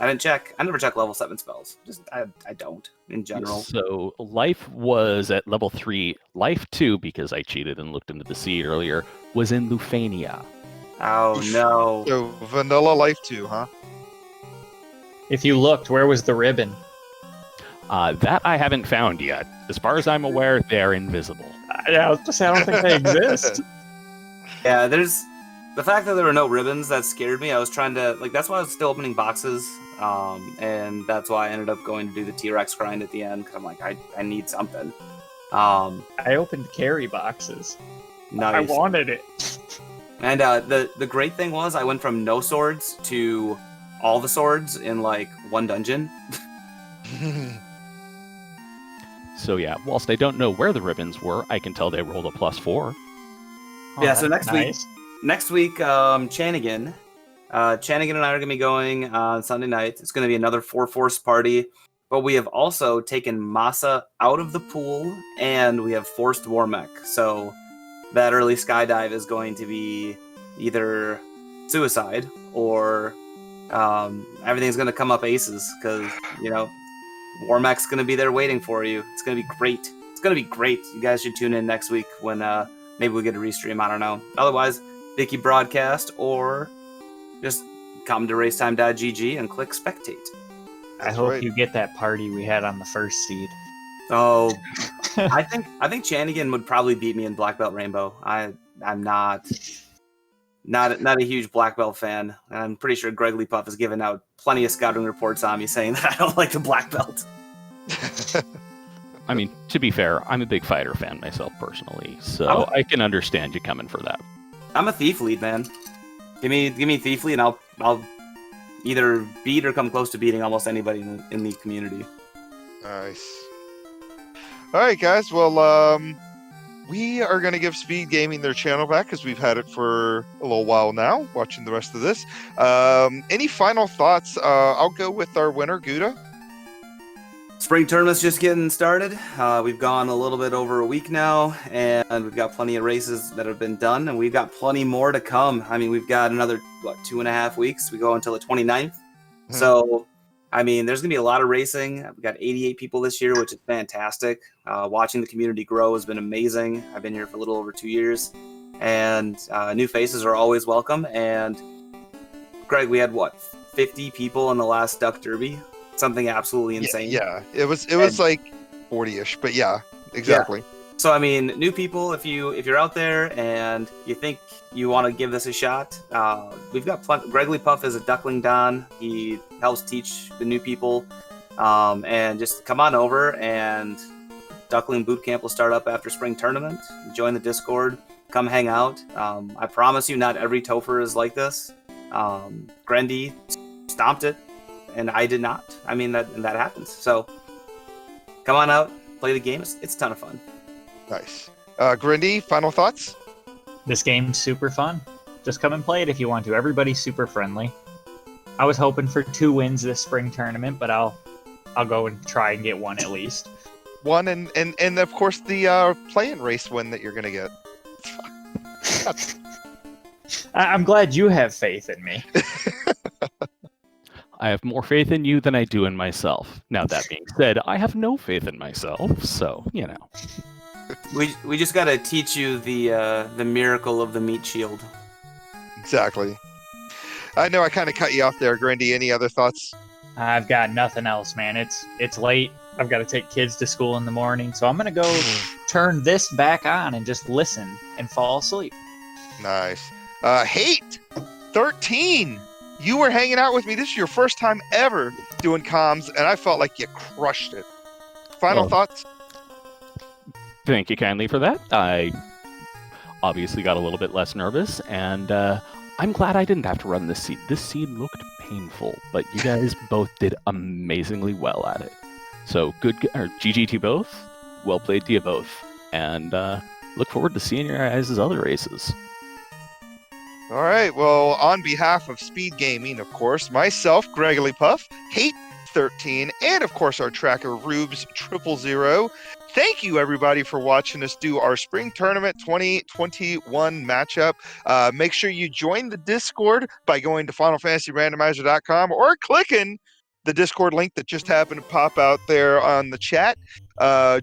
I didn't check. I never check level 7 spells. I don't in general. So life was at level 3. Life 2, because I cheated and looked into the seed earlier, was in Lufania. Oh no. So Vanilla Life 2, huh? If you looked, where was the ribbon? That I haven't found yet. As far as I'm aware, they're invisible. I was just saying, I don't think they exist. Yeah, there's the fact that there were no ribbons that scared me. I was trying to that's why I was still opening boxes, and that's why I ended up going to do the T-Rex grind at the end, because I'm like, I need something. I opened carry boxes. Nice. I wanted it. And the great thing was I went from no swords to all the swords in one dungeon. So yeah, whilst I don't know where the ribbons were, I can tell they rolled a +4. Yeah, so next nice. week, Chanigan and I are going to be going on Sunday night. It's going to be another 4-force party, but we have also taken Masa out of the pool, and we have forced Warmech. So that early skydive is going to be either suicide or everything's going to come up aces, because, Warmech's going to be there waiting for you. It's going to be great. You guys should tune in next week when maybe we get a restream. I don't know. Otherwise, Vicky broadcast, or just come to racetime.gg and click spectate. I hope you get that party we had on the first seed. Oh, I think Chanigan would probably beat me in Black Belt Rainbow. I'm not a huge Black Belt fan, and I'm pretty sure Greg Puff has given out plenty of scouting reports on me saying that I don't like the Black Belt. I mean, to be fair, I'm a big fighter fan myself personally, so I can understand you coming for that. I'm a thief lead, man. Give me thief lead, and I'll either beat or come close to beating almost anybody in the community. Nice. All right, guys. Well, we are going to give Speed Gaming their channel back, because we've had it for a little while now, watching the rest of this. Any final thoughts? I'll go with our winner, Guda. Spring tournament's just getting started. We've gone a little bit over a week now, and we've got plenty of races that have been done, and we've got plenty more to come. I mean, we've got another, 2.5 weeks? We go until the 29th. So, I mean, there's going to be a lot of racing. We've got 88 people this year, which is fantastic. Watching the community grow has been amazing. I've been here for a little over 2 years, and new faces are always welcome. And, Greg, we had, 50 people in the last Duck Derby? Something absolutely insane. Yeah, it was like 40-ish, but yeah, exactly. Yeah. So I mean, new people, if you're out there and you think you want to give this a shot, we've got Greg Puff is a Duckling Don. He helps teach the new people, and just come on over, and Duckling Boot Camp will start up after spring tournament. Join the Discord. come hang out. I promise you, not every Topher is like this. Grendy stomped it, and I did not. I mean, that happens. So come on out, play the game. It's a ton of fun. Nice. Grindy, final thoughts? This game's super fun. Just come and play it if you want to. Everybody's super friendly. I was hoping for 2 wins this spring tournament, but I'll go and try and get 1 at least. 1 and of course the play-in race win that you're gonna get. I'm glad you have faith in me. I have more faith in you than I do in myself. Now, that being said, I have no faith in myself, so, you know. We just gotta teach you the miracle of the meat shield. Exactly. I know I kind of cut you off there, Grindy. Any other thoughts? I've got nothing else, man. It's late. I've got to take kids to school in the morning, so I'm gonna go turn this back on and just listen and fall asleep. Nice. Hate 13. You were hanging out with me. This is your first time ever doing comms, and I felt like you crushed it. Final thoughts? Thank you kindly for that. I obviously got a little bit less nervous, and I'm glad I didn't have to run this seed. This seed looked painful, but you guys both did amazingly well at it. So GG to you both. Well played to you both. And look forward to seeing your guys' other races. All right. Well, on behalf of Speed Gaming, of course, myself, Gregory Puff, Hate 13, and of course our tracker Rubes 000. Thank you everybody for watching us do our Spring Tournament 2021 matchup. Make sure you join the Discord by going to FinalFantasyRandomizer.com or clicking the Discord link that just happened to pop out there on the chat.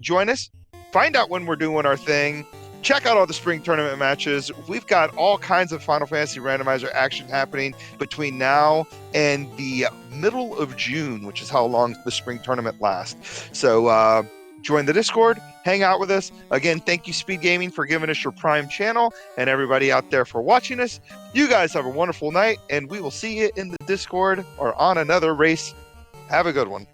Join us. Find out when we're doing our thing. Check out all the Spring Tournament matches. We've got all kinds of Final Fantasy Randomizer action happening between now and the middle of June, which is how long the Spring Tournament lasts. So join the Discord, hang out with us. Again, thank you, Speed Gaming, for giving us your Prime channel, and everybody out there for watching us. You guys have a wonderful night, and we will see you in the Discord or on another race. Have a good one.